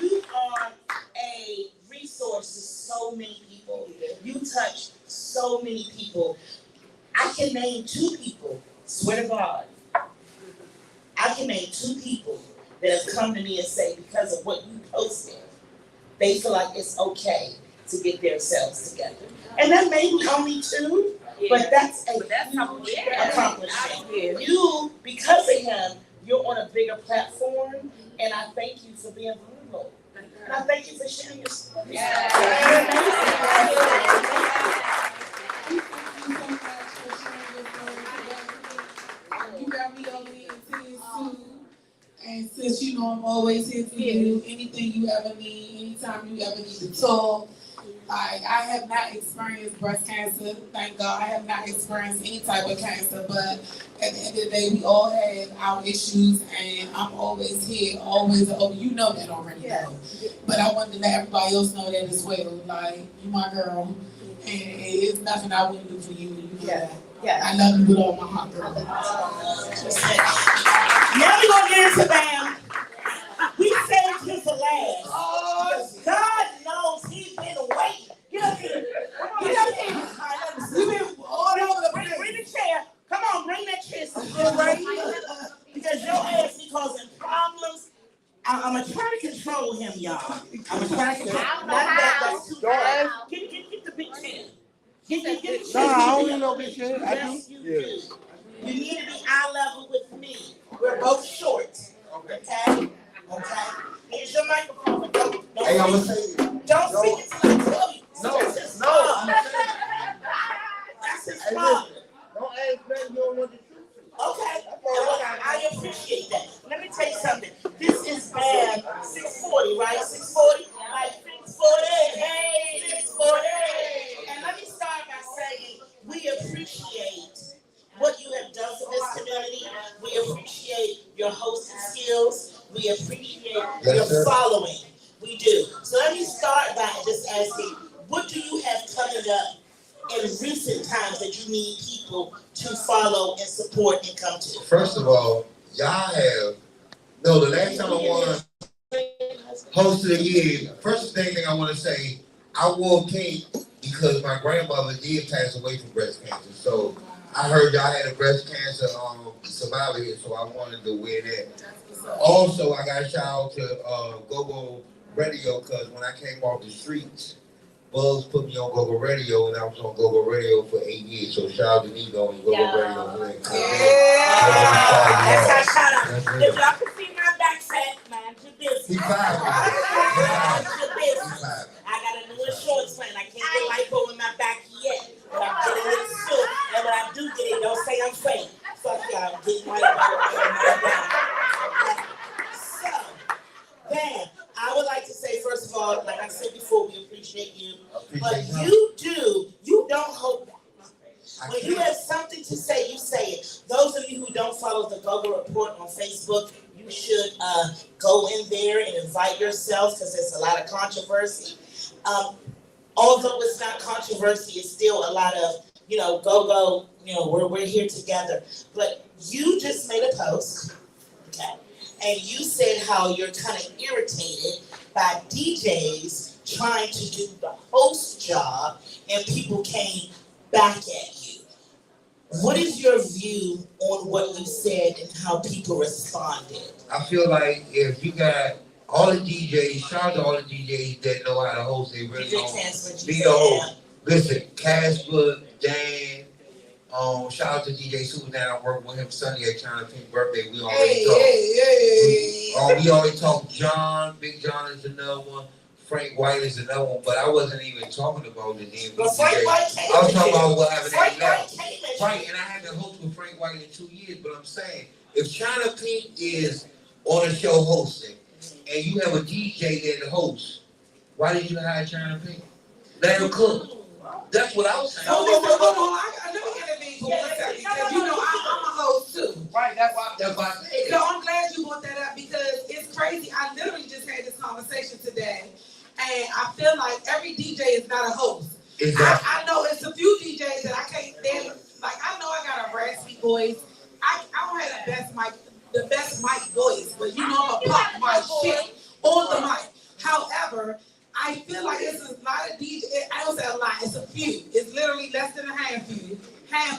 you are a resource to so many people. You touch so many people. I can name 2 people. Swear to God, I can name 2 people that have come to me and say, because of what you posted, they feel like it's okay to get themselves together. And that may be only 2, but that's a huge accomplishment. You, because of him, you're on a bigger platform, and I thank you for being vulnerable. And I thank you for sharing your story. You got me over here in tears too. And since you know I'm always here for you, anything you ever need, anytime you ever need to talk. Like, I have not experienced breast cancer, thank God. I have not experienced any type of cancer, but at the end of the day, we all have our issues, and I'm always here, always. Oh, you know that already, though. But I wanted to let everybody else know that as well. Like, you my girl, and it's nothing I wouldn't do for you. You know that. I love you with all my heart, girl. Now we're gonna get into Bam. We saved him for last. Oh, God knows he's been waiting. Get up here. Get up here. You've been all over the place. Bring the chair. Come on, bring that chair. Right here. Because your ass be causing problems. I'm going to try to control him, y'all. I'm going to try to control him. That's too bad. Get the big chair. Get the chair. No, I don't need no big chair. Yes, you do. You need to be eye level with me. We're both short. Okay? Okay? Here's your microphone. Don't Hey, I'm gonna speak until I tell you. That's his father. That's his father. Don't ask me, you don't want the truth. Okay. I appreciate that. Let me tell you something. This is Bam 640, right? 640? Like 640. Hey, 640. And let me start by saying we appreciate what you have done for this community. We appreciate your hosting skills. We appreciate your following. We do. So let me start by just asking, what do you have coming up in recent times that you need people to follow and support and come to? First of all, y'all have, no, the last time I won host of the year, first thing I want to say, I wore pink because my grandmother did pass away from breast cancer. So I heard y'all had a breast cancer survivor here, so I wanted to wear that. Also, I got a shout out to GoGoRadio because when I came off the streets, Buzz put me on GoGoRadio, and I was on GoGoRadio for 8 years. So shout out to Nico and GoGoRadio. That's our shout out. If y'all can see my back fat, mind your business. He fine. Mind your business. I got a new insurance plan. I can't get lipo in my back yet, but I'm getting it soon. And when I do get it, don't say I'm fake. Fuck y'all, I'm getting lipo in my back. So, Bam, I would like to say, first of all, like I said before, we appreciate you. But you don't hold back. When you have something to say, you say it. Those of you who don't follow the GoGo Report on Facebook, you should go in there and invite yourselves because there's a lot of controversy. Although it's not controversy, it's still a lot of, GoGo, we're here together. But you just made a post, okay? And you said how you're kind of irritated by DJs trying to do the host job and people came back at you. What is your view on what you said and how people responded? I feel like if you got all the DJs, shout out to all the DJs that know how to host, they really don't be the host. Listen, Casper, Dan, shout out to DJ Superman. I worked with him Sunday at Chyna'Pink birthday. We already talked. We already talked. John, Big John is another one. Frank White is another one. But I wasn't even talking about the name. But Frank White came. I was talking about what happened Frank now. White came. Right, and I haven't hosted with Frank White in 2 years. But I'm saying, if Chyna'Pink is on a show hosting, and you have a DJ there to host, why did you hire Chyna'Pink? Let him cook. That's what I was saying. Hold on. I never get a name for 1 second because I'm a host too. Right, that's why I said. So I'm glad you brought that up because it's crazy. I literally just had this conversation today, and I feel like every DJ is not a host. Exactly. I know it's a few DJs that I can't stand. Like I know I got a raspy voice. I don't have the best mic voice, but I'm gonna pop my shit on the mic. However, I feel like it's a lot of DJs. I don't say a lot. It's a few. It's literally less than a handful.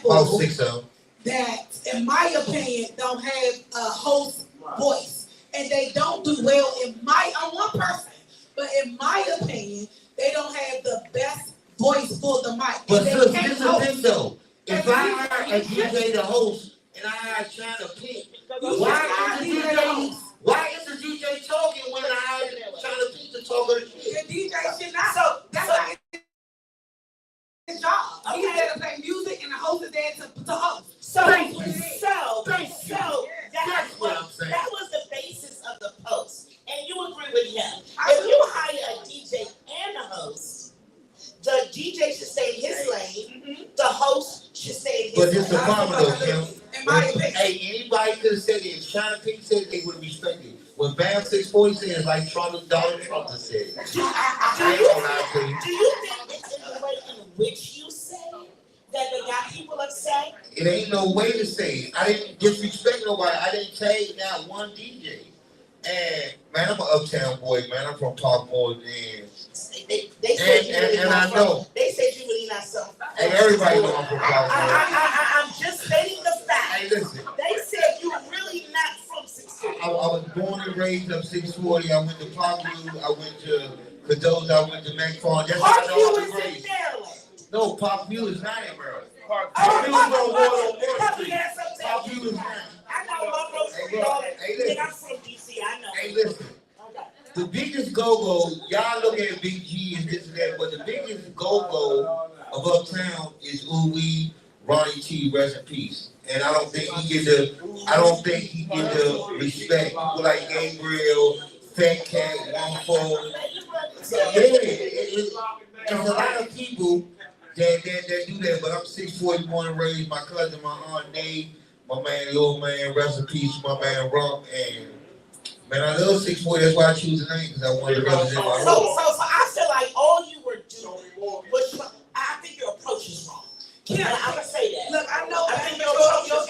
About 6 of them. That, in my opinion, don't have a host voice, and they don't do well. I'm one person, but in my opinion, they don't have the best voice for the mic. But this is the thing, though. If I hire a DJ to host and I hire Chyna'Pink, Why is the DJ talking when I'm trying to teach the talker the shit? The DJ should not. So that's not his job. He's there to play music and the host is there to host. That's what I'm saying. That was the basis of the post. And you agree with him. If you hire a DJ and a host, the DJ should stay in his lane, the host should stay in his lane. But this is the problem though, Kim. Hey, anybody could have said it. If Chyna'Pink said it, they would have respected it. When Bam 640 said it, like Donald Trump has said it. Do you think it's in the way in which you say that they got people upset? It ain't no way to say it. I didn't disrespect nobody. I didn't tag not one DJ. And man, I'm an uptown boy, man. I'm from Parkmore, and They said you really and not I know. They said you really not so. And everybody know I'm from Parkmore. I'm just stating the fact. Hey, listen. They said you really not from 640. I was born and raised up 640. I went to Parkview. I went to Cadoza. I went to McFarland. That's how I know I was raised. No, Parkview is not in Maryland. Parkview is on Ward Street. Parkview is not. I know Monroe Street. Hey, listen. I'm from DC. I know. Hey, listen. The biggest go-go, y'all look at Big G and this and that, but the biggest go-go of uptown is Ooh-Wee, Ronnie T, rest in peace. And I don't think he get the respect. People like Gabriel, Fat Cat, One Fold. It's a lot of people that do that, but I'm 6'4", born and raised. My cousin, my aunt Nate, my man Lil Man, rest in peace, my man Rump, and man, I love 6'4", that's why I choose the name, because I wanted to represent my So I feel like all you were doing was, I think your approach is wrong. I'm gonna say that. Look, I know I that think your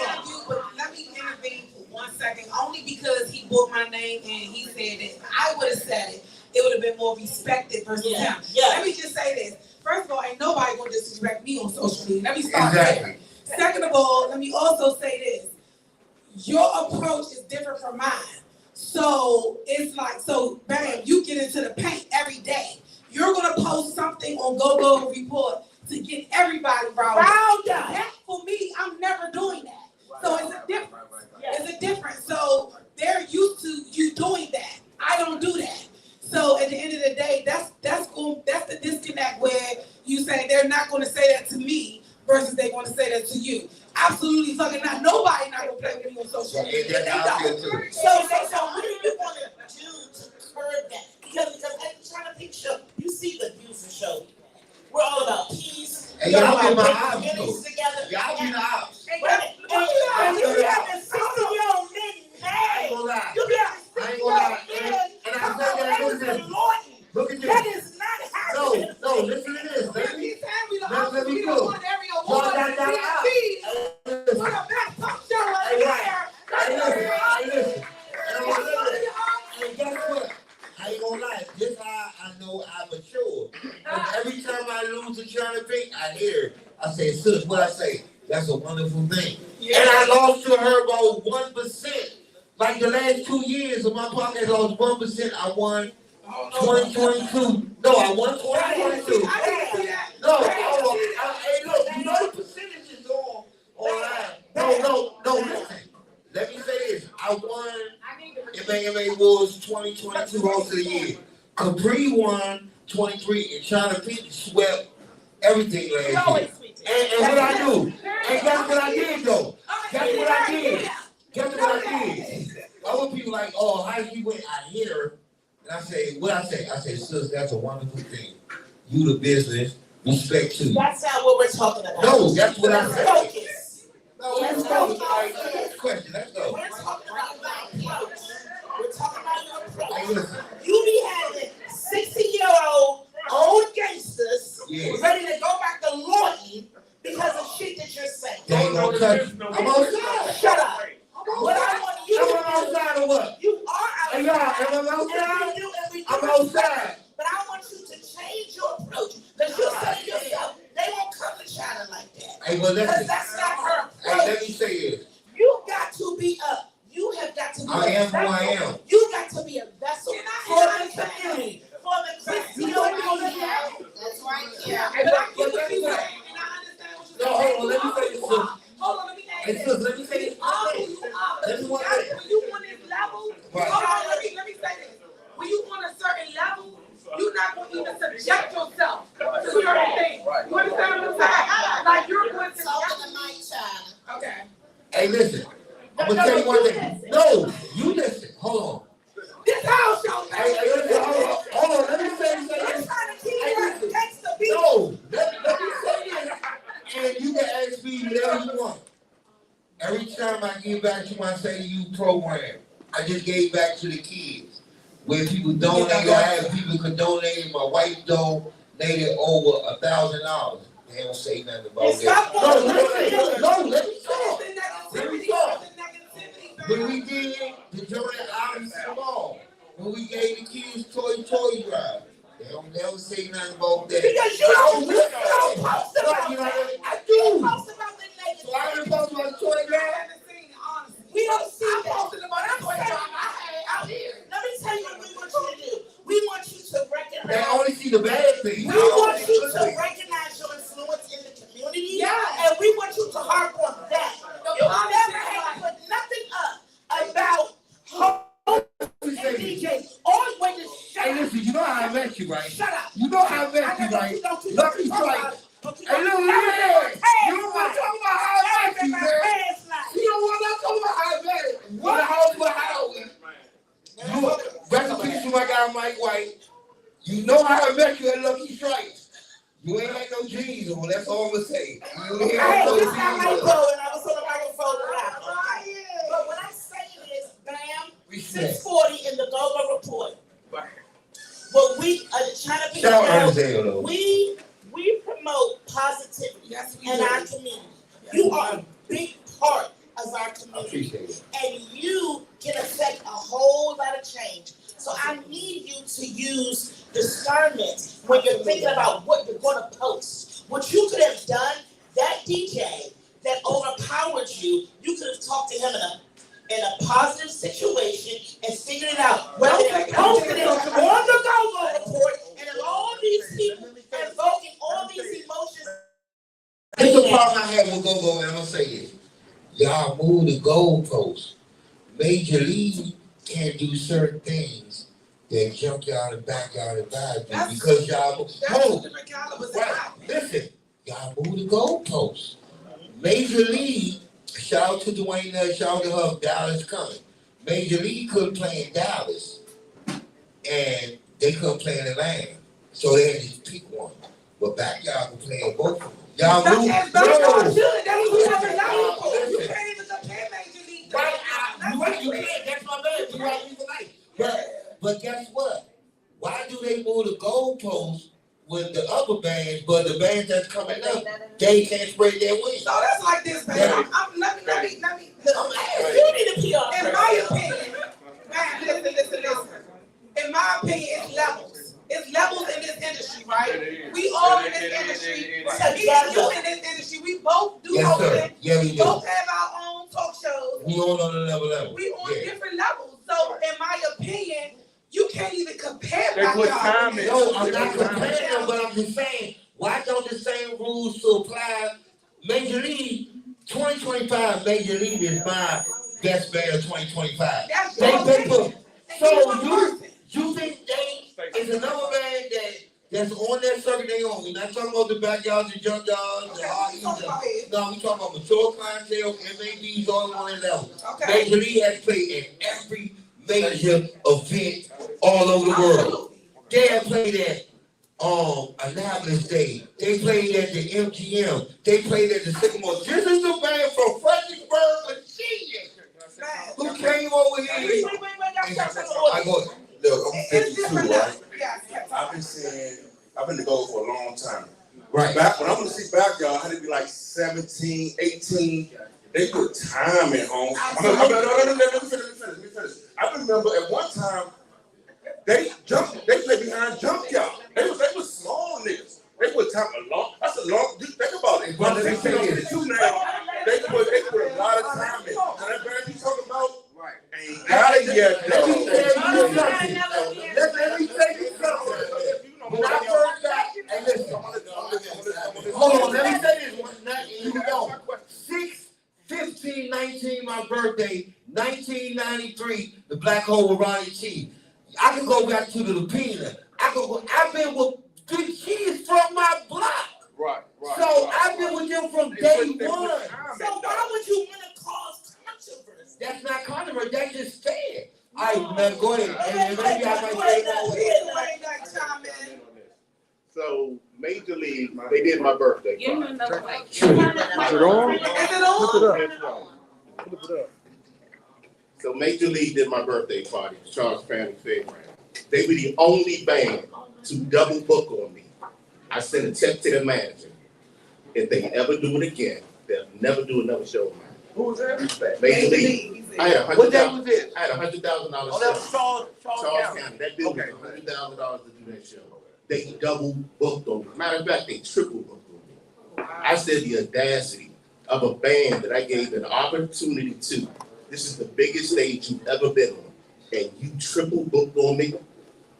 interview, but let me intervene for 1 second. Only because he brought my name and he said that if I would have said it, it would have been more respected versus him. Yeah. Let me just say this. First of all, ain't nobody gonna disrespect me on social media. Let me start there. Second of all, let me also say this. Your approach is different from mine. So it's like, bam, you get into the paint every day. You're gonna post something on GoGo Report to get everybody riled up. That for me, I'm never doing that. So it's a difference. It's a difference. So they're used to you doing that. I don't do that. So at the end of the day, that's the disconnect where you say they're not going to say that to me versus they want to say that to you. Absolutely fucking not. Nobody not gonna play with me on social media. So what do you want to do to curb that? Because at the Chyna'Pink show, you see the beautiful show. We're all about peace. Hey, y'all get my eyes together. Y'all get the eyes. You have a 60-year-old men. I ain't gonna lie. You have a 60-year-old men. And I said that, look at this. That is not happening. No, listen to this. Let me go. And guess what? I ain't gonna lie. This how I know I'm mature. Every time I lose a Chyna'Pink, I hear it. I say, sis, what I say? That's a wonderful thing. Yeah. And I lost to her about 1%. Like the last 2 years of my pocket lost 1%. I won 2022. No, I won 2022. No, hey, look, you know the percentages online. No, listen. Let me say this. I won MAMA Awards 2022 Host of the Year. Capri won 23 and Chyna'Pink swept everything last year. And what I do? And guess what I did though? Guess what I did? Other people like, oh, how did you win? I hit her. And I say, what I say? I say, sis, that's a wonderful thing. You the business, respect to you. That's not what we're talking about. No, that's what I said. Focus. No, let's go. All right, next question. Let's go. We're talking about my approach. We're talking about your approach. Hey, listen. You be having 60-year-old old gangsters ready to go back to Lawton because of shit that you're saying. They ain't gonna touch you. I'm outside. Shut up. What I want you to do. I'm outside or what? You are outside. Hey, y'all, am I outside? I'm outside. But I want you to change your approach. Because you say yourself, they won't come to China like that. Hey, well, because that's not her approach. Hey, let me say this. You got to be up. You have got to be I am who I am. You got to be a vessel for the community. For the Christian community. That's right. Yeah. But I get what you're saying, and I understand what you're saying. No, hold on, let me say this. Hold on, let me ask Hey, sis, let me say this. Let me one thing. I'm gonna tell you one thing. No, you listen. Hold on. This house show, Hey, listen, hold on. Let me say this. No, let me say this. And you can ask me whatever you want. Every time I give back to my Say You program, I just gave back to the kids. Where people donate, I have people could donate. My wife donated over $1,000. They don't say nothing about that. No, let me talk. Let me talk. When we did the Jordan Island Small, when we gave the kids toy drive, they don't never say nothing about that. Because you don't post about that. I do. So I didn't post about the toy drive. We don't see I'm that. posting about that toy drive I had out here. Let me tell you what we want you to do. We want you to recognize. They only see the bad things. We want you to recognize your influence in the community. Yeah. And we want you to harp on that. You never had to put nothing up about home and DJs. All the way to shut Hey, up. listen, you know how I met you, right? Shut up. You know how I met you, right? Lucky Strike. Hey, look, you don't want to talk about how I met you, man. You don't want to talk about how I met you. What the house with Howard? Rest in peace to my guy Mike White. You know how I met you at Lucky Strikes. You ain't had no jeans on, that's all I'm going to say. You ain't had no jeans on. I was on the microphone laughing. But what I'm saying is, bam, 640 in the GoGo report. But we, Chyna'Pin, we promote positivity in our community. You are a big part of our community. And you can affect a whole lot of change. So I need you to use discernment when you're thinking about what you're going to post. What you could have done, that DJ that overpowered you, you could have talked to him in a positive situation and figured it out. Whether they posted it on the GoGo report and all these people invoking all these emotions. It's the problem I have with GoGo, and I'm going to say it. Y'all move the goalposts. Major League can't do certain things that junkyard and backyard and vibe do because y'all listen, y'all move the goalposts. Major League, shout out to Dwayne Nutt, shout out to her, Dallas coming. Major League couldn't play in Dallas, and they couldn't play in Atlanta, so they had to pick one. But backyard could play in both of them. Y'all move. You can't even compare Major League. Right, you can't. That's my bad. You right, you right. But guess what? Why do they move the goalposts with the upper bands, but the bands that's coming up, they can't spread their wings? So that's like this, man. Yeah. Let me. You need a PR. In my opinion, man, listen. In my opinion, it's levels. It's levels in this industry, right? We all in this industry. You in this industry. We both do hosting. Yeah, we do. Both have our own talk shows. We all on the level. We on different levels. So, in my opinion, you can't even compare. No, I'm not comparing them, but I'm just saying, why don't the same rules apply? Major League 2025, Major League is my best band of 2025. So you think they is another band that's on that circuit they own? We're not talking about the backyards, the junkyards, the REs. No, we talking about mature clientele, MABs, all on that level. Major League has played in every major event all over the world. They have played at Annapolis Day. They played at the MGM. They played at the Sycamore. This is the band from Fredericksburg, Virginia, who came over here. I go, look, I'm 52, right? I've been to go for a long time. Right. Back when I'm gonna see backyard, I had to be like 17, 18. They put time at home. Let me finish. I remember at one time they played behind junkyard. They was small niggas. They put time a long. That's a long. Think about it. But they put a lot of time in. So that band you talking about? Right. Ain't got it yet though. Let me tell you something. When I first got, and listen, hold on, let me say this one night, and you know, 6/15/19, my birthday, 1993, the Black Hole with Ronnie T. I can go back to the Lupina. I've been with good kids from my block. Right. So I've been with them from day one. So why would you want to cause controversy? That's not controversy. That's just fair. All right, man, go ahead. And maybe I might say that. So Major League, they did my birthday. Give him another mic. Is it on? Is it on? Flip it up. So Major League did my birthday party, the Charles Family Fairground. They were the only band to double book on me. I sent a text to the manager. If they ever do it again, they'll never do another show of mine. Who was that? Major League. I had What day was it? I had $100,000. Oh, that was Charles County. That dude was $100,000 to do that show. They double booked on me. Matter of fact, they triple booked on me. I said the audacity of a band that I gave an opportunity to. This is the biggest stage you've ever been on, and you triple booked on me.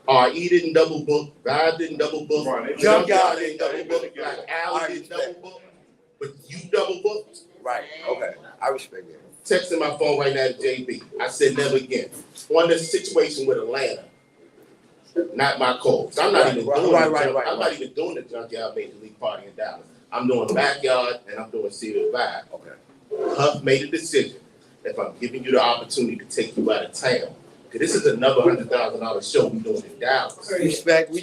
R.E. didn't double book, Vibe didn't double book, Junkyard didn't double book, like Alley didn't double book, but you double booked. Right, okay, I respect that. Texting my phone right now to JB. I said never again. On this situation with Atlanta, not my call. I'm not even doing I'm not even doing the Junkyard Major League Party in Dallas. I'm doing Backyard and I'm doing Serious Vibe. Okay. Huff made a decision. If I'm giving you the opportunity to take you out of town, because this is another $100,000 show we doing in Dallas. Respect.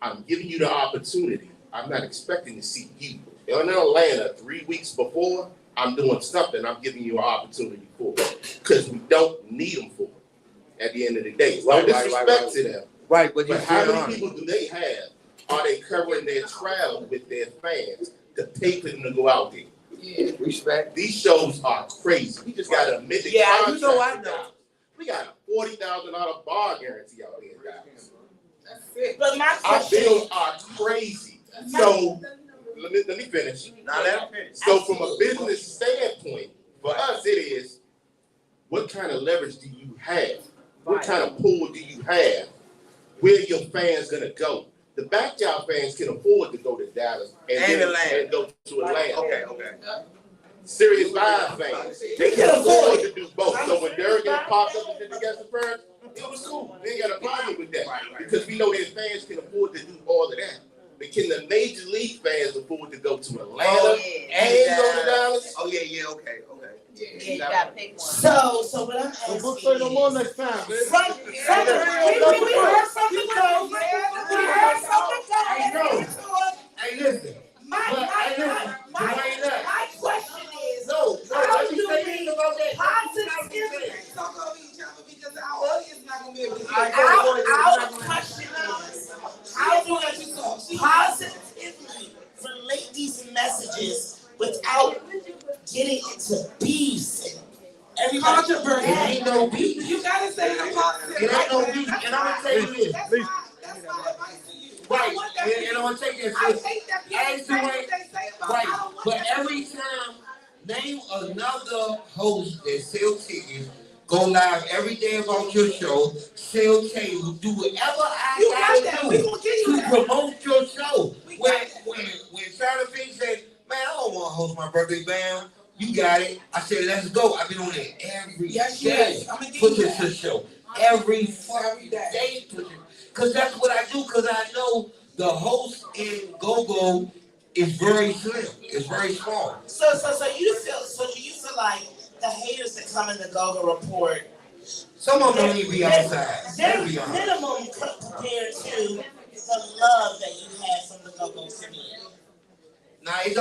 I'm giving you the opportunity. I'm not expecting to see you. In Atlanta 3 weeks before, I'm doing something I'm giving you an opportunity for. Because we don't need them for at the end of the day. No disrespect to them. Right, but how many people do they have? Are they covering their travel with their fans to pay for them to go out there? Yeah. Respect. These shows are crazy. We just got a midget contract. I know. We got a $40,000 bar guarantee out there, guys. That's it. But my Our question bills are crazy. So let me finish. So from a business standpoint, for us it is, what kind of leverage do you have? What kind of pull do you have? Where your fans gonna go? The Backyard fans can afford to go to Dallas and go to Atlanta. Okay. Serious Vibe fans, they can afford to do both. So when Durgan popped up and did the guest appearance, it was cool. They ain't got a problem with that because we know their fans can afford to do all of that. But can the Major League fans afford to go to Atlanta and go to Dallas? Oh yeah, okay. Yeah, you gotta pick one. So what I'm asking is, Book no more next time, man. we heard something go. We heard something go. Hey, listen. My question is, how do we positively talk over each other because our audience is not gonna be able to hear? Our question is, how do we positively relate these messages without getting into beefs and controversy? It ain't no beef. You gotta say the positive. It ain't no beef. And I'm gonna tell you this. That's my advice to you. Right, and I'm gonna tell you this. I hate that people say what they say about Right, I don't want but that. every time, name another host that sell tickets, go live every day about your show, sell tables, do whatever I gotta do to promote your show. When Chyna'Pin said, man, I don't want to host my birthday band. You got it. I said, let's go. I've been on there every day. Put this to show. Every fucking day. Because that's what I do. Because I know the host in GoGo is very slim. It's very small. So do you feel like the haters that come in the GoGo report, some of them don't even be outside. they're minimum compared to the love that you have from the GoGo community? Now it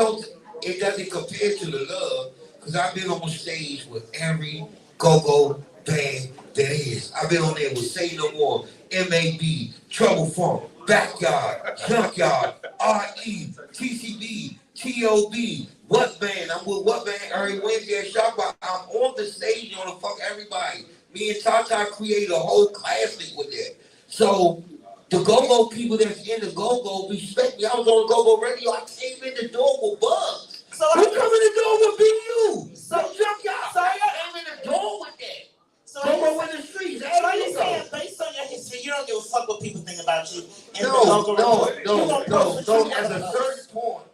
doesn't compare to the love, because I've been on stage with every GoGo band that is. I've been on there with Say No More, MAB, Trouble Funk, Backyard, Junkyard, RE, TCB, TOB, What Band. I'm with What Band every Wednesday at Shopper. I'm on the stage on the fuck everybody. Me and Tata created a whole classic with that. So the GoGo people that's in the GoGo respect me. I was on GoGoRadio. I came in the door with Bugs. So who come in the door with BU? So Junkyard. So I came in the door with that. So GoGo in the streets. So you're saying, based on your history, you don't give a fuck what people think about you? No. At a certain point,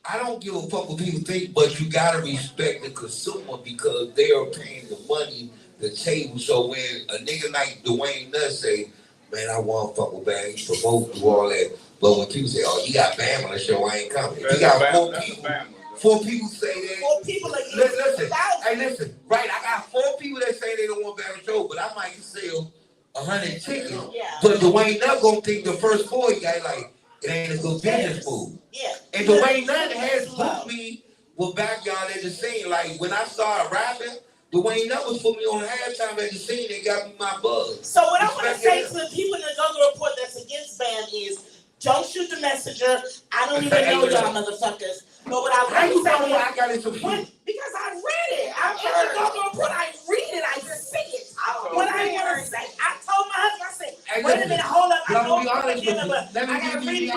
I don't give a fuck what people think, but you gotta respect the consumer because they are paying the money, the table. So when a nigga like Dwayne Nutt say, man, I want to fuck with Bam, promote, do all that. But when people say, oh, you got Bam on the show, I ain't coming. If you got 4 people 4 people say that. 4 people are Listen, hey, listen. Right, I got 4 people that say they don't want Barry Show, but I might sell 100 tickets. Yeah. But Dwayne Nutt gonna think the first 4 he got like it ain't a good business move. Yeah. And Dwayne Nutt has put me with backyard at the scene. Like when I started rapping, Dwayne Nutt was put me on halftime at the scene and got me my buzz. So what I want to say to the people in the GoGo Report that's against BAM is, don't shoot the messenger. I don't even know y'all motherfuckers. But what I How want you to know say I got it some is, because I read it. I'm in the GoGo Report. I read it. I see it. What I want to say, I told my husband, I said, wait a minute, hold up. I know I'm beginning, but I got to read it.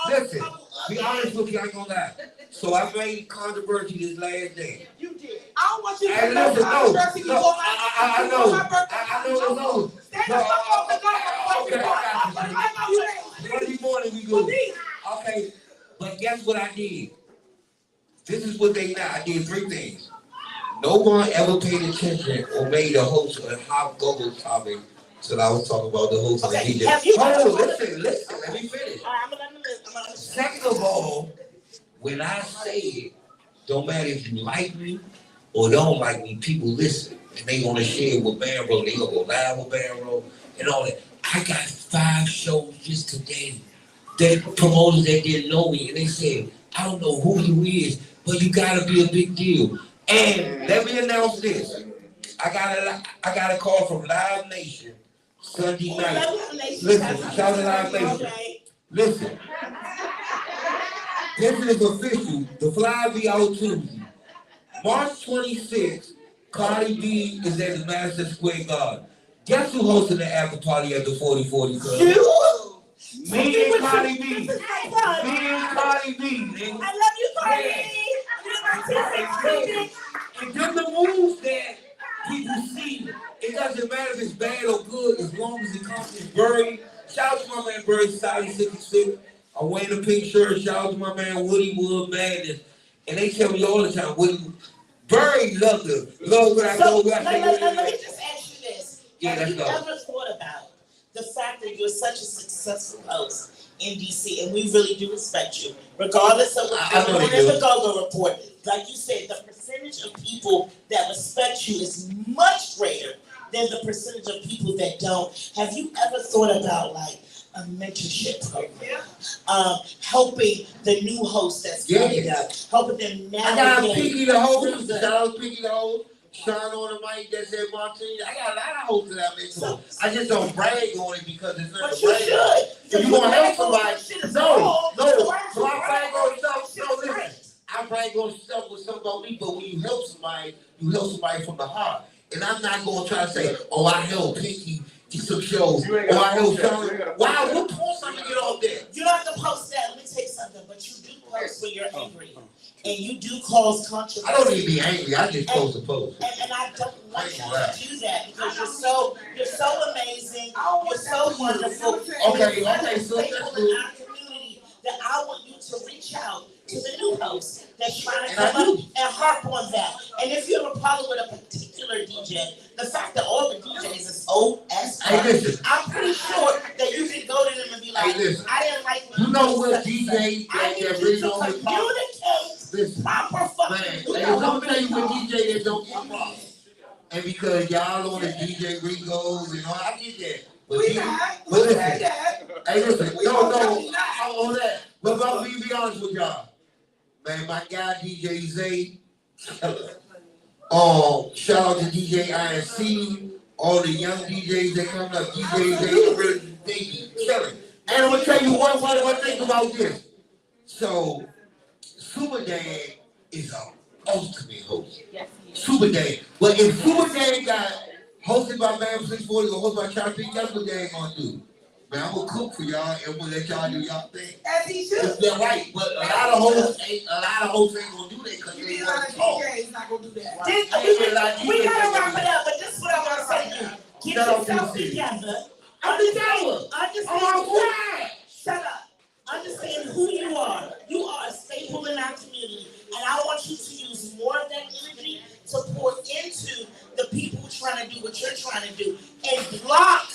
Listen, be honest with you, I ain't gonna lie. So I made controversy this last day. You did. I don't want you to Hey, know listen, controversy before I know. Okay, I got you. Monday morning we go. Okay, but guess what I did? This is what they now. I did 3 things. No one ever paid attention or made a host of how GoGo topic till I was talking about the host of the DJ. Listen, let me finish. Second of all, when I say it, don't matter if you like me or don't like me, people listen. And they gonna share with Barrow, they gonna go live with Barrow and all that. I got 5 shows just today. That promoters that didn't know me and they said, I don't know who you is, but you gotta be a big deal. And let me announce this. I got a call from Live Nation Sunday night. Listen, shout out Live Nation. Listen. This is official. The fly be out Tuesday. March 26th, Cardi B is at the Madison Square Garden. Guess who hosted the after party at the 4040 Club? Me and Cardi B. Me and Cardi B. I love you, Cardi. And just the moves that people see, it doesn't matter if it's bad or good, as long as it comes to Burry. Shout out to my man Burry, Sally 66. I'm wearing a pink shirt. Shout out to my man Woody Wood Madness. And they tell me all the time, Woody, Burry love when I go. Let me just ask you this. Have you ever thought about the fact that you're such a successful host in DC, and we really do respect you, regardless of what's going on in the GoGo Report? Like you said, the percentage of people that respect you is much greater than the percentage of people that don't. Have you ever thought about like a mentorship program, helping the new host that's coming up, helping them navigate? I got Pinkney the host. Shout out to Pinkney the host. Sean on the mic that said Martini. I got a lot of hosts that I mentor. I just don't brag on it because it's not a brag. If you want to help somebody, no. So I brag on stuff. No, listen. I brag on stuff with something about me, but when you help somebody from the heart. And I'm not going to try to say, oh, I helped Pinky get some shows. Or I helped Sean. Wow, we'll post something to get off there. You don't have to post that. Let me tell you something. But you do post when you're angry. And you do cause controversy. I don't even be angry. I just post a post. And I don't want you to do that because you're so amazing. You're so wonderful. Okay, so that's good. In our community, that I want you to reach out to the new host that's trying to come up and harp on that. And if you have a problem with a particular DJ, the fact that all the DJs is old as fuck, I'm pretty sure that you can go to them and be like, I didn't like what you know what DJ I need you to communicate proper fucking. Let me tell you what DJ that don't get wrong. And because y'all on the DJ Rigos and all, I get that. But listen, hey, listen, no, I'm on that. But let me be honest with y'all. Man, my guy DJ Zay, shout out to DJ INC, all the young DJs that come up, DJ Zay, they be killing. And I'm gonna tell you one thing about this. So, Super Dan is an ultimate host. Super Dan. But if Super Dan got hosted by Man 640 or hosted by Chyna'Pin, that's what they ain't gonna do. Man, I'm gonna cook for y'all and we'll let y'all do y'all thing. As he should. They're right, but a lot of hosts ain't gonna do that because they want to talk. DJ's not gonna do that. We gotta wrap it up, but this is what I want to say to you. Get yourself together. Shut up. Understand who you are. You are a staple in our community, and I want you to use more of that energy to pour into the people trying to do what you're trying to do, and block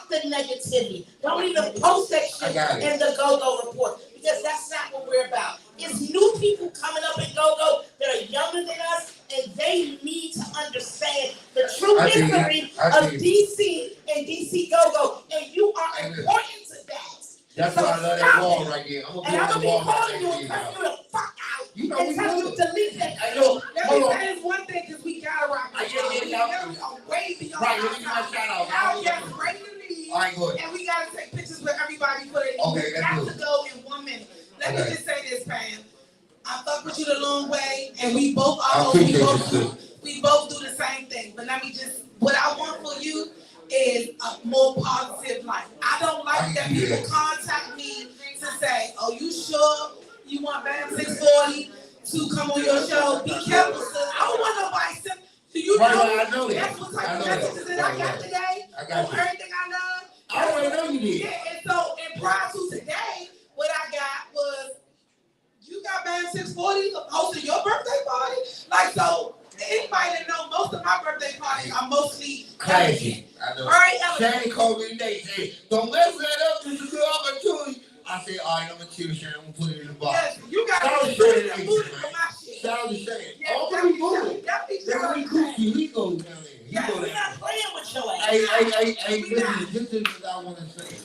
the negativity. Don't even post that shit in the GoGo Report because that's not what we're about. It's new people coming up in GoGo that are younger than us, and they need to understand the true history of DC and DC GoGo, and you are important to that. That's so why I love that wall right there. And I'm gonna be calling you and cussing you the fuck out. You know and we tell you do. to delete that. I know. Let me say this one thing, because we gotta rock. I get it. We are way beyond Right, our let me get my time. shout out. Now just ready to leave. All right, go ahead. And we gotta take pictures with everybody for the Okay, we that's got good. to go in 1 minute. Let me Okay. just say this, Pam. I fuck with you the long way, and we both I are. appreciate you, too. We both do the same thing. But let me just, what I want for you is a more positive life. I don't like that people contact me to say, oh, you sure you want Bam 640 to come on your show? Be careful, sis. I don't want nobody send. Do you know? I know that. That's what type I of know messages that. that I got today. I got you. Everything I love. I already know you did. Yeah, and so, and prior to today, what I got was, you got Bam 640 hosting your birthday party? Like, so, anybody that know, most of my birthday parties are mostly Classy. I know. Right? Shane called me today and said, don't mess that up. This is a good opportunity. I said, all right, I'm going to chill, Shane. I'm going to put it in the box. Yes, you got Shout out to to put it Shane. in the booty for my shit. Shout out to Shane. Yeah, Oh, I'm going to be definitely He goes down there. He goes down there. Not playing with your ass. Hey, listen, this is what I want to say.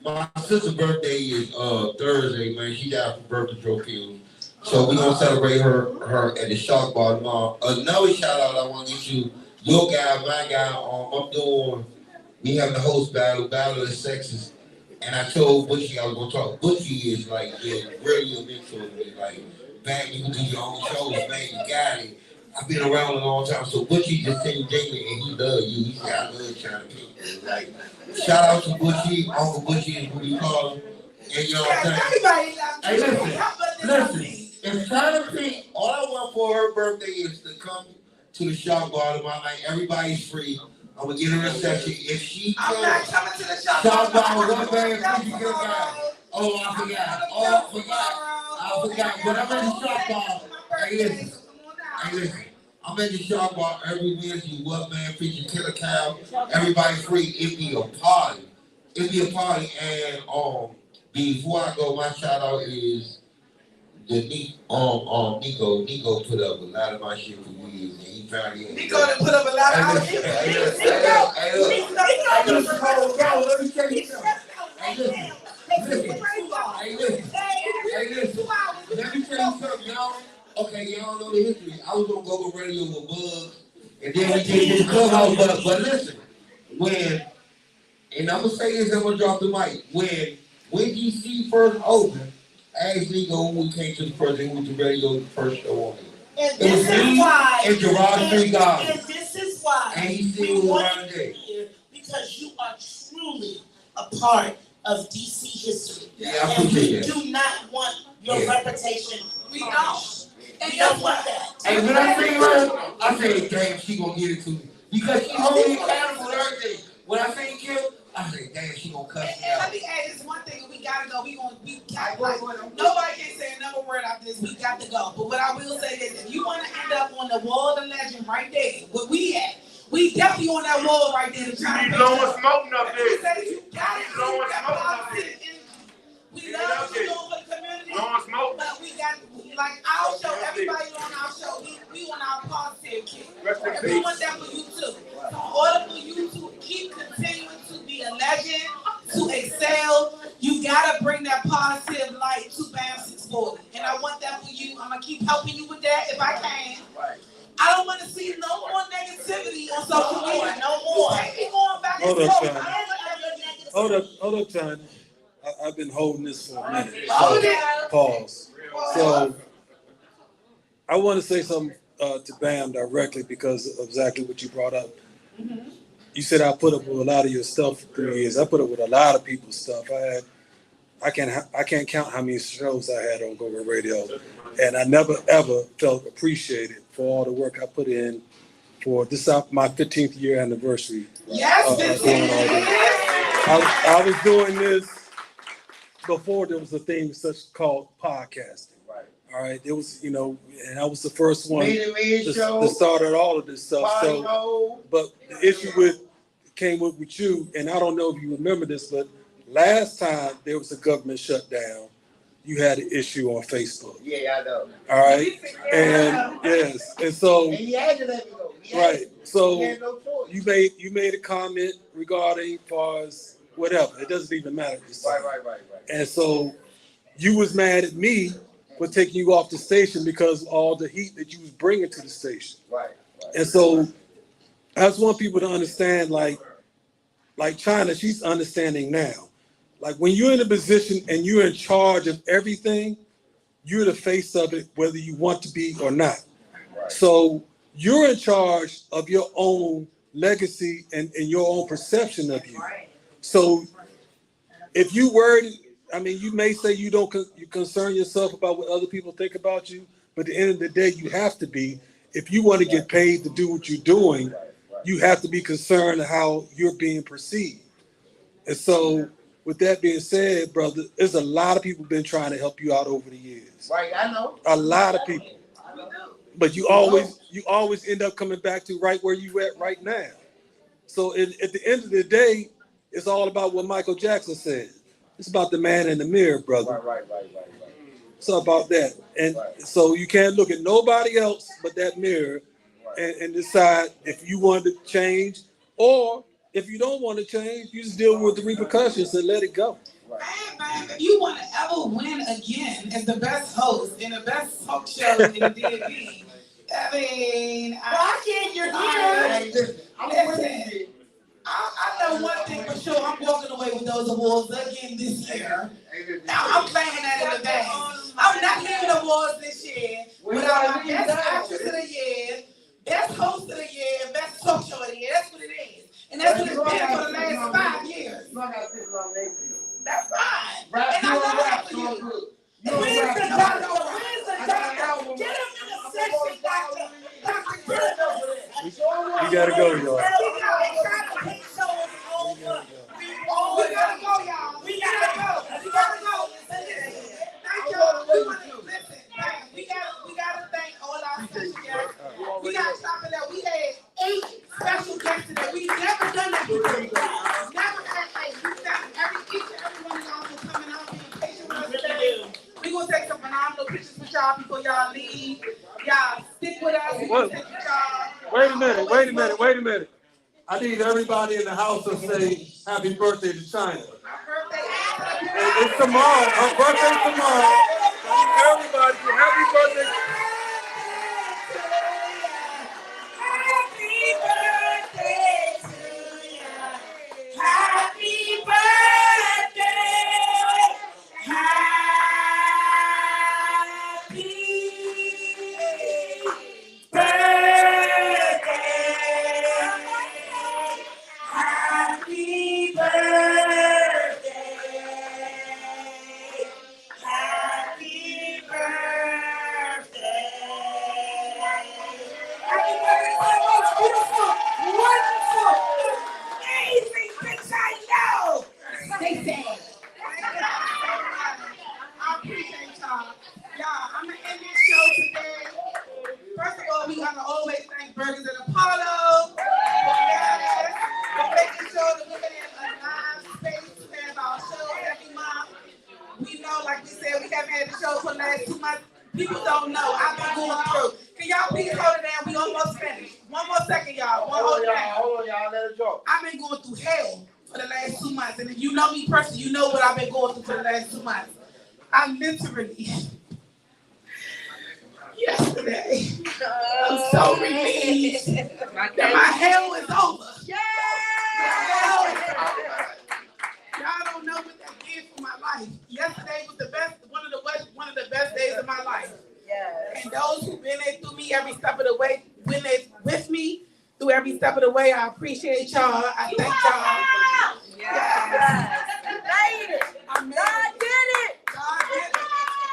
My sister's birthday is Thursday, man. She got her birthday trophy. So we're gonna celebrate her at the Shark Bar tomorrow. Another shout out I want to get you, your guy, my guy. I'm doing. We having the host battle of the sexes, and I told Butchie I was gonna talk. Butchie is like really a mentor to me. Like, man, you can do your own shows, man. You got it. I've been around a long time, so Butchie just sent Jamie, and he loves you. He said, I love Chyna'Pin. Like, shout out to Butchie, Uncle Butchie is what we call him. And you know what I'm saying? Hey, listen. If Chyna'Pin, all I want for her birthday is to come to the shop bar tomorrow night. Everybody's free. I'm gonna get her a section. If she I'm can, not coming to the shop bar, what band did you get a guy? Oh, I forgot. But I'm in the shop bar. Hey, listen. I'm in the shop bar every Wednesday. What man featuring Killer Cow? Everybody's free. It be a party. And before I go, my shout out is the Nico. Nico put up a lot of my shit for years, and he found it. Nico done put up a lot of our shit. Let me tell you something. Let me tell you something, y'all. Okay, y'all know the history. I was on GoGoRadio with Bugs, and then we did this clubhouse. But listen, and I'm gonna say this, I'm gonna drop the mic. When DC first opened, asked Nico when we came to the first, who was the radio first show on it. And this is why. And Gerard Street Garden. And this is why. And he still was around today. Because you are truly a part of DC history. Yeah, I appreciate and we do not want your reputation. We don't. And we don't want that. Hey, when I say her, I say, damn, she gonna get it to me. Because she only accountable for everything. When I say Kim, I say, damn, she gonna cuss me And out. let me add this one thing, we gotta go. Nobody can say another word after this. We got to go. But what I will say is, if you want to end up on the wall of the legend right there, where we at, we definitely on that wall right there. You blowing smoke up there. We say you got it. Blowing smoke up there. We love what you're doing for the community. Blowing smoke. But we got, like our show, everybody on our show, we on our positive kick. And we want that for you too. So in order for you to keep continuing to be a legend, to excel, you gotta bring that positive light to Bam 640. And I want that for you. I'm gonna keep helping you with that if I can. I don't want to see no more negativity on social media. No more. Can't be going back and Hold up, forth. China. I don't want that Hold up, China. I've been holding this for a minute. Hold it. Pause. So I want to say something to Bam directly because of exactly what you brought up. You said I put up with a lot of your stuff for 3 years. I put up with a lot of people's stuff. I can't count how many shows I had on GoGoRadio, and I never ever felt appreciated for all the work I put in for this my 15th year anniversary. Yes, doing all this. I was doing this before there was a thing such called podcasting. All right, it was, and I was the first one to start all of this stuff. So, but the issue came with you, and I don't know if you remember this, but Last time there was a government shutdown, you had an issue on Facebook. Yeah, I know. All right, and yes, and so And he had to let me go. right, so He had no choice. you made a comment regarding far as whatever. It doesn't even matter. Right. And so you was mad at me for taking you off the station because of all the heat that you was bringing to the station. Right. And so I just want people to understand, like China, she's understanding now. Like when you're in a position and you're in charge of everything, you're the face of it, whether you want to be or not. Right. So you're in charge of your own legacy and your own perception of you. So if you worried, I mean, you may say you don't you concern yourself about what other people think about you, but at the end of the day, you have to be. If you want to get paid to do what you're doing, you have to be concerned of how you're being perceived. And so with that being said, brother, there's a lot of people been trying to help you out over the years. Right, I know. A lot of people. But you always end up coming back to right where you at right now. So at the end of the day, it's all about what Michael Jackson said. It's about the man in the mirror, brother. Right. It's all about that. And so you can't look at nobody else but that mirror and decide if you want to change, or if you don't want to change, you just deal with the repercussions and let it go. Hey, man, if you want to ever win again as the best host in the best talk show in the DMV, I mean, Why can't you hear? Listen, I know one thing for sure. I'm walking away with those awards again this year. Now, I'm playing that in the bag. I'm not getting awards this year without my best actress of the year, best host of the year, best talk show of the year. That's what it is. And that's what it's been for the last 5 years. That's fine. And I love that for you. Where's the doctor? Where's the doctor? Get him in the session, doctor. Doctor, get him over there. You gotta go, y'all. We gotta go, y'all. We gotta go. Thank y'all. Listen, we gotta thank all our special guests. We gotta stop it there. We had 8 special guests today. We've never done that before. Never had 8. We thank each and every one of y'all for coming out, being patient with us today. We're gonna take some phenomenal pictures with y'all before y'all leave. Y'all stick with us. We're gonna take y'all. Wait a minute. I need everybody in the house to say happy birthday to Chyna'Pin. It's tomorrow. Her birthday's tomorrow. I need everybody to happy birthday. Happy birthday. Happy birthday. Happy birthday. Happy birthday to the most beautiful, wonderful, amazing bitch I know. They said. I appreciate y'all. Y'all, I'm going to end this show today. First of all, we got to always thank Burgers and Apollo for making sure that we're in a live space to have our shows every month. We know, like we said, we haven't had the show for the last 2 months. People don't know. I've been going through. Can y'all please hold it down? We almost finished. One more second, y'all. Hold on, y'all. Let it go. I've been going through hell for the last 2 months. And if you know me personally, you know what I've been going through for the last 2 months. I literally, yesterday, I'm so relieved that my hell is over. Yeah! Y'all don't know what that did for my life. Yesterday was the best, one of the best days of my life. Yes. And those who've been there through me every step of the way, been there with me through every step of the way, I appreciate y'all. I thank y'all. Yes. You made it. I made God did it. God did it.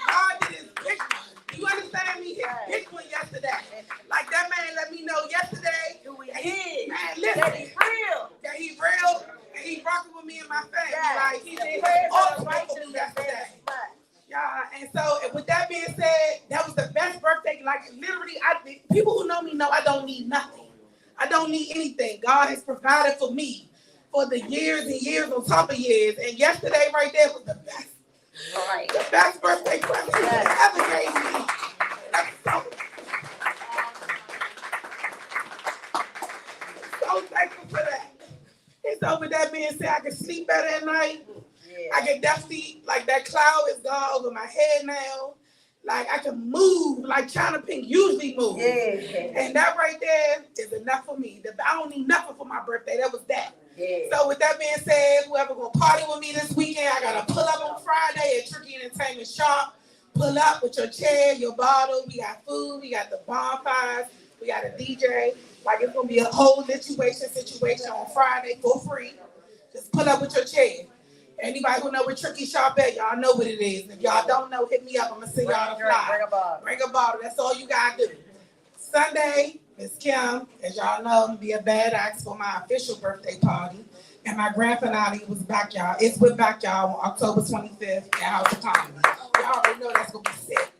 God did his big one. You understand me? His big one yesterday. Like that man let me know yesterday. Who he is. Man, listen. That he's real. That he's real. And he rocking with me and my family. Like he did all the right to me yesterday. Yeah, and so with that being said, that was the best birthday. Like literally, people who know me know I don't need nothing. I don't need anything. God has provided for me. for the years and years on top of years. And yesterday right there was the best. Right. The best birthday present you ever gave me. So thankful for that. And so with that being said, I can sleep better at night. Yeah. I can definitely, like that cloud is gone over my head now. Like I can move like Chyna'Pink usually moves. Yeah. And that right there is enough for me. I don't need nothing for my birthday. That was that. Yeah. So with that being said, whoever gonna party with me this weekend, I gotta pull up on Friday at Tricky Entertainment Shop. Pull up with your chair, your bottle. We got food. We got the bonfires. We got a DJ. Like it's gonna be a whole situation on Friday for free. Just pull up with your chair. Anybody who know where Tricky Shop at, y'all know what it is. If y'all don't know, hit me up. I'm gonna send y'all the flyer. Bring a bottle. That's all you gotta do. Sunday, Miss Kim, as y'all know, be a badass for my official birthday party. And my grand finale was back, y'all. It's with back, y'all, on October 25th at House of Comedy. Y'all already know that's gonna be sick.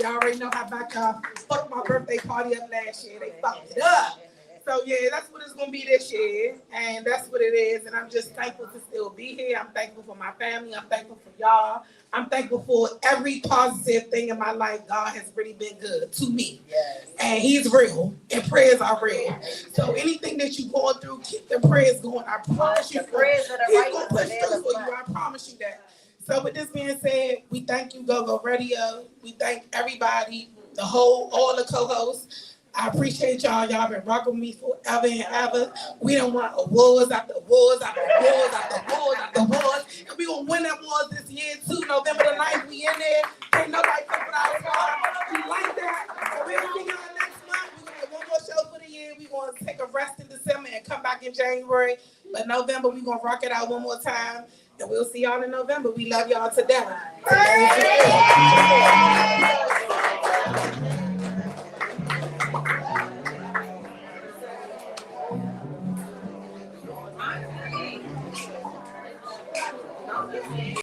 Y'all already know how back y'all fucked my birthday party up last year. They fucked it up. So yeah, that's what it's gonna be this year, and that's what it is. And I'm just thankful to still be here. I'm thankful for my family. I'm thankful for y'all. I'm thankful for every positive thing in my life. God has really been good to me, yes. And He's real, and prayers are real. So anything that you're going through, keep the prayers going. I promise you, He's gonna push through for you. I promise you that. So with this being said, we thank you, GoGoRadio. We thank everybody, all the co-hosts. I appreciate y'all. Y'all been rocking with me forever and ever. We don't want awards after awards after awards after awards after awards. And we gonna win that awards this year too. November the 9th, we in there. Ain't nobody coming out of our. We like that. So we're gonna be on next month. We're gonna have one more show for the year. We're gonna take a rest in December and come back in January. But November, we're gonna rock it out one more time. And we'll see y'all in November. We love y'all to death.